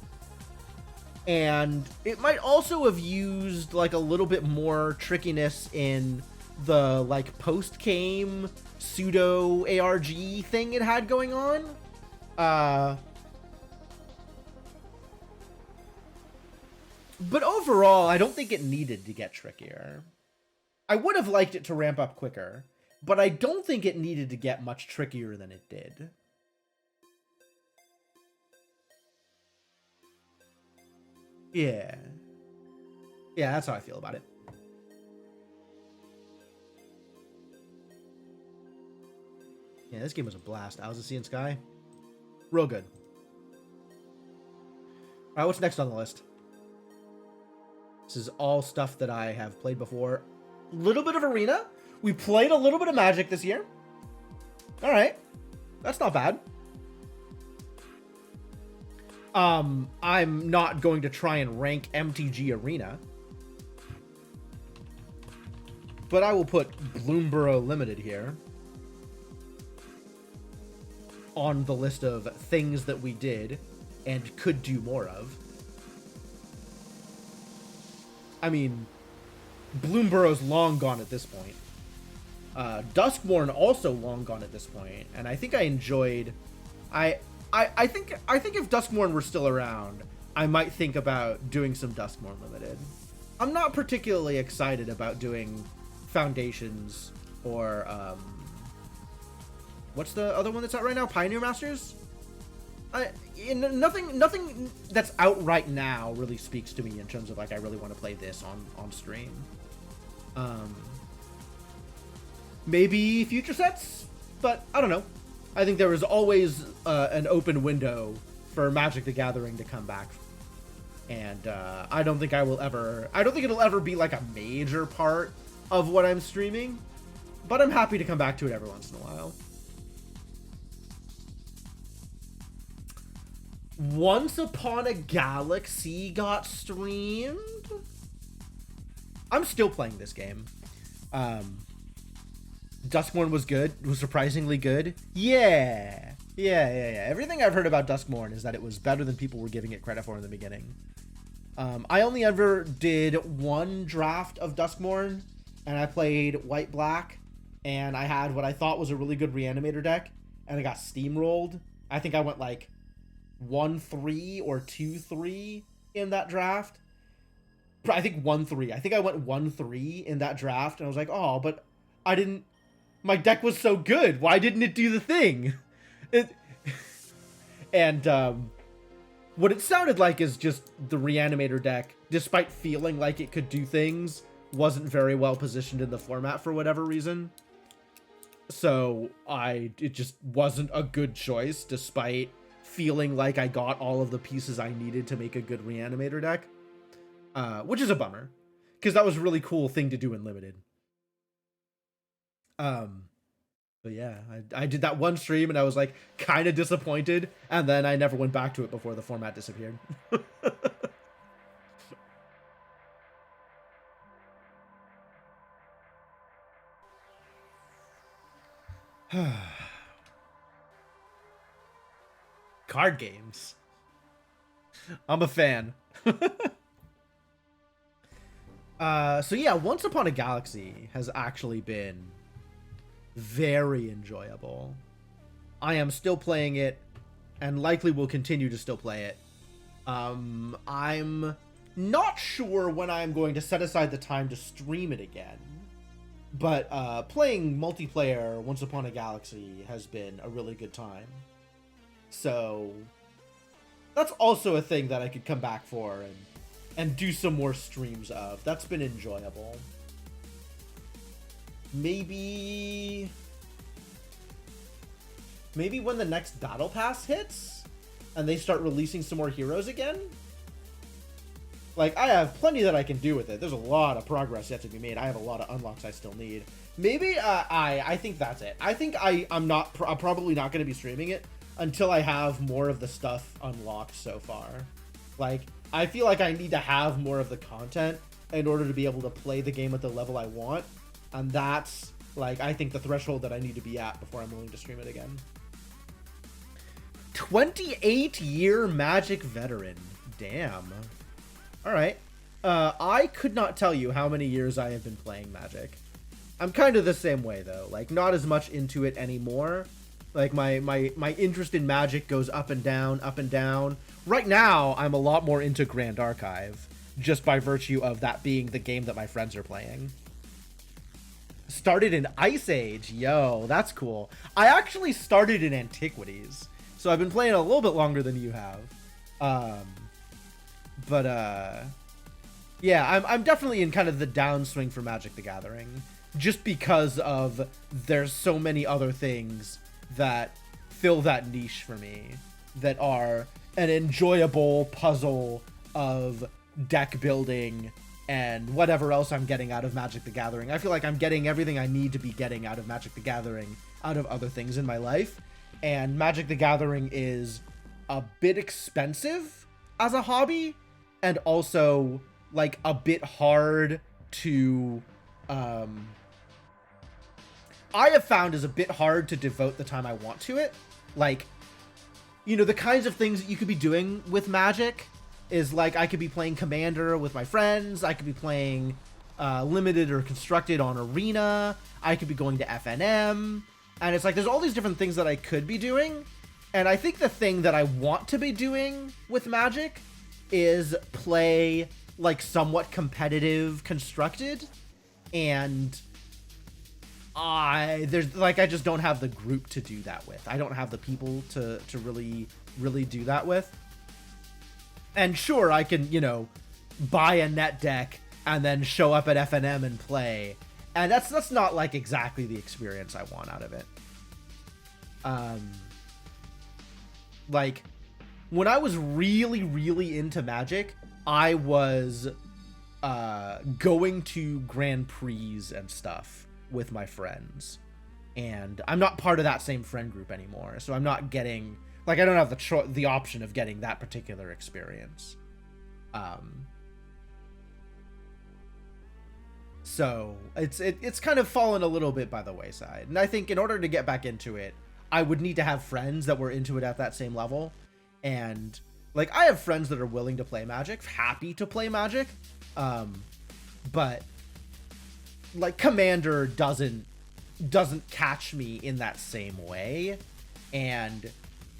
And it might also have used like a little bit more trickiness in the like post-game pseudo ARG thing it had going on. But overall, I don't think it needed to get trickier. I would have liked it to ramp up quicker, but I don't think it needed to get much trickier than it did. Yeah. Yeah, that's how I feel about it. Yeah, this game was a blast. Owls of Sea and Sky. Real good. Alright, what's next on the list? This is all stuff that I have played before. A little bit of Arena. We played a little bit of Magic this year. Alright. That's not bad. I'm not going to try and rank MTG Arena. But I will put Bloomborough Limited here on the list of things that we did and could do more of. I mean, Bloomborough's long gone at this point. Duskborn also long gone at this point, and I think I enjoyed... I think if Duskborn were still around, I might think about doing some Duskborn Limited. I'm not particularly excited about doing Foundations or what's the other one that's out right now? Pioneer Masters? Nothing that's out right now really speaks to me in terms of like I really want to play this on stream. Maybe future sets, but I don't know. I think there is always an open window for Magic the Gathering to come back, and I don't think it'll ever be like a major part of what I'm streaming, but I'm happy to come back to it every once in a while. Once Upon a Galaxy got streamed. I'm still playing this game. Duskmourn was good. Was surprisingly good. Yeah. Everything I've heard about Duskmourn is that it was better than people were giving it credit for in the beginning. I only ever did one draft of Duskmourn, and I played White-Black, and I had what I thought was a really good Reanimator deck, and I got steamrolled. I think I went like 1-3 or 2-3 in that draft. I think 1-3. I think I went 1-3 in that draft, and I was like, oh, but I didn't... My deck was so good. Why didn't it do the thing? And what it sounded like is just the Reanimator deck, despite feeling like it could do things, wasn't very well positioned in the format for whatever reason. So it just wasn't a good choice, despite feeling like I got all of the pieces I needed to make a good Reanimator deck. Which is a bummer, because that was a really cool thing to do in Limited. But yeah, I did that one stream and I was like kind of disappointed, and then I never went back to it before the format disappeared. Card games. I'm a fan. So yeah, Once Upon a Galaxy has actually been very enjoyable. I am still playing it, and likely will continue to still play it. I'm not sure when I'm going to set aside the time to stream it again, but playing multiplayer Once Upon a Galaxy has been a really good time. So that's also a thing that I could come back for and do some more streams of. That's been enjoyable. Maybe when the next Battle Pass hits and they start releasing some more heroes again. Like, I have plenty that I can do with it. There's a lot of progress yet to be made. I have a lot of unlocks I still need. Maybe I think that's it. I think I'm probably not going to be streaming it until I have more of the stuff unlocked so far. Like, I feel like I need to have more of the content in order to be able to play the game at the level I want. And that's, like, I think the threshold that I need to be at before I'm willing to stream it again. 28-year Magic veteran. Damn. Alright. I could not tell you how many years I have been playing Magic. I'm kind of the same way, though. Like, not as much into it anymore. Like, my interest in Magic goes up and down, up and down. Right now, I'm a lot more into Grand Archive, just by virtue of that being the game that my friends are playing. Started in Ice Age. Yo, that's cool. I actually started in Antiquities, so I've been playing a little bit longer than you have. Yeah, I'm definitely in kind of the downswing for Magic the Gathering, just because of there's so many other things that fill that niche for me, that are an enjoyable puzzle of deck building and whatever else I'm getting out of Magic the Gathering. I feel like I'm getting everything I need to be getting out of Magic the Gathering out of other things in my life, and Magic the Gathering is a bit expensive as a hobby, and also like a bit hard to I have found is a bit hard to devote the time I want to it. Like, you know, the kinds of things that you could be doing with Magic is like, I could be playing Commander with my friends, I could be playing Limited or Constructed on Arena, I could be going to FNM, and it's like there's all these different things that I could be doing, and I think the thing that I want to be doing with Magic is play like somewhat competitive Constructed, and there's like, I just don't have the group to do that with. I don't have the people to really do that with. And sure, I can, you know, buy a net deck and then show up at FNM and play. And that's not like exactly the experience I want out of it. Like when I was really into Magic, I was going to Grand Prix and stuff with my friends, and I'm not part of that same friend group anymore, so I'm not getting, like, I don't have the option of getting that particular experience. So it's kind of fallen a little bit by the wayside, and I think in order to get back into it, I would need to have friends that were into it at that same level. And like, I have friends that are willing to play Magic, happy to play Magic, but like Commander doesn't catch me in that same way. And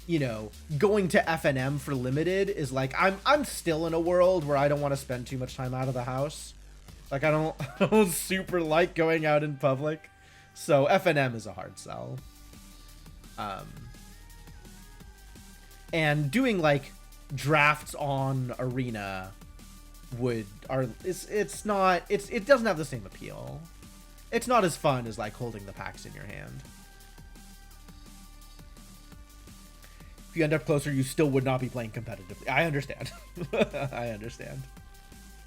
you know, going to FNM for Limited is like, I'm still in a world where I don't want to spend too much time out of the house. Like, I don't super like going out in public, so FNM is a hard sell. And doing like drafts on Arena it doesn't have the same appeal. It's not as fun as like holding the packs in your hand. If you end up closer, you still would not be playing competitively. I understand. I understand.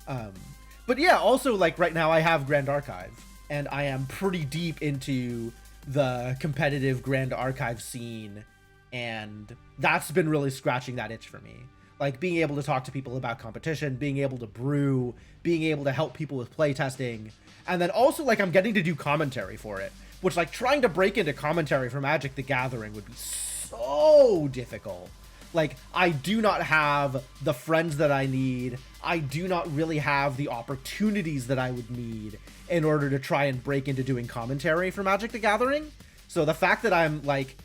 But yeah, also like right now I have Grand Archive, and I am pretty deep into the competitive Grand Archive scene, and that's been really scratching that itch for me. Like being able to talk to people about competition, being able to brew, being able to help people with playtesting, and then also like I'm getting to do commentary for it, which like trying to break into commentary for Magic the Gathering would be so difficult. Like, I do not have the friends that I need. I do not really have the opportunities that I would need in order to try and break into doing commentary for Magic the Gathering. So the fact that I'm like,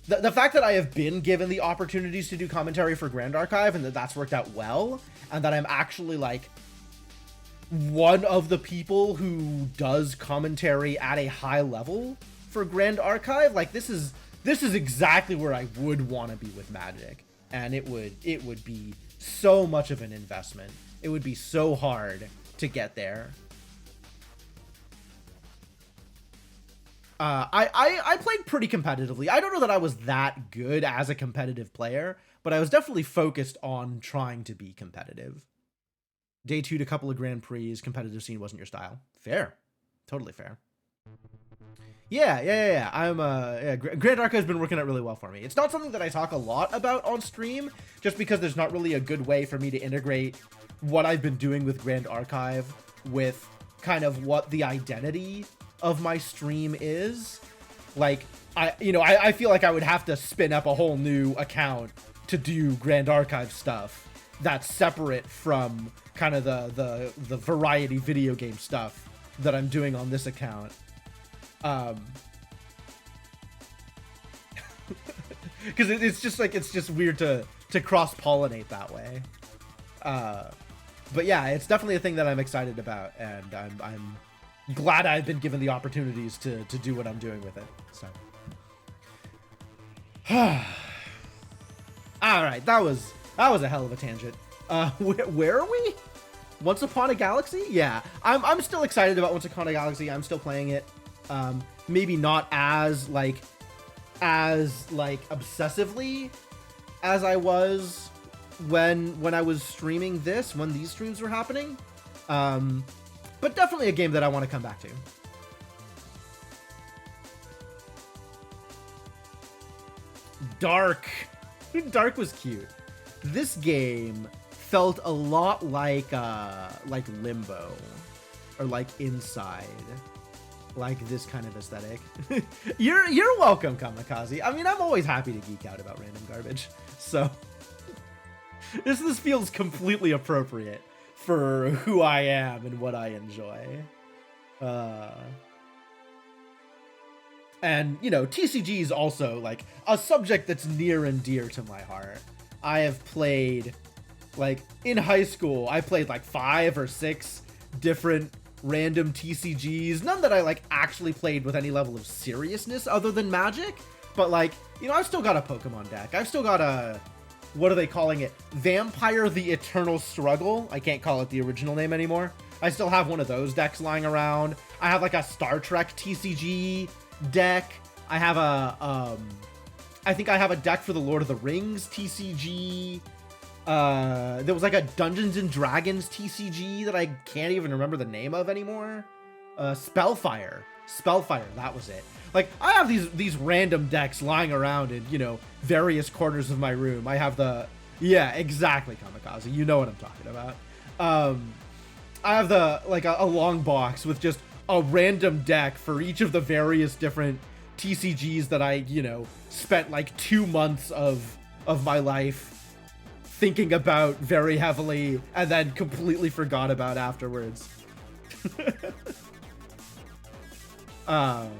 the fact that I have been given the opportunities to do commentary for Grand Archive, and that's worked out well, and that I'm actually like one of the people who does commentary at a high level for Grand Archive, like this is exactly where I would want to be with Magic, and it would be so much of an investment. It would be so hard to get there. I played pretty competitively. I don't know that I was that good as a competitive player, but I was definitely focused on trying to be competitive. Day 2 to a couple of Grand Prix, competitive scene wasn't your style. Fair. Totally fair. Yeah. I'm Grand Archive has been working out really well for me. It's not something that I talk a lot about on stream, just because there's not really a good way for me to integrate what I've been doing with Grand Archive with kind of what the identity of my stream is. Like, I feel like I would have to spin up a whole new account to do Grand Archive stuff that's separate from kind of the variety video game stuff that I'm doing on this account. Because it's just weird to cross-pollinate that way. But yeah, it's definitely a thing that I'm excited about, and I'm glad I've been given the opportunities to do what I'm doing with it. So, all right, that was a hell of a tangent. Where are we? Once Upon a Galaxy? Yeah, I'm still excited about Once Upon a Galaxy. I'm still playing it. Maybe not as obsessively as I was when I was streaming this, when these streams were happening. But definitely a game that I want to come back to. Dark. Dark was cute. This game felt a lot like Limbo, or like Inside. Like this kind of aesthetic. You're welcome, Kamikaze. I mean, I'm always happy to geek out about random garbage. So this feels completely appropriate for who I am and what I enjoy. And you know, TCG is also like a subject that's near and dear to my heart. I have played, like in high school, I played like 5 or 6 different random TCGs, none that I like actually played with any level of seriousness other than Magic, but like, you know, I've still got a Pokemon deck. I've still got a, what are they calling it? Vampire the Eternal Struggle. I can't call it the original name anymore. I still have one of those decks lying around. I have like a Star Trek TCG deck. I have a, I think I have a deck for the Lord of the Rings TCG. There was like a Dungeons and Dragons TCG that I can't even remember the name of anymore. Spellfire, that was it. Like, I have these random decks lying around in, you know, various corners of my room. I have the, yeah, exactly, Kamikaze, you know what I'm talking about. I have the, like, a long box with just a random deck for each of the various different TCGs that I, you know, spent like 2 months of my life thinking about very heavily and then completely forgot about afterwards. But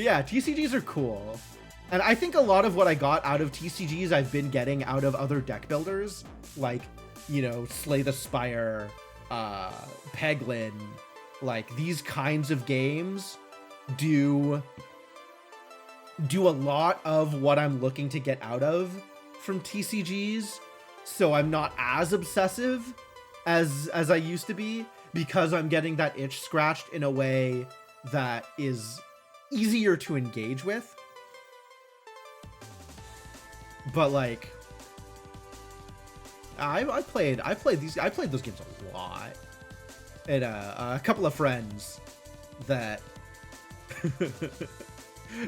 yeah, TCGs are cool. And I think a lot of what I got out of TCGs I've been getting out of other deck builders, like, you know, Slay the Spire, Peglin, like these kinds of games do a lot of what I'm looking to get out of from TCGs, so I'm not as obsessive as I used to be, because I'm getting that itch scratched in a way that is easier to engage with. But like, I played those games a lot, and a couple of friends that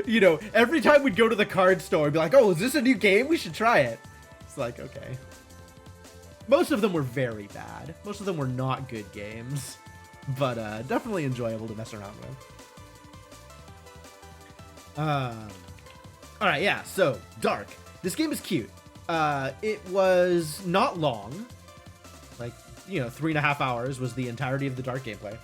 you know, every time we'd go to the card store and be like, oh, is this a new game? We should try it. It's like, okay. Most of them were very bad. Most of them were not good games, but definitely enjoyable to mess around with. All right, yeah, so Dark. This game is cute. It was not long. Like, you know, 3.5 hours was the entirety of the Dark gameplay.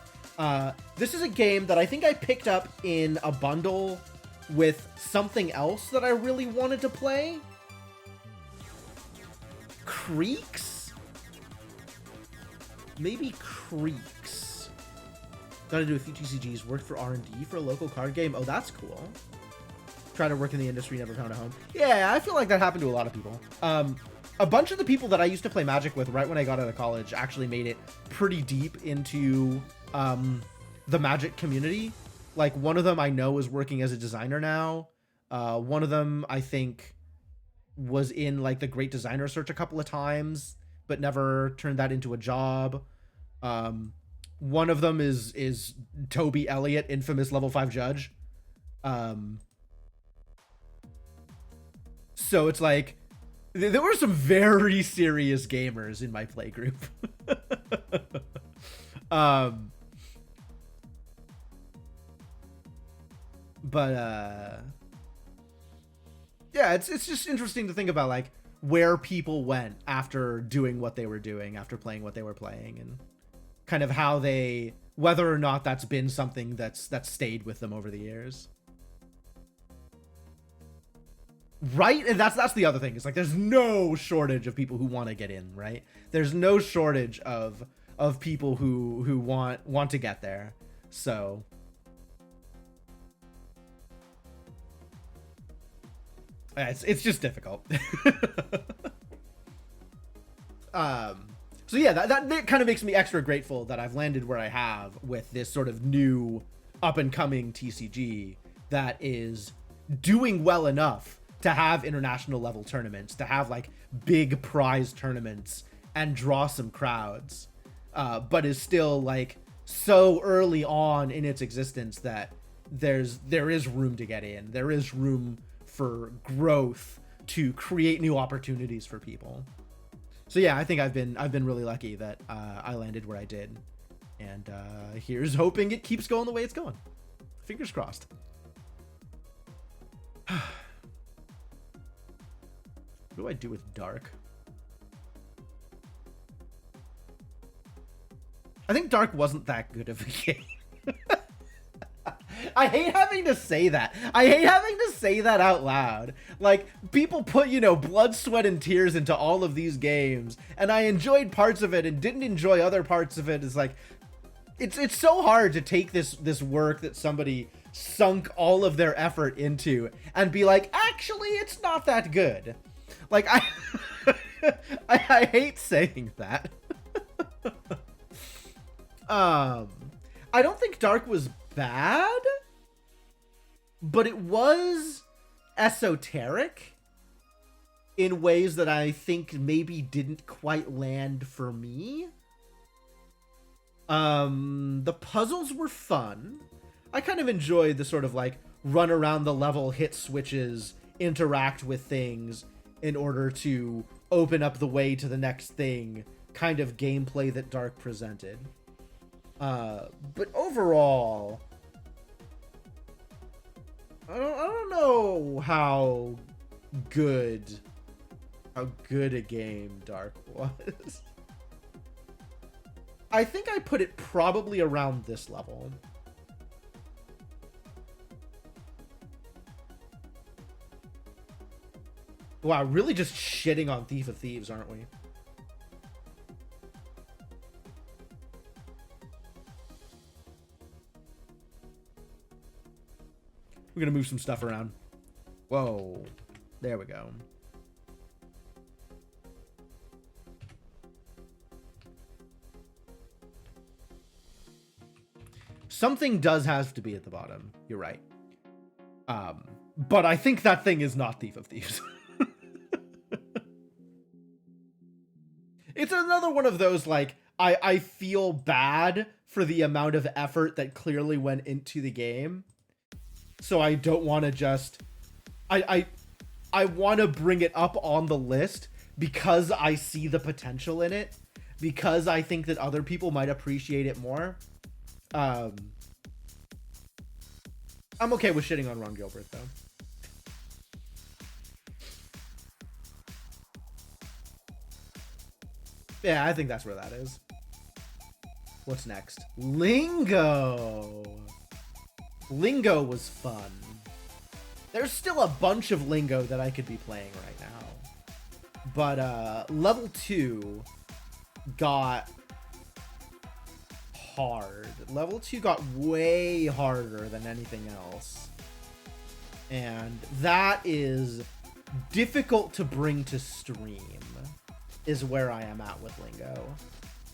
This is a game that I think I picked up in a bundle with something else that I really wanted to play. Creeks? Maybe Creeks. Got to do a few TCGs. Worked for R&D for a local card game. Oh, that's cool. Tried to work in the industry, never found a home. Yeah, I feel like that happened to a lot of people. A bunch of the people that I used to play Magic with right when I got out of college actually made it pretty deep into the Magic community. Like, one of them I know is working as a designer now. One of them, I think, was in like the Great Designer Search a couple of times, but never turned that into a job. One of them is Toby Elliott, infamous level 5 judge. So it's like, there were some very serious gamers in my play group. Yeah, it's just interesting to think about, like, where people went after doing what they were doing, after playing what they were playing, and kind of how they, whether or not that's been something that's stayed with them over the years. Right? And that's the other thing. It's like, there's no shortage of people who want to get in, right? There's no shortage of people who want to get there. So it's just difficult. So yeah, that kind of makes me extra grateful that I've landed where I have with this sort of new up and coming TCG that is doing well enough to have international level tournaments, to have like big prize tournaments and draw some crowds, but is still like so early on in its existence that there is room to get in. There is room for growth to create new opportunities for people. So yeah, I think I've been really lucky that I landed where I did, and here's hoping it keeps going the way it's going. Fingers crossed. What do I do with Dark? I think Dark wasn't that good of a game. I hate having to say that. I hate having to say that out loud. Like, people put, you know, blood, sweat, and tears into all of these games, and I enjoyed parts of it and didn't enjoy other parts of it. It's like, it's so hard to take this work that somebody sunk all of their effort into and be like, actually, it's not that good. Like, I hate saying that. I don't think Dark was bad, but it was esoteric in ways that I think maybe didn't quite land for me. The puzzles were fun. I kind of enjoyed the sort of like run around the level, hit switches, interact with things in order to open up the way to the next thing kind of gameplay that Dark presented. But overall, I don't know how good a game Dark was. I think I put it probably around this level. Wow, really just shitting on Thief of Thieves, aren't we? We're gonna move some stuff around. Whoa. There we go. Something does have to be at the bottom. You're right. But I think that thing is not Thief of Thieves. It's another one of those, like, I feel bad for the amount of effort that clearly went into the game. So I don't want to just... I want to bring it up on the list because I see the potential in it. Because I think that other people might appreciate it more. I'm okay with shitting on Ron Gilbert, though. Yeah, I think that's where that is. What's next? Lingo! Lingo was fun. There's still a bunch of Lingo that I could be playing right now. But, level 2 got hard. Level 2 got way harder than anything else. And that is difficult to bring to stream, is where I am at with Lingo.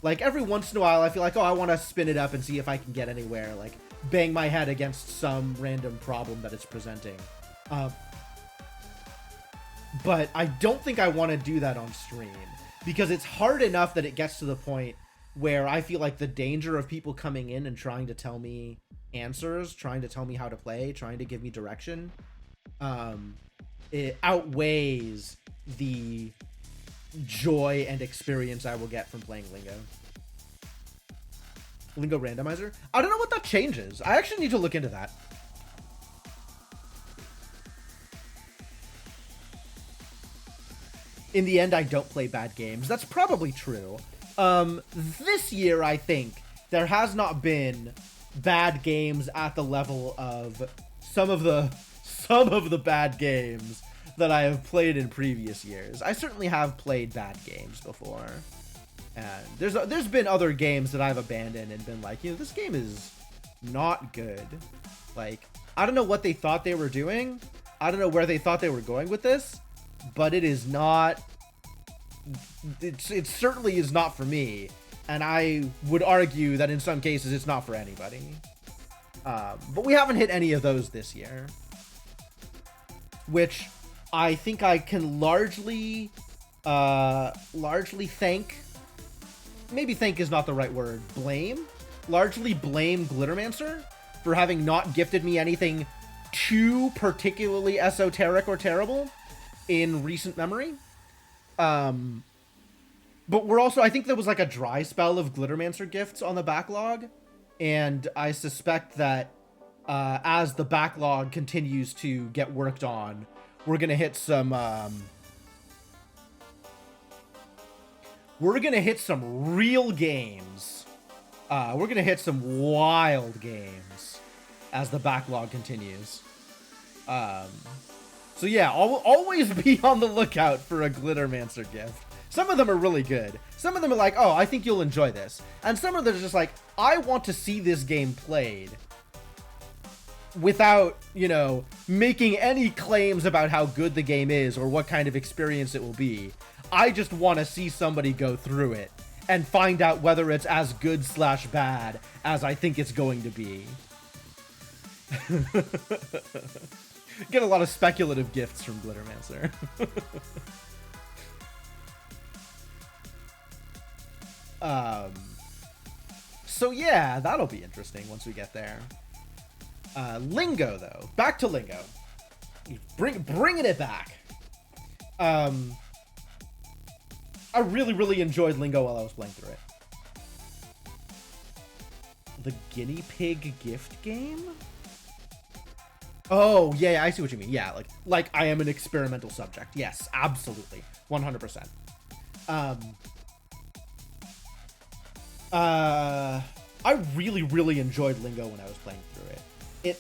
Like, every once in a while, I feel like, oh, I want to spin it up and see if I can get anywhere. Like, bang my head against some random problem that it's presenting. But I don't think I want to do that on stream. Because it's hard enough that it gets to the point where I feel like the danger of people coming in and trying to tell me answers, trying to tell me how to play, trying to give me direction, it outweighs the joy and experience I will get from playing Lingo. Lingo randomizer? I don't know what that changes. I actually need to look into that. In the end, I don't play bad games. That's probably true. This year, I think, there has not been bad games at the level of some of the bad games that I have played in previous years. I certainly have played bad games before. And there's been other games that I've abandoned and been like, you know, this game is not good. Like, I don't know what they thought they were doing. I don't know where they thought they were going with this, but it is not... It certainly is not for me. And I would argue that in some cases it's not for anybody. But we haven't hit any of those this year. Which I think I can largely thank... Maybe thank is not the right word. Blame? Largely blame Glittermancer for having not gifted me anything too particularly esoteric or terrible in recent memory. But we're also... I think there was like a dry spell of Glittermancer gifts on the backlog. And I suspect that as the backlog continues to get worked on, we're going to hit some... we're going to hit some real games. We're going to hit some wild games as the backlog continues. So yeah, always be on the lookout for a Glittermancer gift. Some of them are really good. Some of them are like, oh, I think you'll enjoy this. And some of them are just like, I want to see this game played without, you know, making any claims about how good the game is or what kind of experience it will be. I just want to see somebody go through it and find out whether it's as good / bad as I think it's going to be. Get a lot of speculative gifts from Glittermancer. So yeah, that'll be interesting once we get there. Lingo, though. Back to Lingo. Bringing it back. I really enjoyed Lingo while I was playing through it. The guinea pig gift game? Oh, yeah, I see what you mean. Yeah, like I am an experimental subject. Yes, absolutely. 100%. I really enjoyed Lingo when I was playing through it.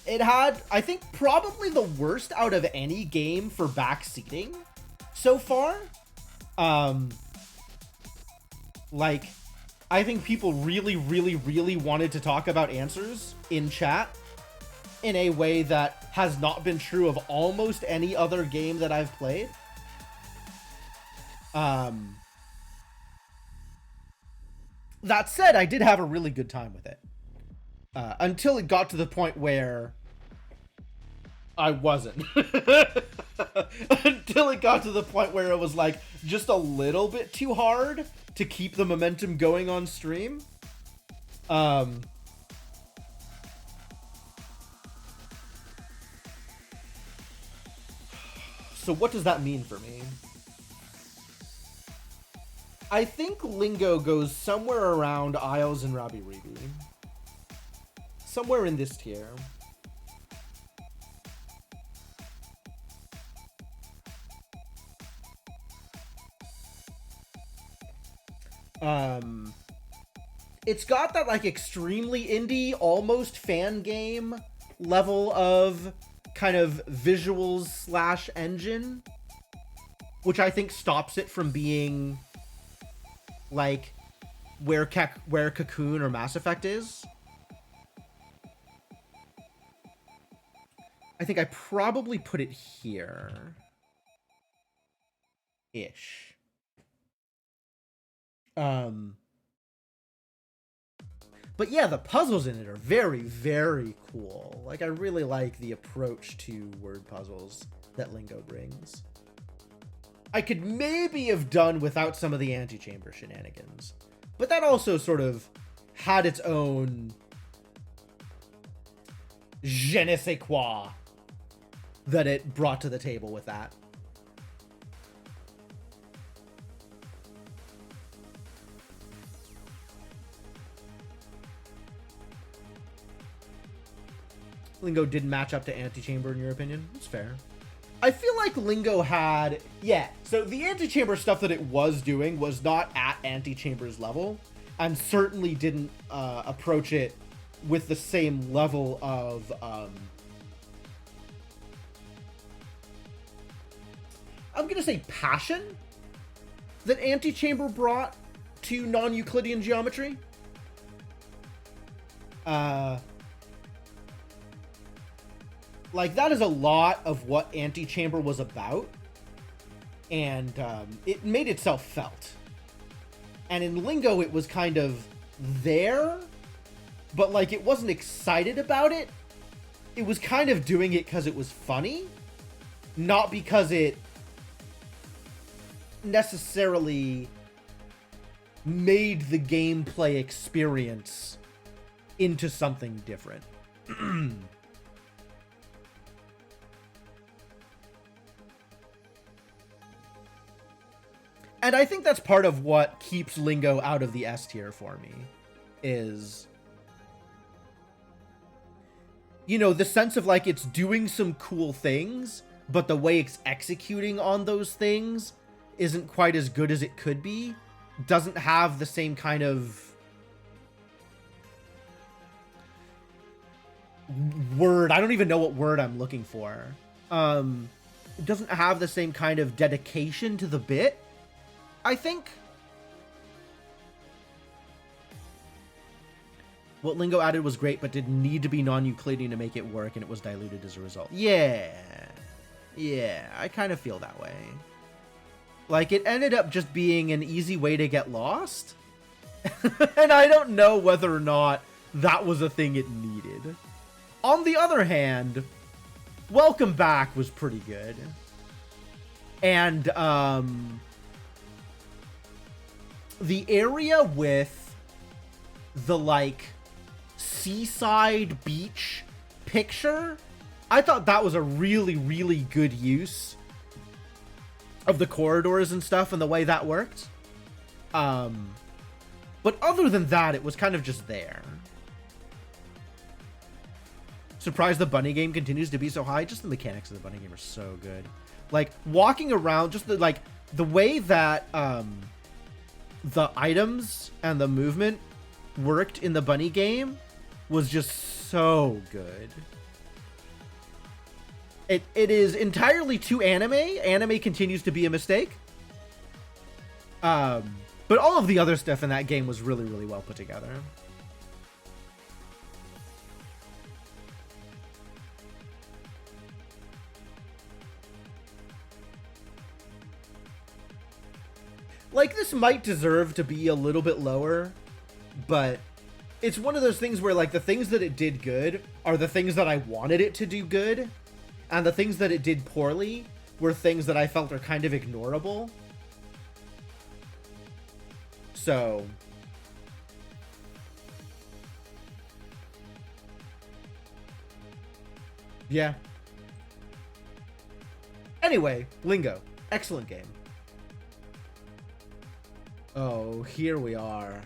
It had, I think, probably the worst out of any game for backseating so far. Like, I think people really wanted to talk about answers in chat in a way that has not been true of almost any other game that I've played. That said, I did have a really good time with it. Until it got to the point where I wasn't. Until it got to the point where it was like just a little bit too hard to keep the momentum going on stream. So what does that mean for me? I think Lingo goes somewhere around Isles and Rabi Ribi. Somewhere in this tier. It's got that like extremely indie, almost fan game level of kind of visuals / engine, which I think stops it from being like where Cocoon or Mass Effect is. I think I probably put it here. Ish. But yeah, the puzzles in it are very cool. Like, I really like the approach to word puzzles that Lingo brings. I could maybe have done without some of the antechamber shenanigans, but that also sort of had its own je ne sais quoi that it brought to the table with that. Lingo didn't match up to Antechamber in your opinion? It's fair. I feel like Lingo had... Yeah, so the Antechamber stuff that it was doing was not at Antechamber's level, and certainly didn't approach it with the same level of... I'm gonna say passion that Antechamber brought to non-Euclidean geometry. Like, that is a lot of what Antechamber was about, and it made itself felt. And in Lingo, it was kind of there, but, like, it wasn't excited about it. It was kind of doing it because it was funny, not because it necessarily made the gameplay experience into something different. And I think that's part of what keeps Lingo out of the S tier for me, is, you know, the sense of like it's doing some cool things, but the way it's executing on those things isn't quite as good as it could be, doesn't have the same kind of word. I don't even know what word I'm looking for. It doesn't have the same kind of dedication to the bit I think what Lingo added was great, but didn't need to be non-Euclidean to make it work, and it was diluted as a result. Yeah, I kind of feel that way. Like, it ended up just being an easy way to get lost, and I don't know whether or not that was a thing it needed. On the other hand, Welcome Back was pretty good. And, the area with the, like, seaside beach picture, I thought that was a really, really good use of the corridors and stuff and the way that worked. But other than that, it was kind of just there. Surprised the bunny game continues to be so high. Just the mechanics of the bunny game are so good. Like, walking around, just the way that the items and the movement worked in the bunny game was just so good. It is entirely too anime. Anime continues to be a mistake. But all of the other stuff in that game was really, really well put together. Like, this might deserve to be a little bit lower, but it's one of those things where, like, the things that it did good are the things that I wanted it to do good, and the things that it did poorly were things that I felt are kind of ignorable. So, yeah. Anyway, Lingo. Excellent game. Oh, here we are.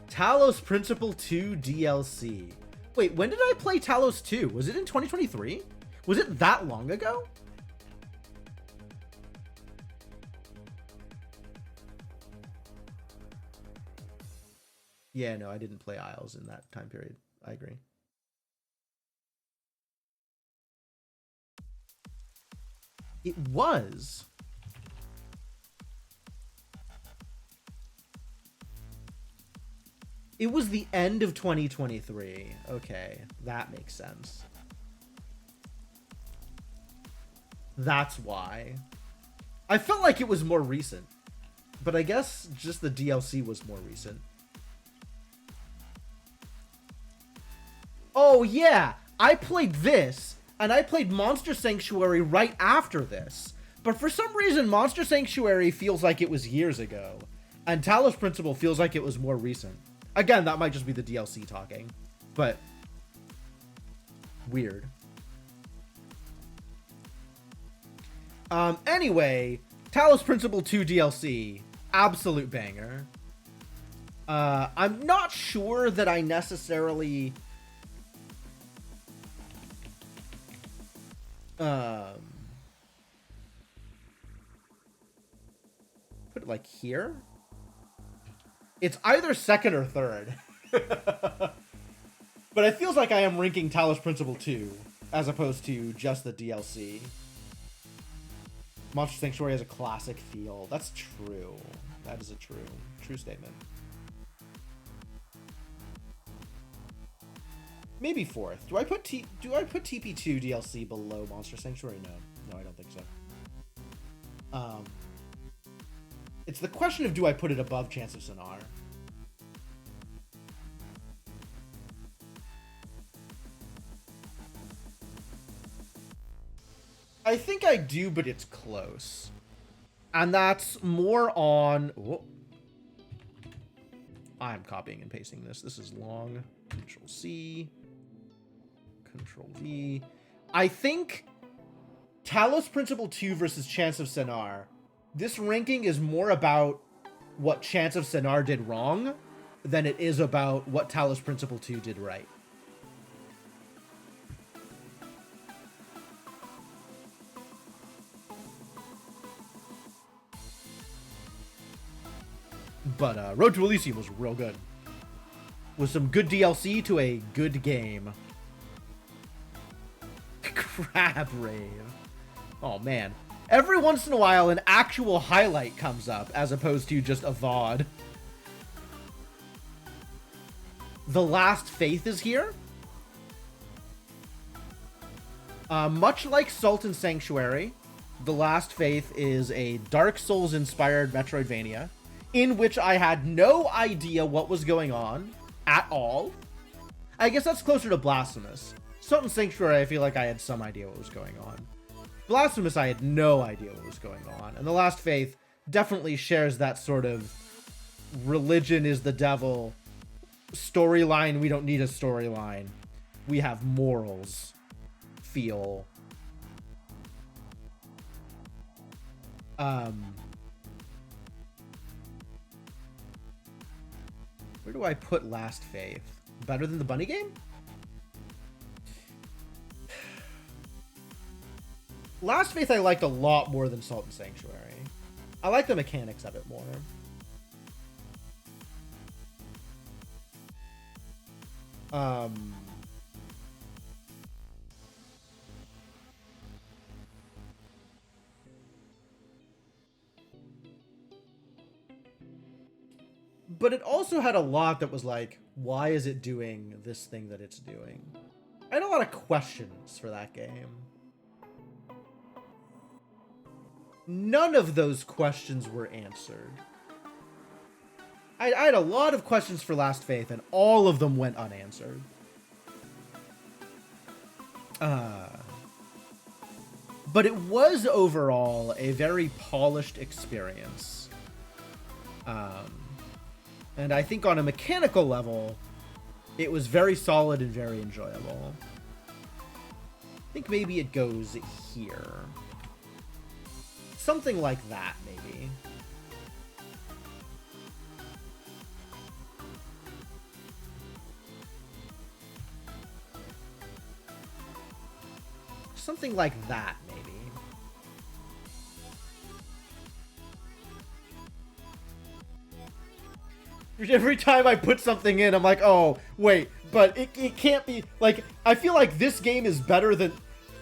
Talos Principle 2 DLC. Wait, when did I play Talos 2? Was it in 2023? Was it that long ago? Yeah, no, I didn't play Isles in that time period. I agree. It was. It was the end of 2023. Okay, that makes sense. That's why. I felt like it was more recent, but I guess just the DLC was more recent. Oh yeah, I played this, and I played Monster Sanctuary right after this. But for some reason, Monster Sanctuary feels like it was years ago, and Talos Principle feels like it was more recent. Again, that might just be the DLC talking, but weird. Anyway, Talos Principle 2 DLC, absolute banger. I'm not sure that I necessarily put it like here. It's either second or third. But it feels like I am ranking Talos Principle 2 as opposed to just the DLC. Monster Sanctuary has a classic feel. That's true. That is a true statement. Maybe fourth. Do I put TP2 DLC below Monster Sanctuary? No, I don't think so. It's the question of, do I put it above Chance of Sonar? I think I do, but it's close. And that's more on... Whoa. I'm copying and pasting this. This is long. Control-C. Control-V. I think Talos Principle 2 versus Chance of Sonar. This ranking is more about what Chance of Sonar did wrong than it is about what Talos Principle 2 did right. But Road to Elysium was real good. With some good DLC to a good game. Crab Rave. Oh, man. Every once in a while, an actual highlight comes up, as opposed to just a VOD. The Last Faith is here. Much like Sultan Sanctuary, The Last Faith is a Dark Souls-inspired Metroidvania, in which I had no idea what was going on at all. I guess that's closer to Blasphemous. Sultan Sanctuary, I feel like I had some idea what was going on. Blasphemous, I had no idea what was going on. And The Last Faith definitely shares that sort of religion is the devil storyline. We don't need a storyline. We have morals. Feel. Where do I put Last Faith? Better than the bunny game? Last Faith I liked a lot more than Sultan Sanctuary. I like the mechanics of it more. But it also had a lot that was like, why is it doing this thing that it's doing? I had a lot of questions for that game. None of those questions were answered. I had a lot of questions for Last Faith, and all of them went unanswered. But it was overall a very polished experience. And I think on a mechanical level, it was very solid and very enjoyable. I think maybe it goes here. Something like that, maybe. Something like that, maybe. Every time I put something in, I'm like, oh, wait, but it can't be, like, I feel like this game is better than,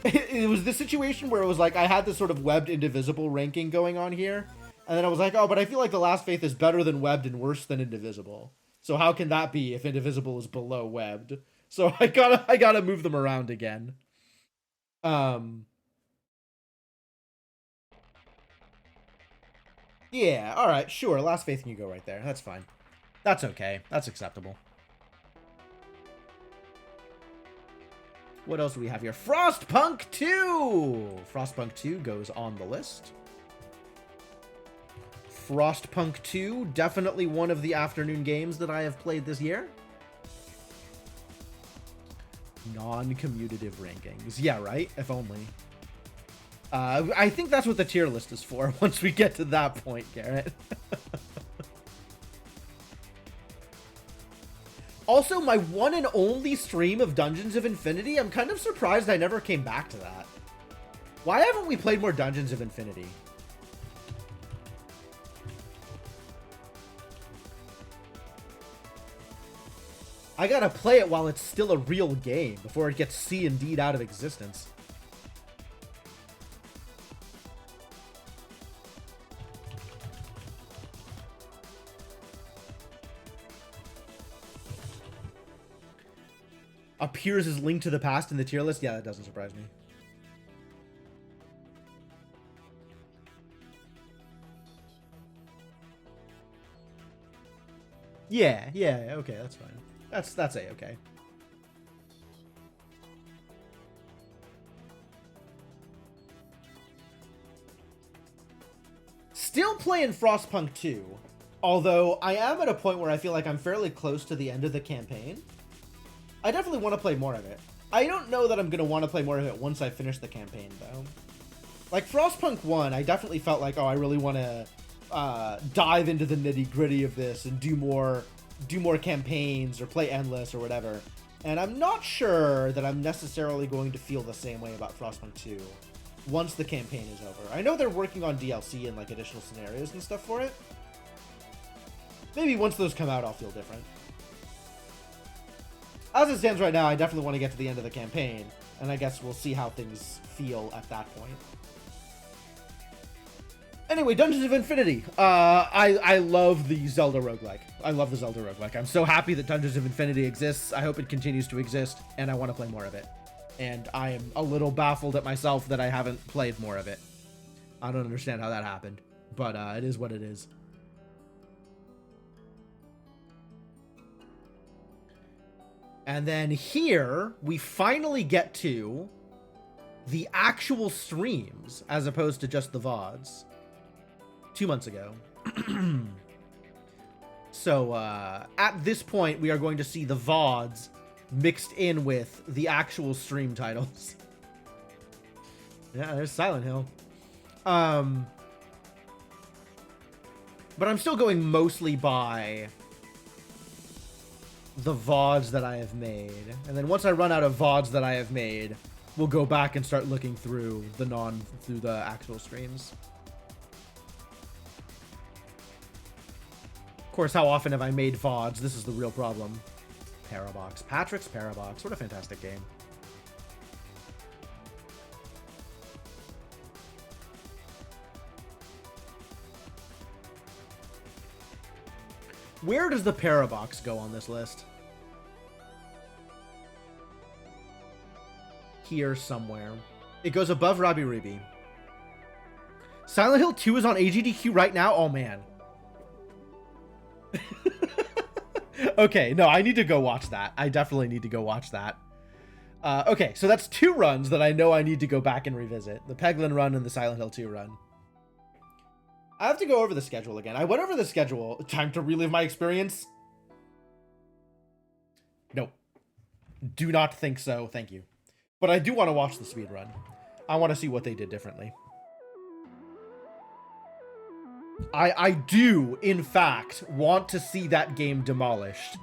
it was this situation where it was like, I had this sort of webbed indivisible ranking going on here, and then I was like, oh, but I feel like The Last Faith is better than webbed and worse than indivisible. So how can that be if indivisible is below webbed? So I gotta move them around again. Yeah, alright, sure, Last Faith can you go right there. That's fine. That's okay. That's acceptable. What else do we have here? Frostpunk 2! Frostpunk 2 goes on the list. Frostpunk 2, definitely one of the afternoon games that I have played this year. Non-commutative rankings. Yeah, right? If only. I think that's what the tier list is for, once we get to that point, Garrett. Also, my one and only stream of Dungeons of Infinity, I'm kind of surprised I never came back to that. Why haven't we played more Dungeons of Infinity? I gotta play it while it's still a real game, before it gets C&D'd out of existence. Appears as Link to the Past in the tier list? Yeah, that doesn't surprise me. Yeah, okay, that's fine. That's A-okay. Still playing Frostpunk 2, although I am at a point where I feel like I'm fairly close to the end of the campaign. I definitely want to play more of it. I don't know that I'm going to want to play more of it once I finish the campaign, though. Like, Frostpunk 1, I definitely felt like, oh, I really want to dive into the nitty-gritty of this and do more campaigns or play Endless or whatever. And I'm not sure that I'm necessarily going to feel the same way about Frostpunk 2 once the campaign is over. I know they're working on DLC and, like, additional scenarios and stuff for it. Maybe once those come out, I'll feel different. As it stands right now, I definitely want to get to the end of the campaign, and I guess we'll see how things feel at that point. Anyway, Dungeons of Infinity. I love the Zelda roguelike. I love the Zelda roguelike. I'm so happy that Dungeons of Infinity exists. I hope it continues to exist, and I want to play more of it. And I am a little baffled at myself that I haven't played more of it. I don't understand how that happened, but it is what it is. And then here, we finally get to the actual streams, as opposed to just the VODs. 2 months ago. So, at this point, we are going to see the VODs mixed in with the actual stream titles. Yeah, there's Silent Hill. But I'm still going mostly by the VODs that I have made. And then once I run out of VODs that I have made, we'll go back and start looking through the actual streams. Of course, how often have I made VODs? This is the real problem. Parabox. Patrick's Parabox. What a fantastic game. Where does the Parabox go on this list? Here somewhere. It goes above Robbie Ruby. Silent Hill 2 is on AGDQ right now? Oh, man. Okay, no, I need to go watch that. I definitely need to go watch that. Okay, so that's 2 runs that I know I need to go back and revisit. The Peglin run and the Silent Hill 2 run. I have to go over the schedule again. I went over the schedule. Time to relive my experience? Nope. Do not think so. Thank you. But I do want to watch the speed run. I want to see what they did differently. I do, in fact, want to see that game demolished.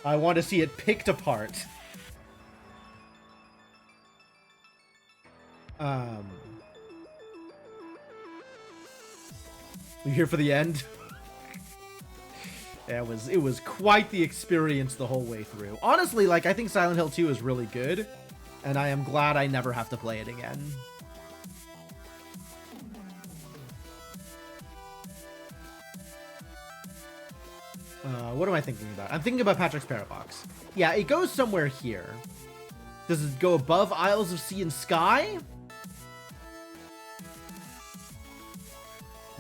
I want to see it picked apart. You here for the end? Yeah, it was quite the experience the whole way through. Honestly, like, I think Silent Hill 2 is really good, and I am glad I never have to play it again. What am I thinking about? I'm thinking about Patrick's Parabox. Yeah, it goes somewhere here. Does it go above Isles of Sea and Sky?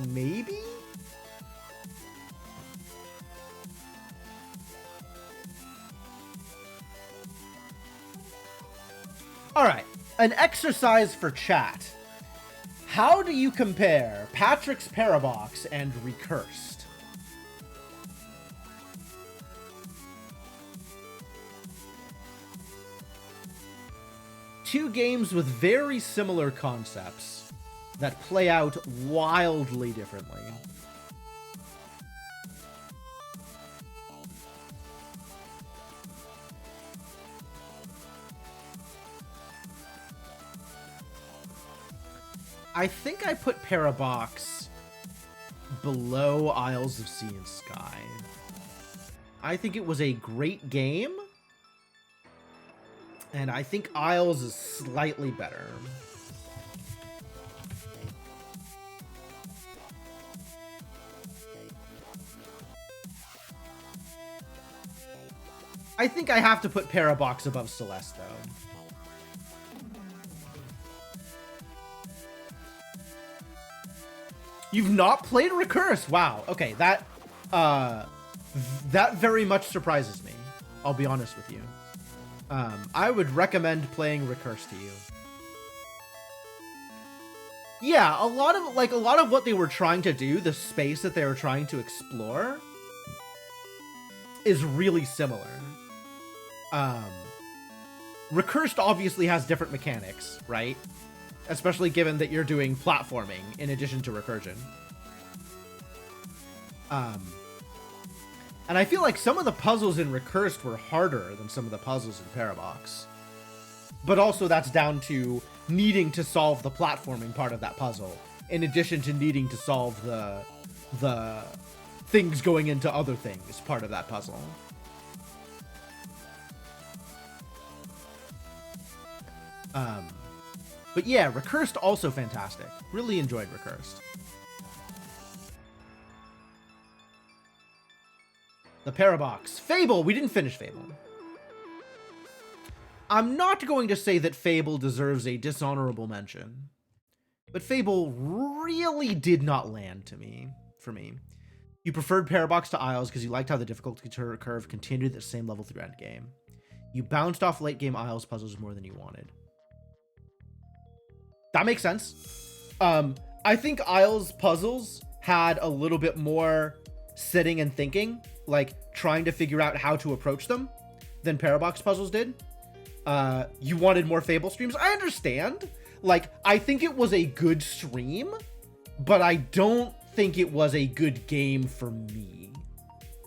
Maybe? Alright, an exercise for chat. How do you compare Patrick's Parabox and Recursed? Two games with very similar concepts that play out wildly differently. I think I put Parabox below Isles of Sea and Sky. I think it was a great game. And I think Isles is slightly better. I think I have to put Parabox above Celeste, though. You've not played Recurse? Wow. Okay, that very much surprises me. I'll be honest with you. I would recommend playing Recurse to you. Yeah, a lot of what they were trying to do, the space that they were trying to explore, is really similar. Recursed obviously has different mechanics, right? Especially given that you're doing platforming in addition to recursion. And I feel like some of the puzzles in Recursed were harder than some of the puzzles in Parabox. But also that's down to needing to solve the platforming part of that puzzle, in addition to needing to solve the things going into other things part of that puzzle. But yeah, Recursed also fantastic. Really enjoyed Recursed. The Parabox. Fable! We didn't finish Fable. I'm not going to say that Fable deserves a dishonorable mention, but Fable really did not land for me. You preferred Parabox to Isles because you liked how the difficulty curve continued at the same level through endgame. You bounced off late game Isles puzzles more than you wanted. That makes sense. I think Isles puzzles had a little bit more sitting and thinking, like trying to figure out how to approach them, than Parabox puzzles did. You wanted more Fable streams. I understand. Like, I think it was a good stream, but I don't think it was a good game for me.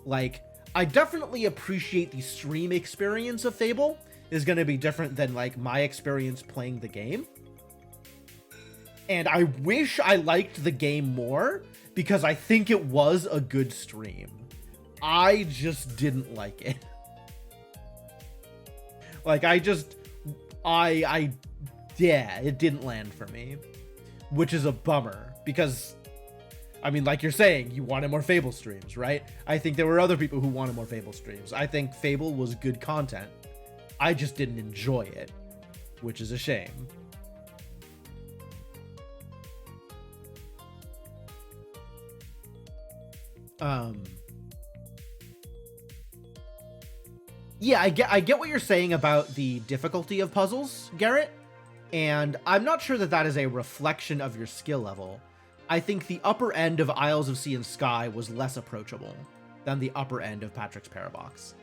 Like, I definitely appreciate the stream experience of Fable is going to be different than, like, my experience playing the game. And I wish I liked the game more because I think it was a good stream. I just didn't like it. Like, yeah, it didn't land for me, which is a bummer because, I mean, like you're saying, you wanted more Fable streams, right? I think there were other people who wanted more Fable streams. I think Fable was good content. I just didn't enjoy it, which is a shame. Yeah, I get what you're saying about the difficulty of puzzles, Garrett, and I'm not sure that that is a reflection of your skill level. I think the upper end of Isles of Sea and Sky was less approachable than the upper end of Patrick's Parabox.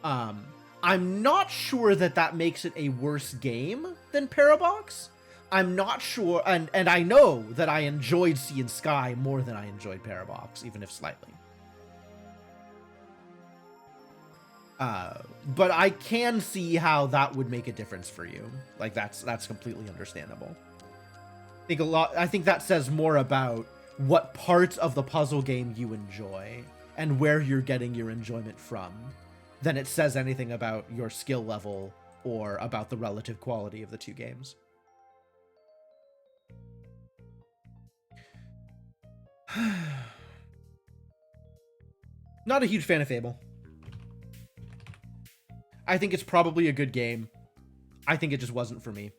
I'm not sure that that makes it a worse game than Parabox. I'm not sure, and I know that I enjoyed Sea and Sky more than I enjoyed Parabox, even if slightly. But I can see how that would make a difference for you. Like, that's completely understandable. I think that says more about what parts of the puzzle game you enjoy and where you're getting your enjoyment from than it says anything about your skill level or about the relative quality of the two games. Not a huge fan of Fable. I think it's probably a good game. I think it just wasn't for me.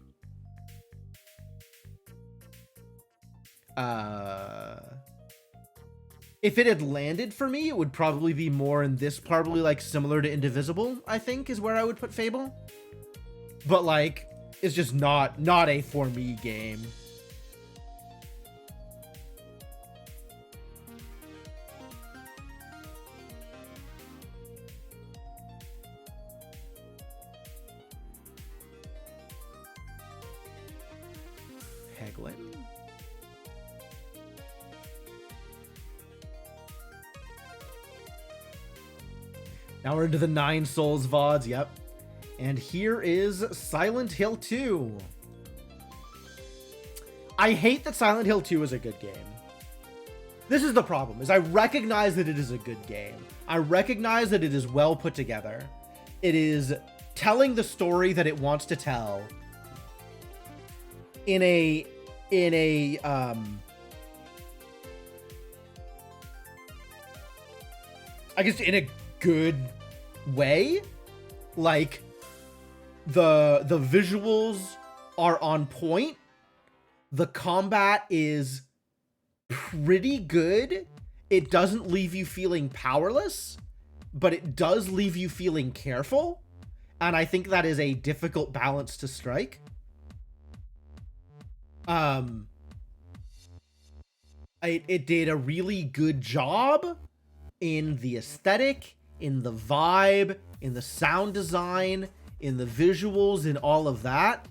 If it had landed for me, it would probably be more in this, probably like similar to Indivisible, I think is where I would put Fable. But like, it's just not a for me game. Peglin. Now we're into the 9 Souls VODs, yep. And here is Silent Hill 2. I hate that Silent Hill 2 is a good game. This is the problem, is I recognize that it is a good game. I recognize that it is well put together. It is telling the story that it wants to tell in a I guess in a good way. Like, the visuals are on point. The combat is pretty good. It doesn't leave you feeling powerless, but it does leave you feeling careful. And I think that is a difficult balance to strike. It did a really good job in the aesthetic, in the vibe, in the sound design, in the visuals, in all of that.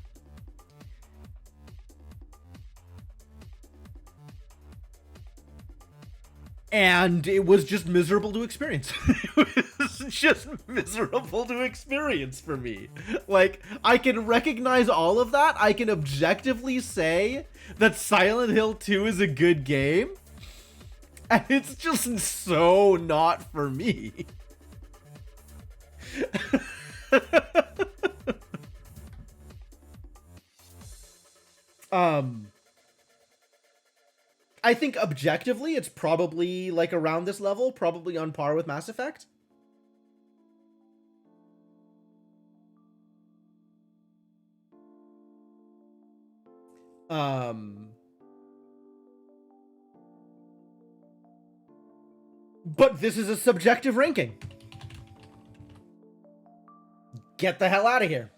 And it was just miserable to experience. It was just miserable to experience for me. Like, I can recognize all of that. I can objectively say that Silent Hill 2 is a good game. And it's just so not for me. I think objectively it's probably like around this level, probably on par with Mass Effect. But this is a subjective ranking. Get the hell out of here.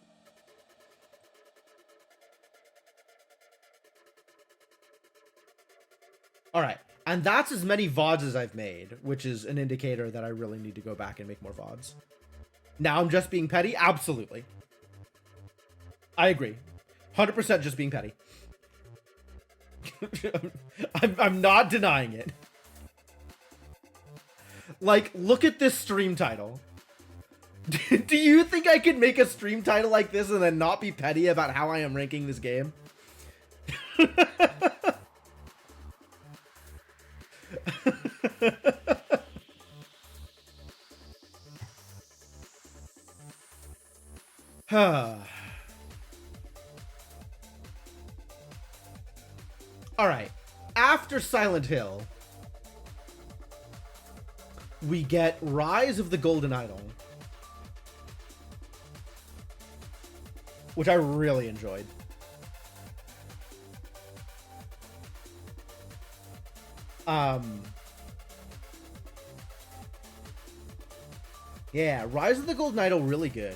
All right. And that's as many VODs as I've made, which is an indicator that I really need to go back and make more VODs. Now I'm just being petty? Absolutely. I agree. 100% just being petty. I'm not denying it. Like, look at this stream title. Do you think I could make a stream title like this and then not be petty about how I am ranking this game? Alright. After Silent Hill, we get Rise of the Golden Idol, which I really enjoyed. Yeah, Rise of the Golden Idol, really good.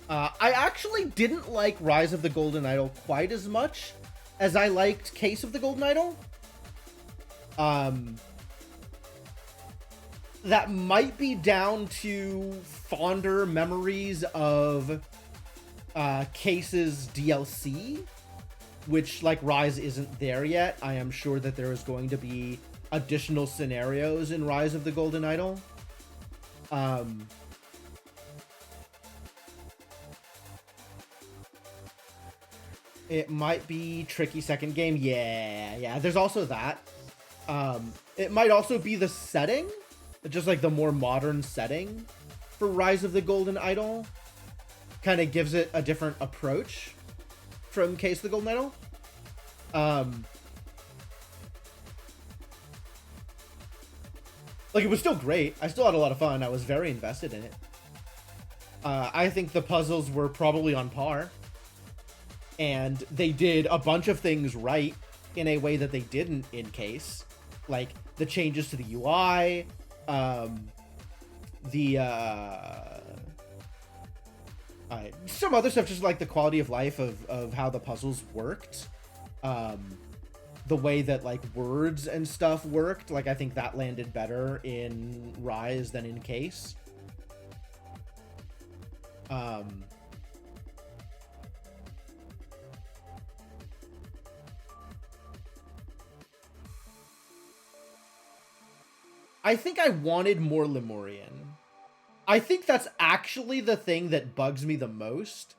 I actually didn't like Rise of the Golden Idol quite as much as I liked Case of the Golden Idol. That might be down to fonder memories of Case's DLC, which, like, Rise isn't there yet. I am sure that there is going to be additional scenarios in Rise of the Golden Idol. It might be tricky second game. Yeah, there's also that. It might also be the setting, just like the more modern setting for Rise of the Golden Idol. Kind of gives it a different approach from Case of the Golden Idol. Like, it was still great. I still had a lot of fun. I was very invested in it. I think the puzzles were probably on par. And they did a bunch of things right in a way that they didn't in Case. Like, the changes to the UI, some other stuff, just like the quality of life of how the puzzles worked. The way that, like, words and stuff worked. Like, I think that landed better in Rise than in Case. I think I wanted more Lemurian. I think that's actually the thing that bugs me the most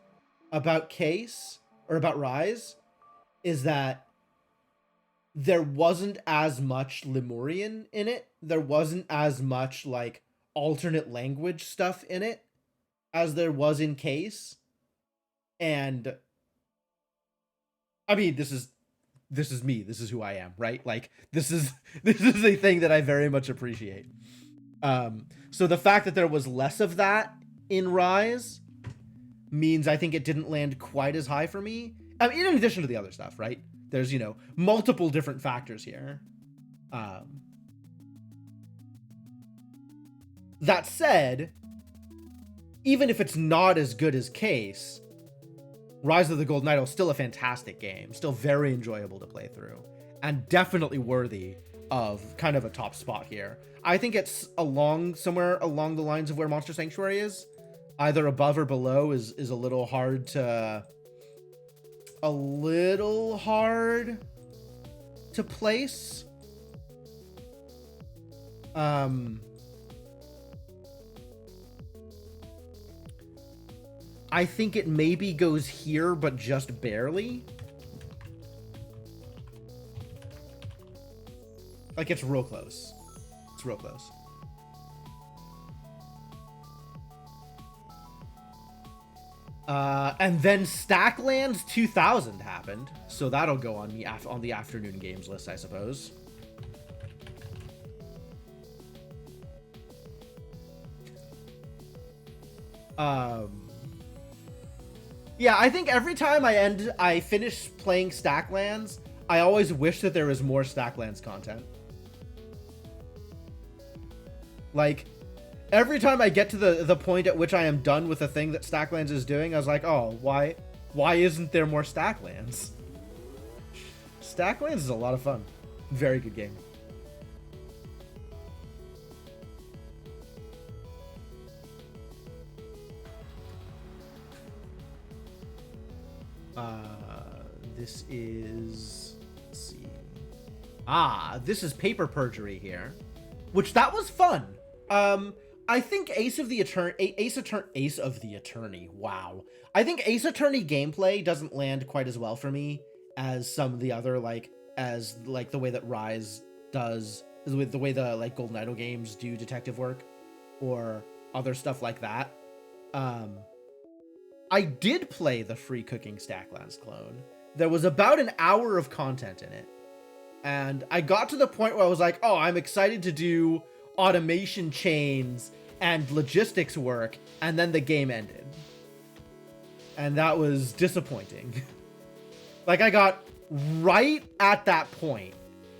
about Case, or about Rise, is that there wasn't as much Lemurian in it. There wasn't as much, like, alternate language stuff in it as there was in Case. And I mean, this is me. This is who I am, right? Like, this is a thing that I very much appreciate. So the fact that there was less of that in Rise means I think it didn't land quite as high for me. I mean, in addition to the other stuff, right? There's, you know, multiple different factors here. That said, even if it's not as good as Case, Rise of the Golden Idol is still a fantastic game, still very enjoyable to play through, and definitely worthy of kind of a top spot here. I think it's somewhere along the lines of where Monster Sanctuary is. Either above or below is a little hard to place. I think it maybe goes here, but just barely. Like, it's real close. It's real close. And then Stacklands 2000 happened, so that'll go on the afternoon games list, I suppose. Yeah, I think every time I finish playing Stacklands, I always wish that there was more Stacklands content. Like, every time I get to the point at which I am done with the thing that Stacklands is doing, I was like, oh, why isn't there more Stacklands? Stacklands is a lot of fun. Very good game. This is... Let's see. This is Paper Perjury here. Which, that was fun. I think Ace of the Attorney. Wow. I think Ace Attorney gameplay doesn't land quite as well for me as some of the other, the way that Rise does, the way the, Golden Idol games do detective work, or other stuff like that. I did play the free Cooking Stacklands clone. There was about an hour of content in it. And I got to the point where I was like, oh, I'm excited to do automation chains and logistics work, and then the game ended. And that was disappointing. I got right at that point,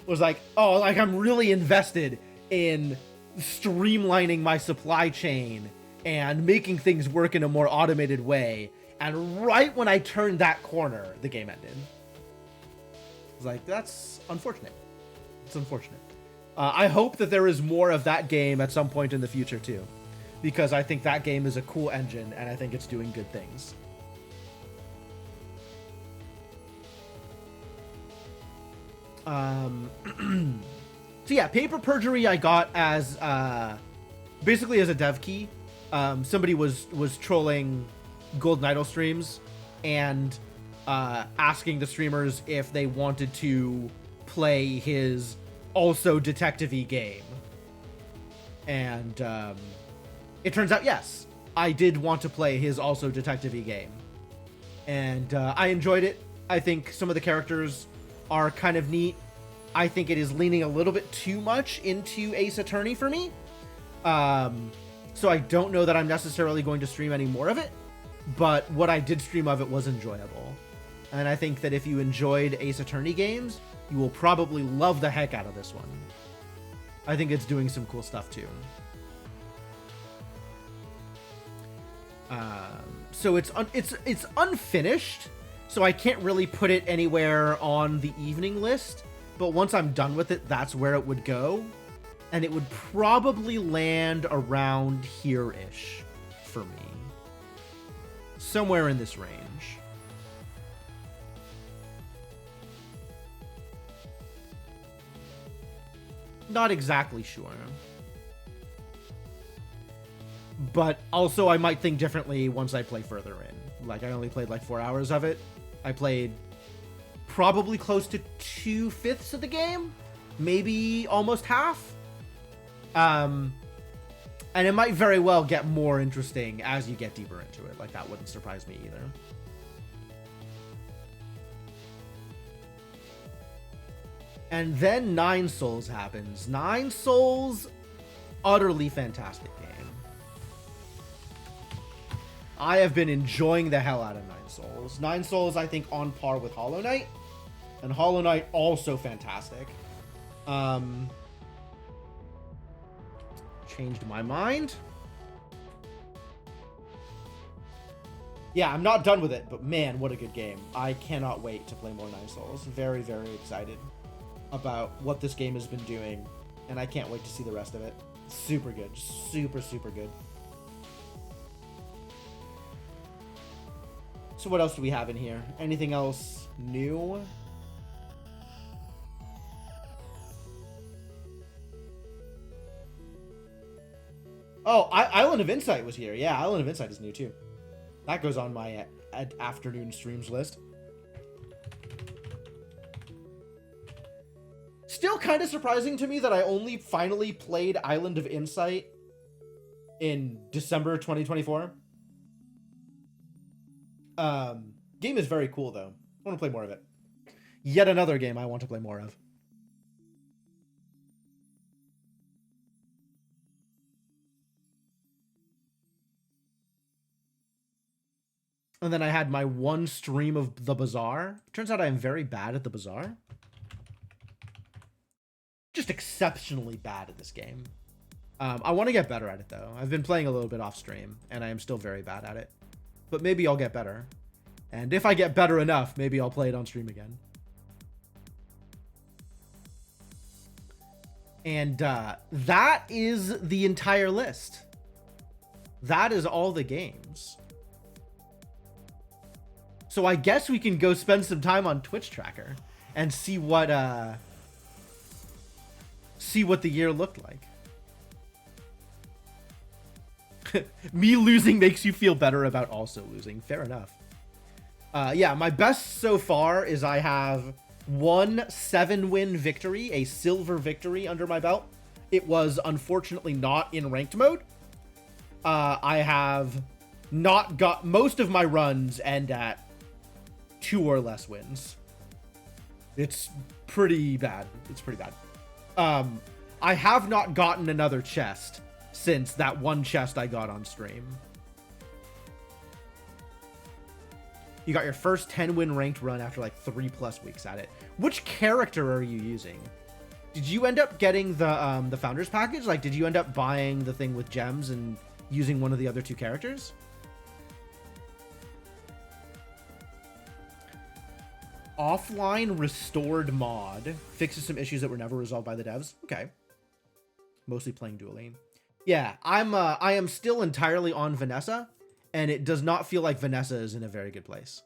was like, oh, I'm really invested in streamlining my supply chain and making things work in a more automated way. And right when I turned that corner, the game ended. I was like, that's unfortunate. It's unfortunate. I hope that there is more of that game at some point in the future, too. Because I think that game is a cool engine, and I think it's doing good things. So yeah, Paper Perjury I got as, basically as a dev key. Somebody was trolling Golden Idol streams and asking the streamers if they wanted to play his also detective-y game. And it turns out, yes, I did want to play his also detective-y game. And I enjoyed it. I think some of the characters are kind of neat. I think it is leaning a little bit too much into Ace Attorney for me. So I don't know that I'm necessarily going to stream any more of it. But what I did stream of it was enjoyable. And I think that if you enjoyed Ace Attorney games, you will probably love the heck out of this one. I think it's doing some cool stuff too. So it's unfinished, so I can't really put it anywhere on the evening list. But once I'm done with it, that's where it would go. And it would probably land around here-ish for me. Somewhere in this range. Not exactly sure. But also I might think differently once I play further in. I only played 4 hours of it. I played probably close to 2/5 of the game. Maybe almost half. And it might very well get more interesting as you get deeper into it. That wouldn't surprise me either. And then Nine Souls happens. Nine Souls, utterly fantastic game. I have been enjoying the hell out of Nine Souls. Nine Souls, I think, on par with Hollow Knight. And Hollow Knight, also fantastic. Changed my mind. Yeah, I'm not done with it, but man, what a good game. I cannot wait to play more Nine Souls. Very, very excited about what this game has been doing, and I can't wait to see the rest of it. Super good. Super, super good. So what else do we have in here? Anything else new? Oh, Island of Insight was here. Yeah, Island of Insight is new too. That goes on my afternoon streams list. Still kind of surprising to me that I only finally played Island of Insight in December 2024. Game is very cool, though. I want to play more of it. Yet another game I want to play more of. And then I had my one stream of the Bazaar. Turns out I am very bad at the Bazaar. Just exceptionally bad at this game. I want to get better at it, though. I've been playing a little bit off stream, and I am still very bad at it. But maybe I'll get better. And if I get better enough, maybe I'll play it on stream again. And that is the entire list. That is all the games. So I guess we can go spend some time on Twitch Tracker and see what the year looked like. Me losing makes you feel better about also losing. Fair enough. Yeah, my best so far is I have 1 7-win victory, a silver victory under my belt. It was unfortunately not in ranked mode. I have not got most of my runs end at 2 or less wins. It's pretty bad. It's pretty bad. I have not gotten another chest since that one chest I got on stream. You got your first 10-win ranked run after like 3+ weeks at it. Which character are you using? Did you end up getting the Founders Package? Like, did you end up buying the thing with gems and using one of the other 2 characters? Offline restored mod fixes some issues that were never resolved by the devs. Okay. Mostly playing dueling. Yeah, I am still entirely on Vanessa, and it does not feel like Vanessa is in a very good place.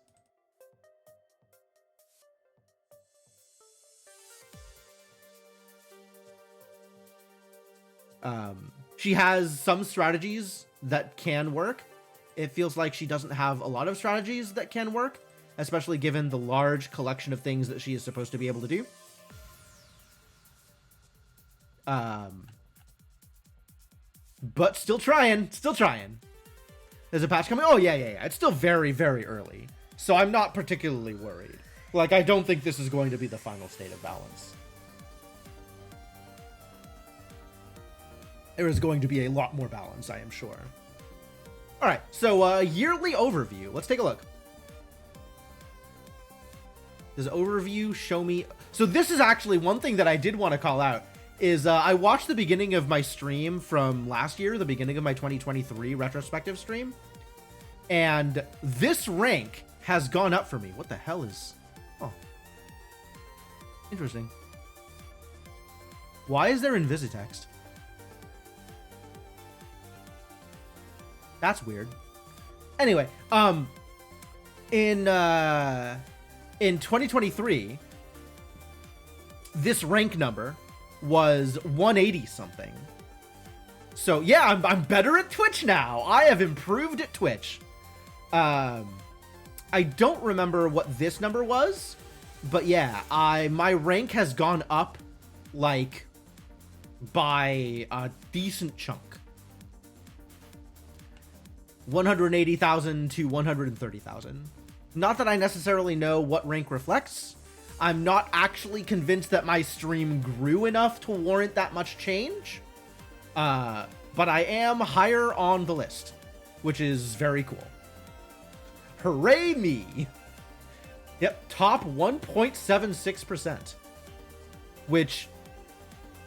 She has some strategies that can work. It feels like she doesn't have a lot of strategies that can work, especially given the large collection of things that she is supposed to be able to do. But still trying. There's a patch coming. Oh, yeah. It's still very, very early. So I'm not particularly worried. Like, I don't think this is going to be the final state of balance. There is going to be a lot more balance, I am sure. All right, so yearly overview. Let's take a look. Does overview show me? So this is actually one thing that I did want to call out is I watched the beginning of my stream from last year, the beginning of my 2023 retrospective stream. And this rank has gone up for me. What the hell is... Oh. Interesting. Why is there Invisitext? That's weird. Anyway, in 2023, this rank number was 180 something. So yeah, I'm better at Twitch now. I have improved at Twitch. I don't remember what this number was, but yeah, my rank has gone up like by a decent chunk. 180,000 to 130,000. Not that I necessarily know what rank reflects. I'm not actually convinced that my stream grew enough to warrant that much change. But I am higher on the list, which is very cool. Hooray me! Yep, top 1.76%. Which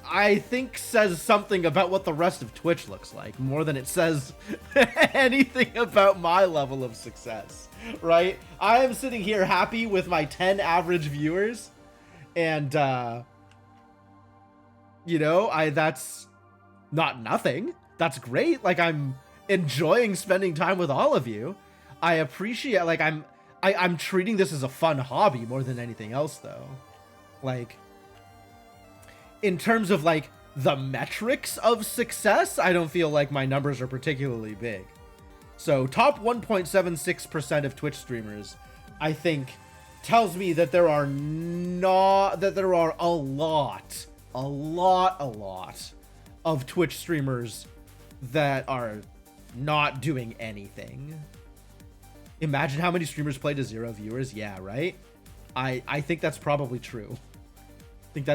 I think says something about what the rest of Twitch looks like, more than it says anything about my level of success, right? I am sitting here happy with my 10 average viewers, and, you know, that's not nothing. That's great. Like, I'm enjoying spending time with all of you. I appreciate, like, I'm treating this as a fun hobby more than anything else, though. Like, in terms of, like, the metrics of success, I don't feel like my numbers are particularly big. So, top 1.76% of Twitch streamers, I think, tells me that there are a lot of Twitch streamers that are not doing anything. Imagine how many streamers play to 0 viewers. Yeah, right? I think that's probably true. I think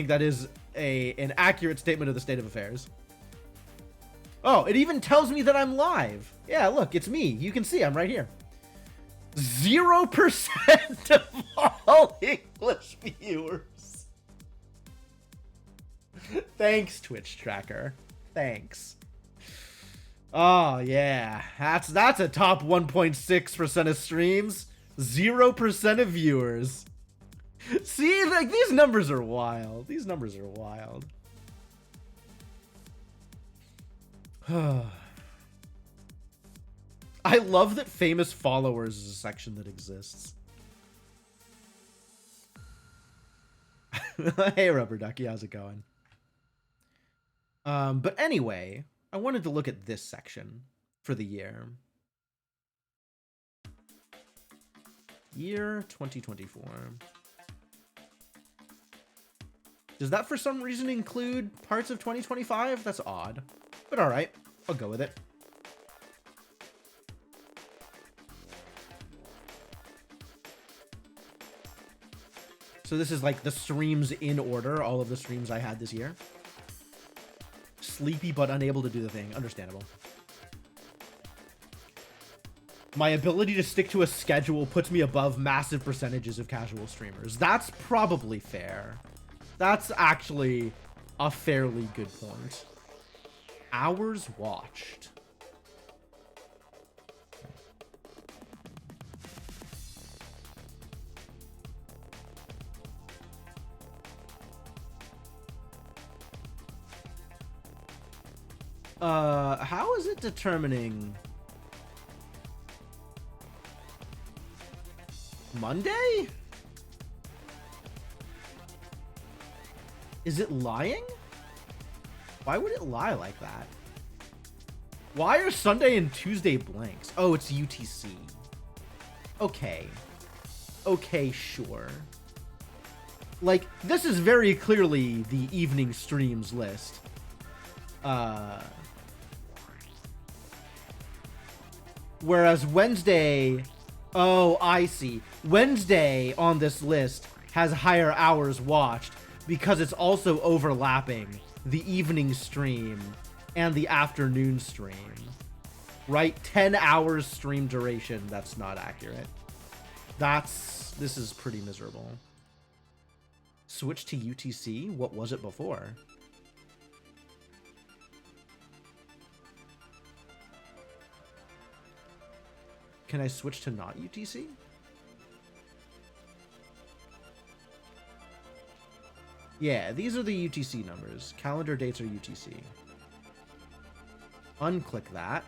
that is an accurate statement of the state of affairs. Oh, it even tells me that I'm live. Yeah, look, it's me. You can see I'm right here. 0% of all English viewers. Thanks, Twitch tracker. Thanks. Oh, yeah. That's a top 1.6% of streams. 0% of viewers. See, like, these numbers are wild. These numbers are wild. I love that famous followers is a section that exists. Hey, Rubber Ducky, how's it going? But anyway, I wanted to look at this section for the year. Year 2024. Does that for some reason include parts of 2025? That's odd. But alright, I'll go with it. So this is like the streams in order, all of the streams I had this year. Sleepy but unable to do the thing. Understandable. My ability to stick to a schedule puts me above massive percentages of casual streamers. That's probably fair. That's actually a fairly good point. Hours watched. How is it determining Monday? Is it lying? Why would it lie like that? Why are Sunday and Tuesday blanks? Oh, it's UTC. Okay. Okay, sure. Like, this is very clearly the evening streams list. Whereas Wednesday... Oh, I see. Wednesday on this list has higher hours watched because it's also overlapping the evening stream and the afternoon stream. Right? 10 hours stream duration. That's not accurate. This is pretty miserable. Switch to UTC? What was it before? Can I switch to not UTC? Yeah, these are the UTC numbers. Calendar dates are UTC. Unclick that.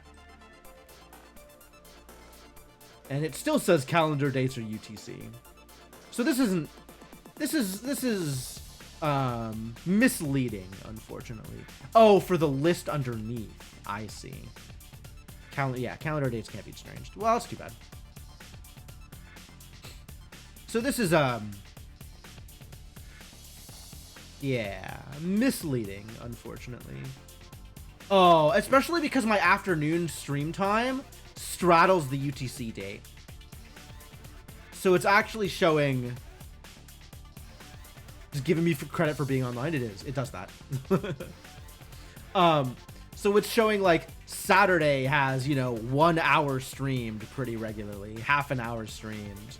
And it still says calendar dates are UTC. So this isn't... This is misleading, unfortunately. Oh, for the list underneath. I see. Yeah, calendar dates can't be changed. Well, that's too bad. So this is, yeah, misleading, unfortunately. Oh, especially because my afternoon stream time straddles the UTC date. So it's actually showing... Just giving me credit for being online. It is. It does that. So it's showing like Saturday has, 1 hour streamed pretty regularly, half an hour streamed.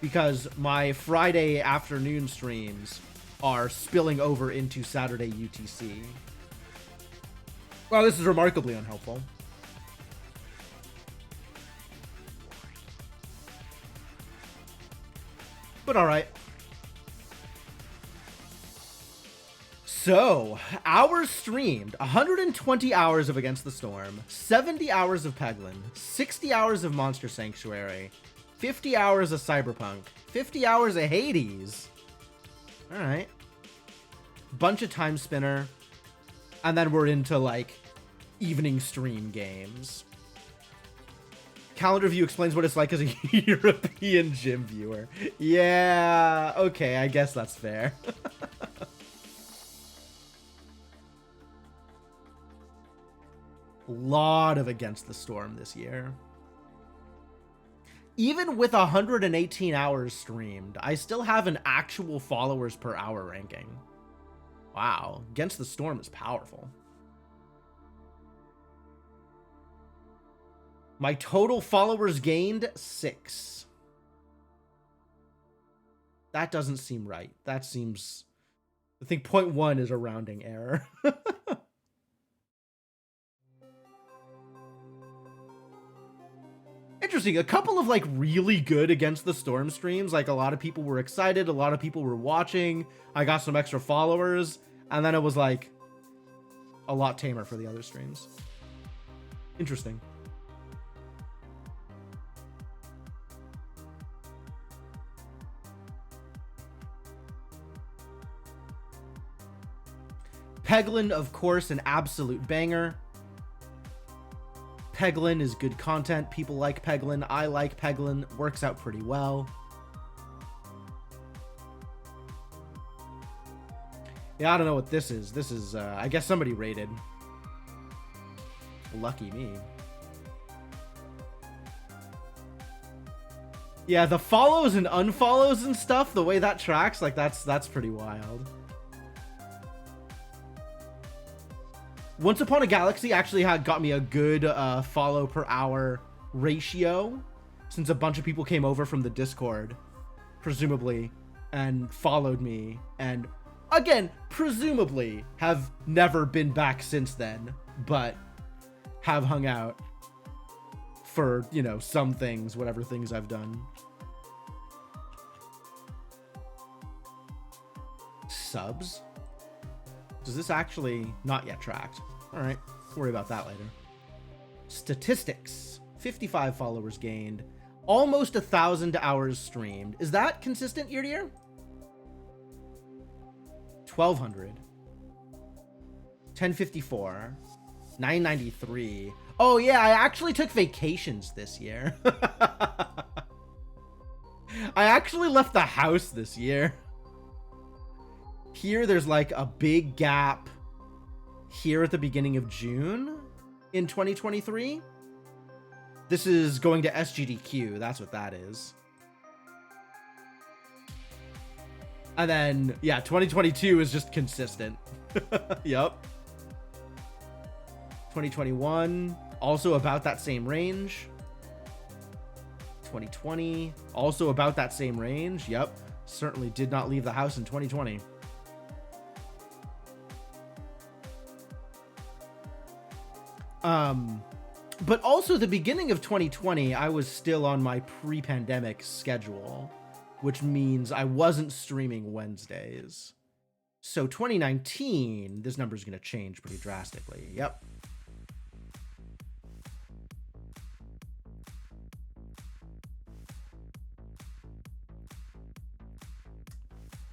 Because my Friday afternoon streams are spilling over into Saturday UTC. Well, this is remarkably unhelpful. But alright. So, hours streamed, 120 hours of Against the Storm, 70 hours of Peglin, 60 hours of Monster Sanctuary, 50 hours of Cyberpunk, 50 hours of Hades. Alright. Bunch of Time Spinner. And then we're into, like, evening stream games. Calendar View explains what it's like as a European gym viewer. Yeah, okay, I guess that's fair. Lot of Against the Storm this year. even with 118 hours streamed, I still have an actual followers per hour ranking. Wow, Against the Storm is powerful. My total followers gained, 6. That doesn't seem right. That seems... I think 0.1 is a rounding error. Interesting. A couple of like really good Against the Storm streams. Like a lot of people were excited. A lot of people were watching. I got some extra followers. And then it was like a lot tamer for the other streams. Interesting. Peglin, of course, an absolute banger. Peglin is good content. People like Peglin. I like Peglin. Works out pretty well. Yeah, I don't know what this is. This is, I guess somebody rated. Lucky me. Yeah, the follows and unfollows and stuff, the way that tracks, like, that's pretty wild. Once Upon a Galaxy actually got me a good follow per hour ratio, since a bunch of people came over from the Discord, presumably, and followed me, and again, presumably have never been back since then, but have hung out for, you know, some things, whatever things I've done. Subs? Does this actually not yet tracked? All right, worry about that later. Statistics: 55 followers gained, almost 1,000 hours streamed. Is that consistent year to year? 1,200, 1054, 993. Oh yeah, I actually took vacations this year. I actually left the house this year. Here, there's like a big gap here at the beginning of June in 2023. This is going to SGDQ. That's what that is. And then, yeah, 2022 is just consistent. Yep. 2021, also about that same range. 2020, also about that same range. Yep. Certainly did not leave the house in 2020. But also the beginning of 2020, I was still on my pre-pandemic schedule, which means I wasn't streaming Wednesdays. So 2019, this number is going to change pretty drastically. Yep.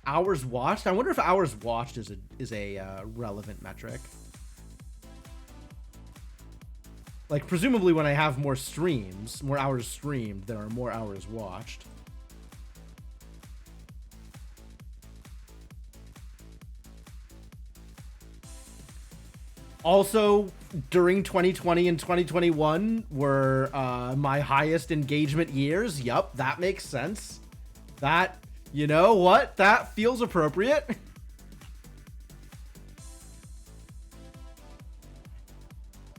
Hours watched? I wonder if hours watched is a relevant metric. Like, presumably when I have more streams, more hours streamed, there are more hours watched. Also, during 2020 and 2021 were my highest engagement years. Yup, that makes sense. That, you know what? That feels appropriate.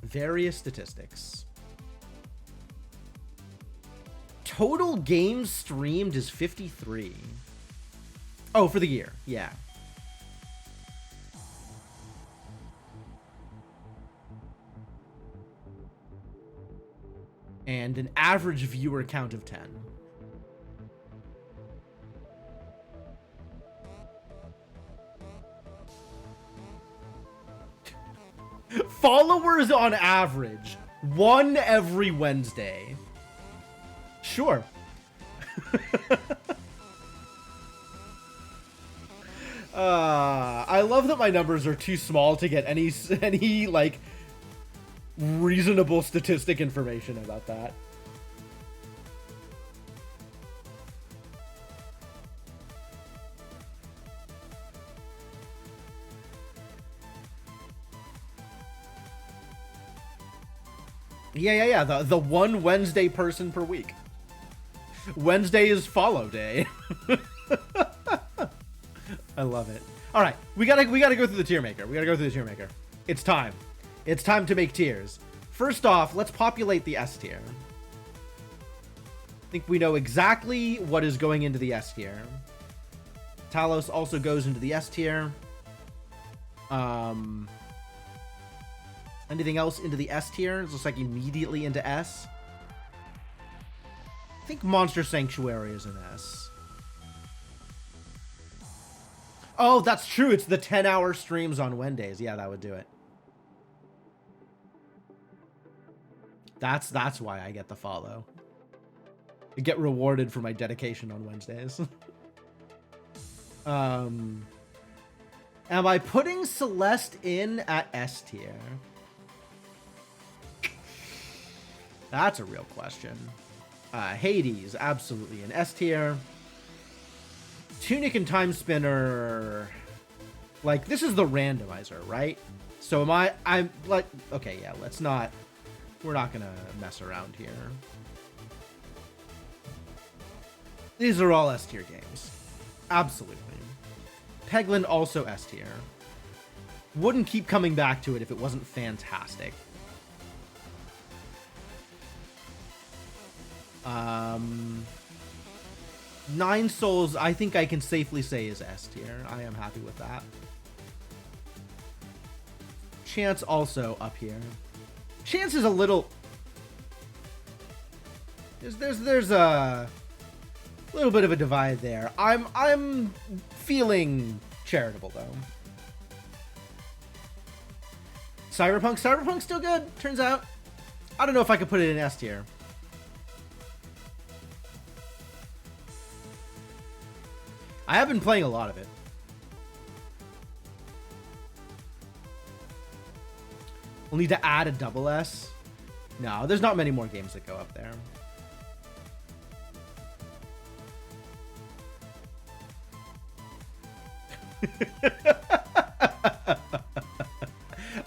Various statistics. Total games streamed is 53. Oh, for the year. Yeah. And an average viewer count of 10. Followers on average, 1 every Wednesday. Sure. I love that my numbers are too small to get any like reasonable statistic information about that. Yeah. The one Wednesday person per week. Wednesday is follow day. I love it. All right, we gotta go through the tier maker. It's time. It's time to make tiers. First off, let's populate the S tier. I think we know exactly what is going into the S tier. Talos also goes into the S tier. Anything else into the S tier? It's just like immediately into S. I think Monster Sanctuary is an S. Oh, that's true. It's the 10-hour streams on Wednesdays. Yeah, that would do it. That's why I get the follow. I get rewarded for my dedication on Wednesdays. Am I putting Celeste in at S tier? That's a real question. Hades, absolutely in S tier. Tunic and Time Spinner, like, this is the randomizer, right? So I'm like, okay, yeah, we're not gonna mess around here. These are all S tier games. Absolutely. Peglin also S tier. Wouldn't keep coming back to it if it wasn't fantastic. Nine Souls, I think I can safely say is S tier. I am happy with that. Chance also up here. Chance is a little... There's a little bit of a divide there. I'm feeling charitable though. Cyberpunk's still good, turns out. I don't know if I could put it in S tier. I have been playing a lot of it. We'll need to add a double S. No, there's not many more games that go up there.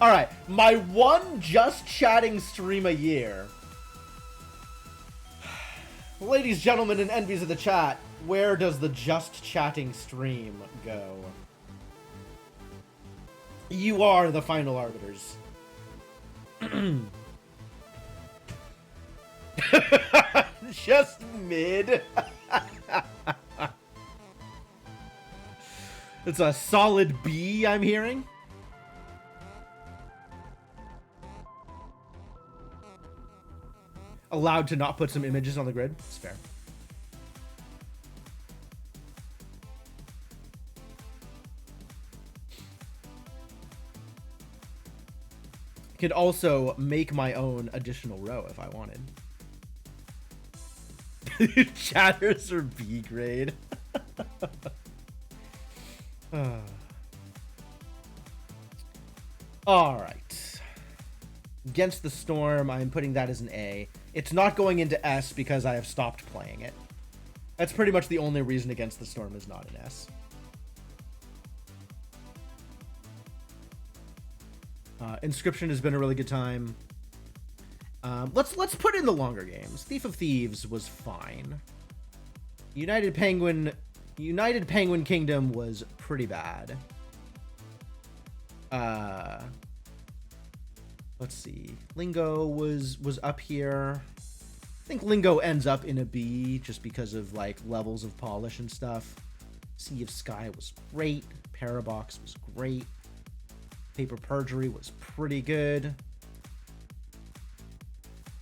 All right, my one just chatting stream a year. Ladies, gentlemen, and envies of the chat, where does the just chatting stream go? You are the final arbiters. Just mid. It's a solid B, I'm hearing. Allowed to not put some images on the grid. It's fair. Could also make my own additional row if I wanted. Chatters are B grade. All right. Against the Storm, I'm putting that as an A. It's not going into S because I have stopped playing it. That's pretty much the only reason Against the Storm is not an S. Inscription has been a really good time. Let's put in the longer games. Thief of Thieves was fine. United Penguin Kingdom was pretty bad. Let's see. Lingo was up here. I think Lingo ends up in a B just because of like levels of polish and stuff. Sea of Sky was great. Parabox was great. Paper Perjury was pretty good.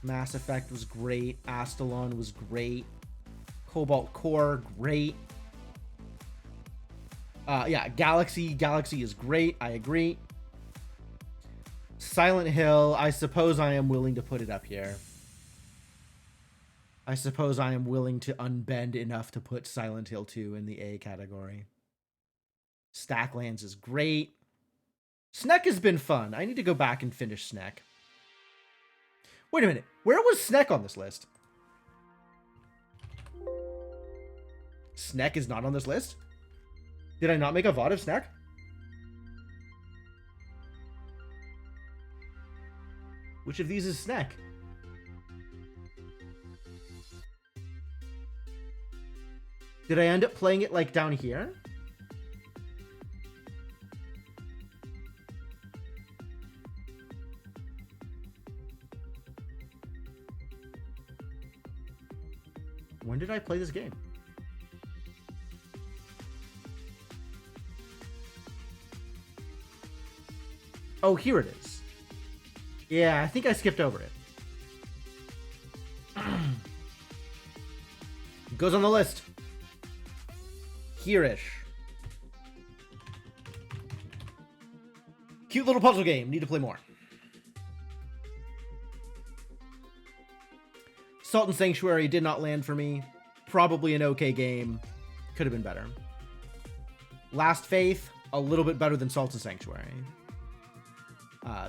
Mass Effect was great. Astalon was great. Cobalt Core, great. Yeah, Galaxy is great. I agree. Silent Hill, I suppose I am willing to put it up here. I suppose I am willing to unbend enough to put Silent Hill 2 in the A category. Stacklands is great. Sneck has been fun. I need to go back and finish Sneck. Wait a minute. Where was Sneck on this list? Sneck is not on this list? Did I not make a VOD of Sneck? Which of these is Sneck? Did I end up playing it like down here? When did I play this game? Oh, here it is. Yeah, I think I skipped over it. It goes on the list. Here-ish. Cute little puzzle game. Need to play more. Salt and Sanctuary did not land for me. Probably an okay game. Could have been better. Last Faith, a little bit better than Salt and Sanctuary.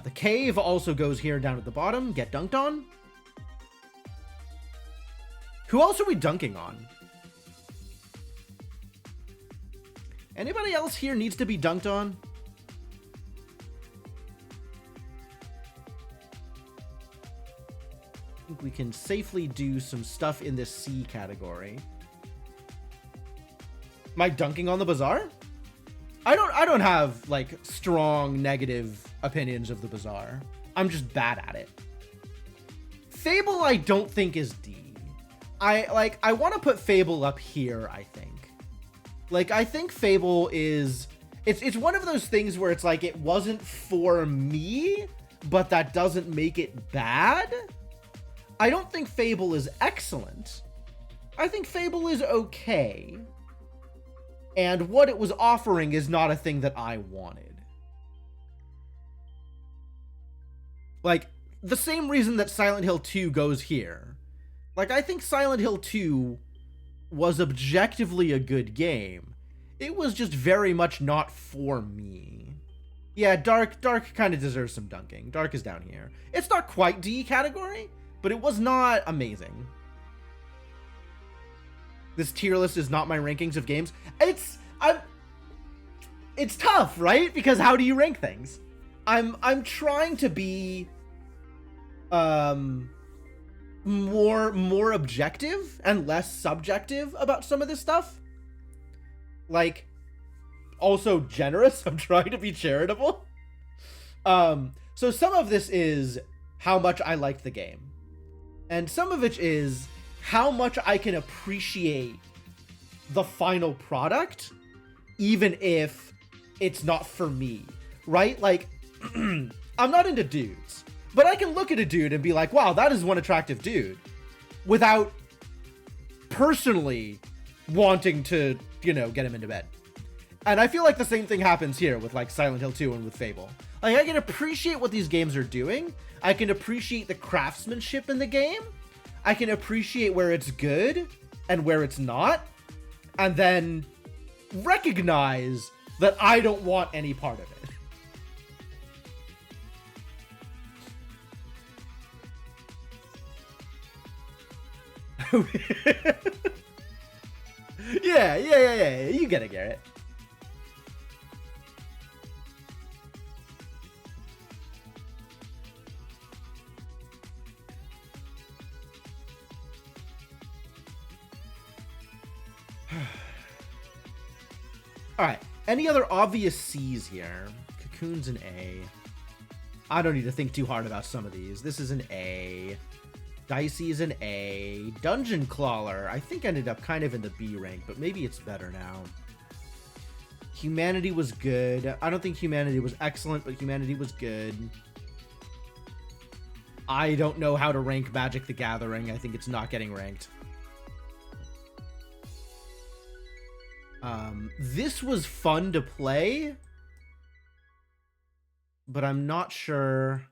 The Cave also goes here down at the bottom. Get dunked on. Who else are we dunking on? Anybody else here needs to be dunked on? I think we can safely do some stuff in this C category. Am I dunking on the Bazaar? I don't have like strong negative opinions of the Bazaar. I'm just bad at it. Fable I don't think is D. I want to put Fable up here, I think. Like, I think Fable is... It's one of those things where it's like, it wasn't for me, but that doesn't make it bad. I don't think Fable is excellent. I think Fable is okay. And what it was offering is not a thing that I wanted. Like, the same reason that Silent Hill 2 goes here. Like, I think Silent Hill 2 was objectively a good game. It was just very much not for me. Yeah, Dark kind of deserves some dunking. Dark is down here. It's not quite D category, but it was not amazing. This tier list is not my rankings of games. It's tough, right? Because how do you rank things? I'm trying to be more objective and less subjective about some of this stuff. Like, also generous. I'm trying to be charitable. So some of this is how much I liked the game. And some of it is how much I can appreciate the final product, even if it's not for me, right? Like, I'm not into dudes, but I can look at a dude and be like, wow, that is one attractive dude, without personally wanting to, you know, get him into bed. And I feel like the same thing happens here with like Silent Hill 2 and with Fable. Like, I can appreciate what these games are doing. I can appreciate the craftsmanship in the game. I can appreciate where it's good and where it's not. And then recognize that I don't want any part of it. Yeah. You get it, Garrett. Alright, any other obvious C's here? Cocoon's an A. I don't need to think too hard about some of these. This is an A. Dicey's an A. Dungeon Crawler, I think ended up kind of in the B rank, but maybe it's better now. Humanity was good. I don't think Humanity was excellent, but Humanity was good. I don't know how to rank Magic the Gathering. I think it's not getting ranked. This was fun to play, but I'm not sure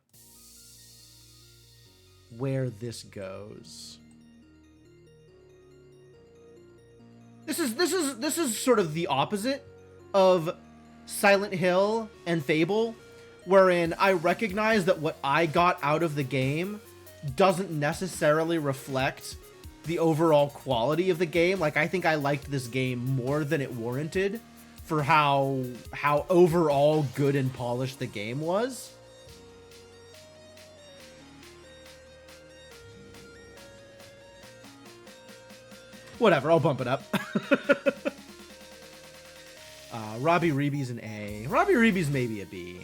where this goes. This is sort of the opposite of Silent Hill and Fable, wherein I recognize that what I got out of the game doesn't necessarily reflect the overall quality of the game. Like, I think I liked this game more than it warranted for how overall good and polished the game was. Whatever, I'll bump it up. Robbie Reeby's an A. Robbie Reeby's maybe a B.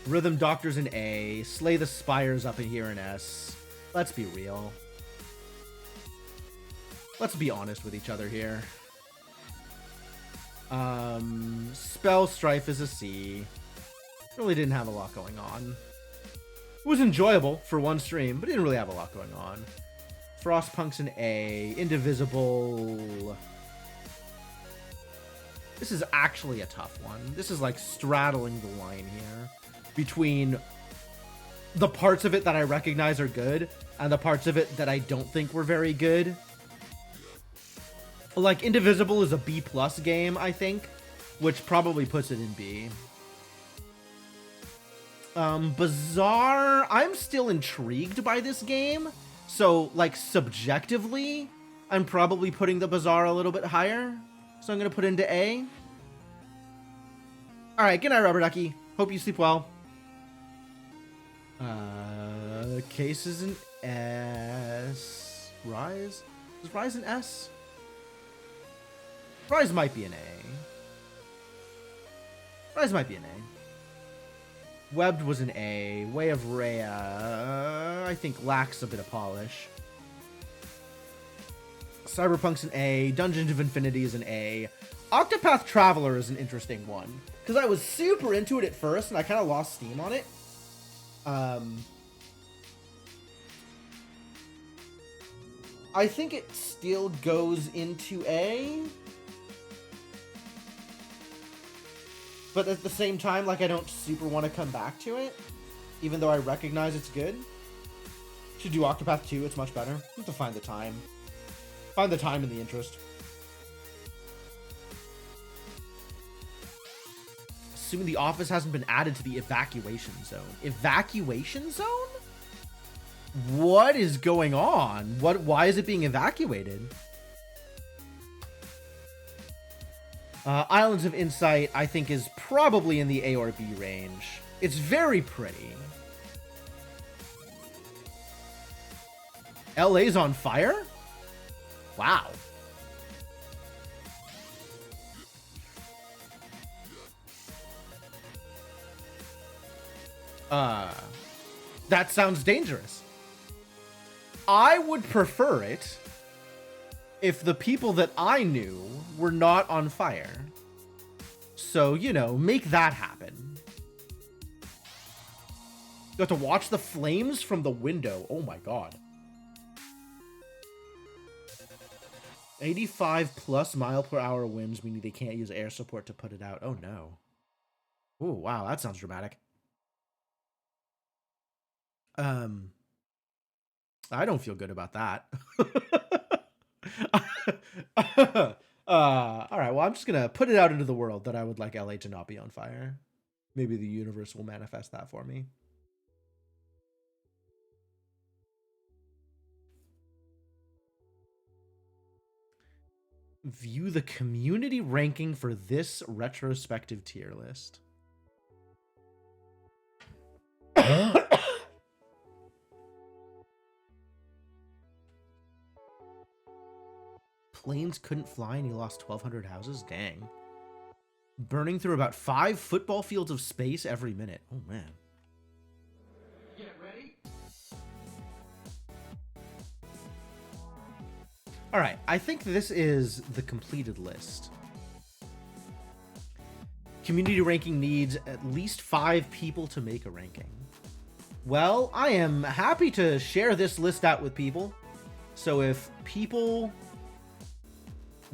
Rhythm Doctor's an A. Slay the Spires up in here an S. Let's be real. Let's be honest with each other here. Spell Strife is a C. Really didn't have a lot going on. It was enjoyable for one stream, but didn't really have a lot going on. Frostpunk's an A. Indivisible. This is actually a tough one. This is like straddling the line here between the parts of it that I recognize are good and the parts of it that I don't think were very good. Like, Indivisible is a B+ game, I think, which probably puts it in B. Bazaar, I'm still intrigued by this game, so, like, subjectively, I'm probably putting the Bazaar a little bit higher, so I'm gonna put it into A. Alright, good night, Rubber Ducky. Hope you sleep well. Case is an S. Rise? Is Rise an S? Rise might be an A. Rise might be an A. Webbed was an A. Way of Rhea, I think, lacks a bit of polish. Cyberpunk's an A. Dungeons of Infinity is an A. Octopath Traveler is an interesting one, because I was super into it at first, and I kind of lost steam on it. I think it still goes into A. But at the same time, like, I don't super want to come back to it, even though I recognize it's good. Should do Octopath 2, it's much better. You have to find the time. Find the time and the interest. Assuming the office hasn't been added to the evacuation zone. Evacuation zone? What is going on? Why is it being evacuated? Islands of Insight, I think, is probably in the A or B range. It's very pretty. LA's on fire? Wow. That sounds dangerous. I would prefer it if the people that I knew were not on fire. So, you know, make that happen. You have to watch the flames from the window. Oh my god. 85+ mile/hour winds, meaning they can't use air support to put it out. Oh no. Oh wow, that sounds dramatic. I don't feel good about that. All right, well, I'm just gonna put it out into the world that I would like LA to not be on fire. Maybe the universe will manifest that for me. View the community ranking for this retrospective tier list. Planes couldn't fly and he lost 1,200 houses? Dang. Burning through about 5 football fields of space every minute. Oh, man. Get ready. All right, I think this is the completed list. Community ranking needs at least 5 people to make a ranking. Well, I am happy to share this list out with people. So if people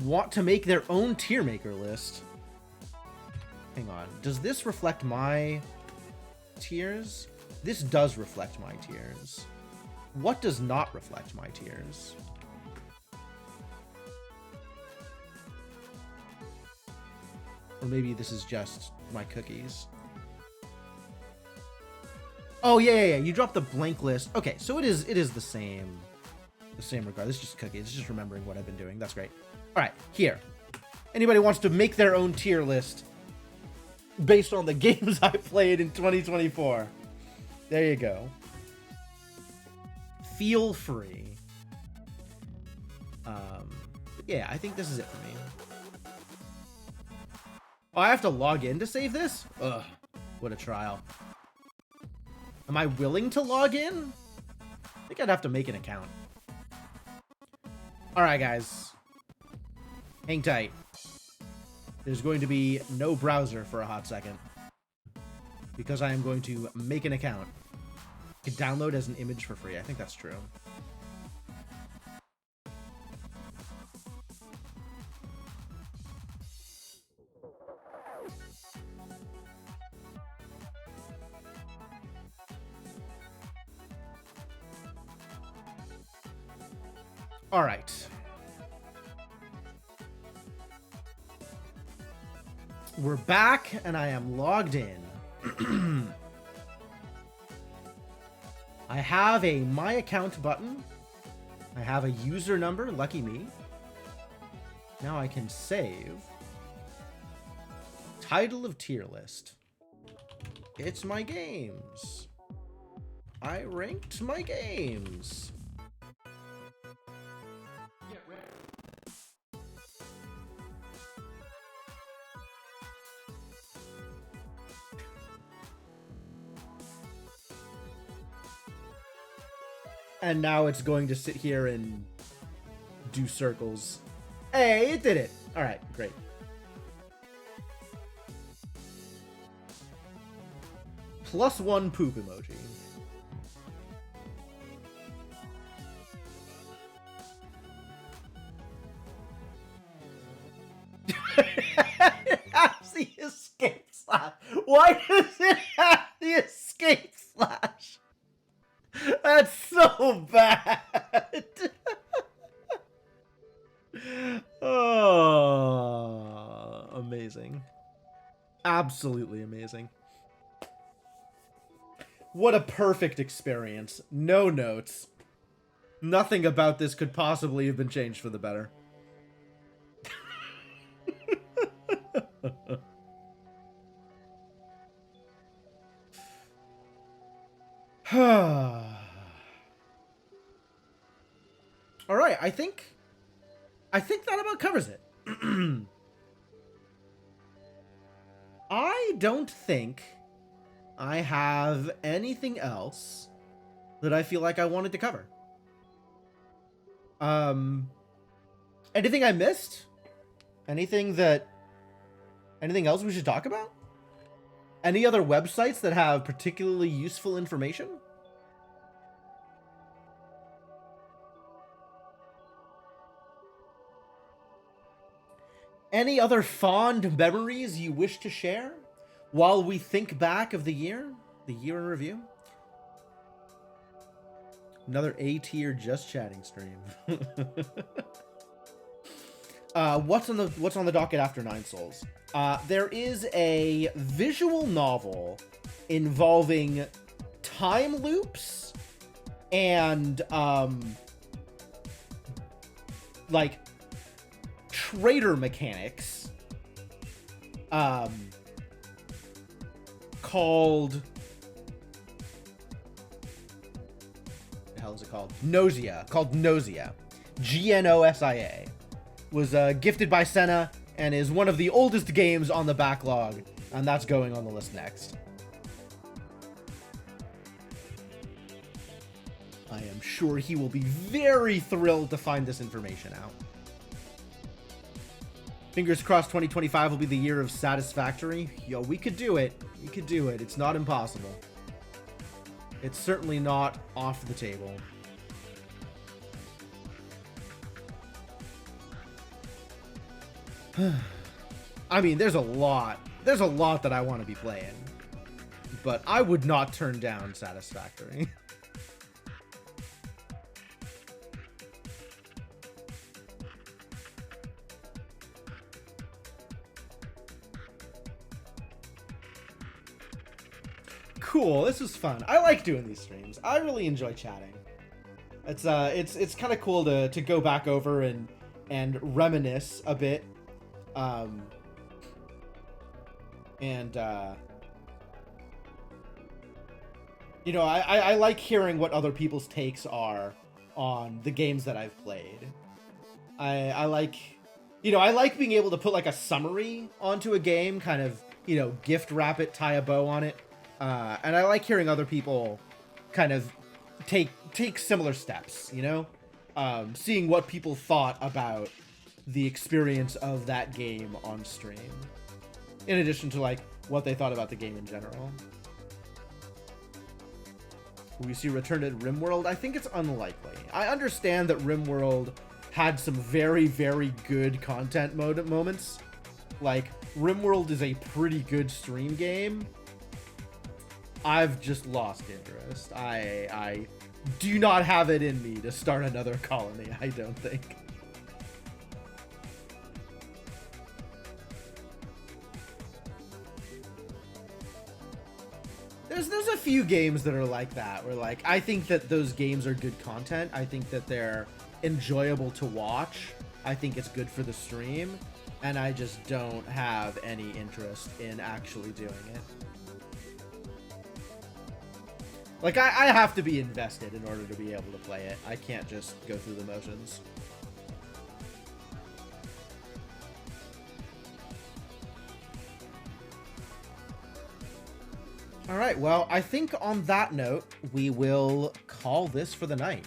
want to make their own tier maker list. Hang on. Does this reflect my tiers? This does reflect my tiers. What does not reflect my tiers? Or maybe this is just my cookies. Oh, yeah. You dropped the blank list. Okay, so it is the same regard. This is just cookies. It's just remembering what I've been doing. That's great. All right, here. Anybody wants to make their own tier list based on the games I played in 2024? There you go. feel free. Yeah, I think this is it for me. Oh, I have to log in to save this? Ugh, what a trial. Am I willing to log in? I think I'd have to make an account. Alright, guys. Hang tight. There's going to be no browser for a hot second. Because I am going to make an account. You can download as an image for free. I think that's true. All right. We're back, and I am logged in. I have a My Account button. I have a user number, lucky me. Now I can save. Title of tier list. It's my games. I ranked my games. And now it's going to sit here and do circles. Hey, it did it. All right, great. +1 poop emoji. It has the escape slash. Why does it have the escape slash? That's so bad. Oh, amazing. Absolutely amazing. What a perfect experience. No notes. Nothing about this could possibly have been changed for the better. All right, I think that about covers it. I don't think I have anything else that I feel like I wanted to cover. Anything I missed? Anything else we should talk about? Any other websites that have particularly useful information? Any other fond memories you wish to share while we think back of the year in review? Another A-tier just chatting stream. What's on the docket after Nine Souls? There is a visual novel involving time loops and like trader mechanics called, what the hell is it called? Nausea. Called Nausea. Gnosia. Was gifted by Senna and is one of the oldest games on the backlog, and that's going on the list next. I am sure he will be very thrilled to find this information out. Fingers crossed 2025 will be the year of Satisfactory. Yo, we could do it. We could do it. It's not impossible. It's certainly not off the table. I mean, there's a lot that I want to be playing, but I would not turn down Satisfactory. Cool, this is fun. I like doing these streams. I really enjoy chatting. It's kind of cool to go back over and reminisce a bit. you know, I like hearing what other people's takes are on the games that I've played. I like, you know, I like being able to put like a summary onto a game, kind of, you know, gift wrap it, tie a bow on it. And I like hearing other people kind of take similar steps, you know? Seeing what people thought about the experience of that game on stream. In addition to, like, what they thought about the game in general. We see Return to RimWorld. I think it's unlikely. I understand that RimWorld had some very, very good content moments. Like, RimWorld is a pretty good stream game. I've just lost interest. I do not have it in me to start another colony, I don't think. There's a few games that are like that, where, like, I think that those games are good content. I think that they're enjoyable to watch. I think it's good for the stream, and I just don't have any interest in actually doing it. Like, I have to be invested in order to be able to play it. I can't just go through the motions. All right, well, I think on that note, we will call this for the night.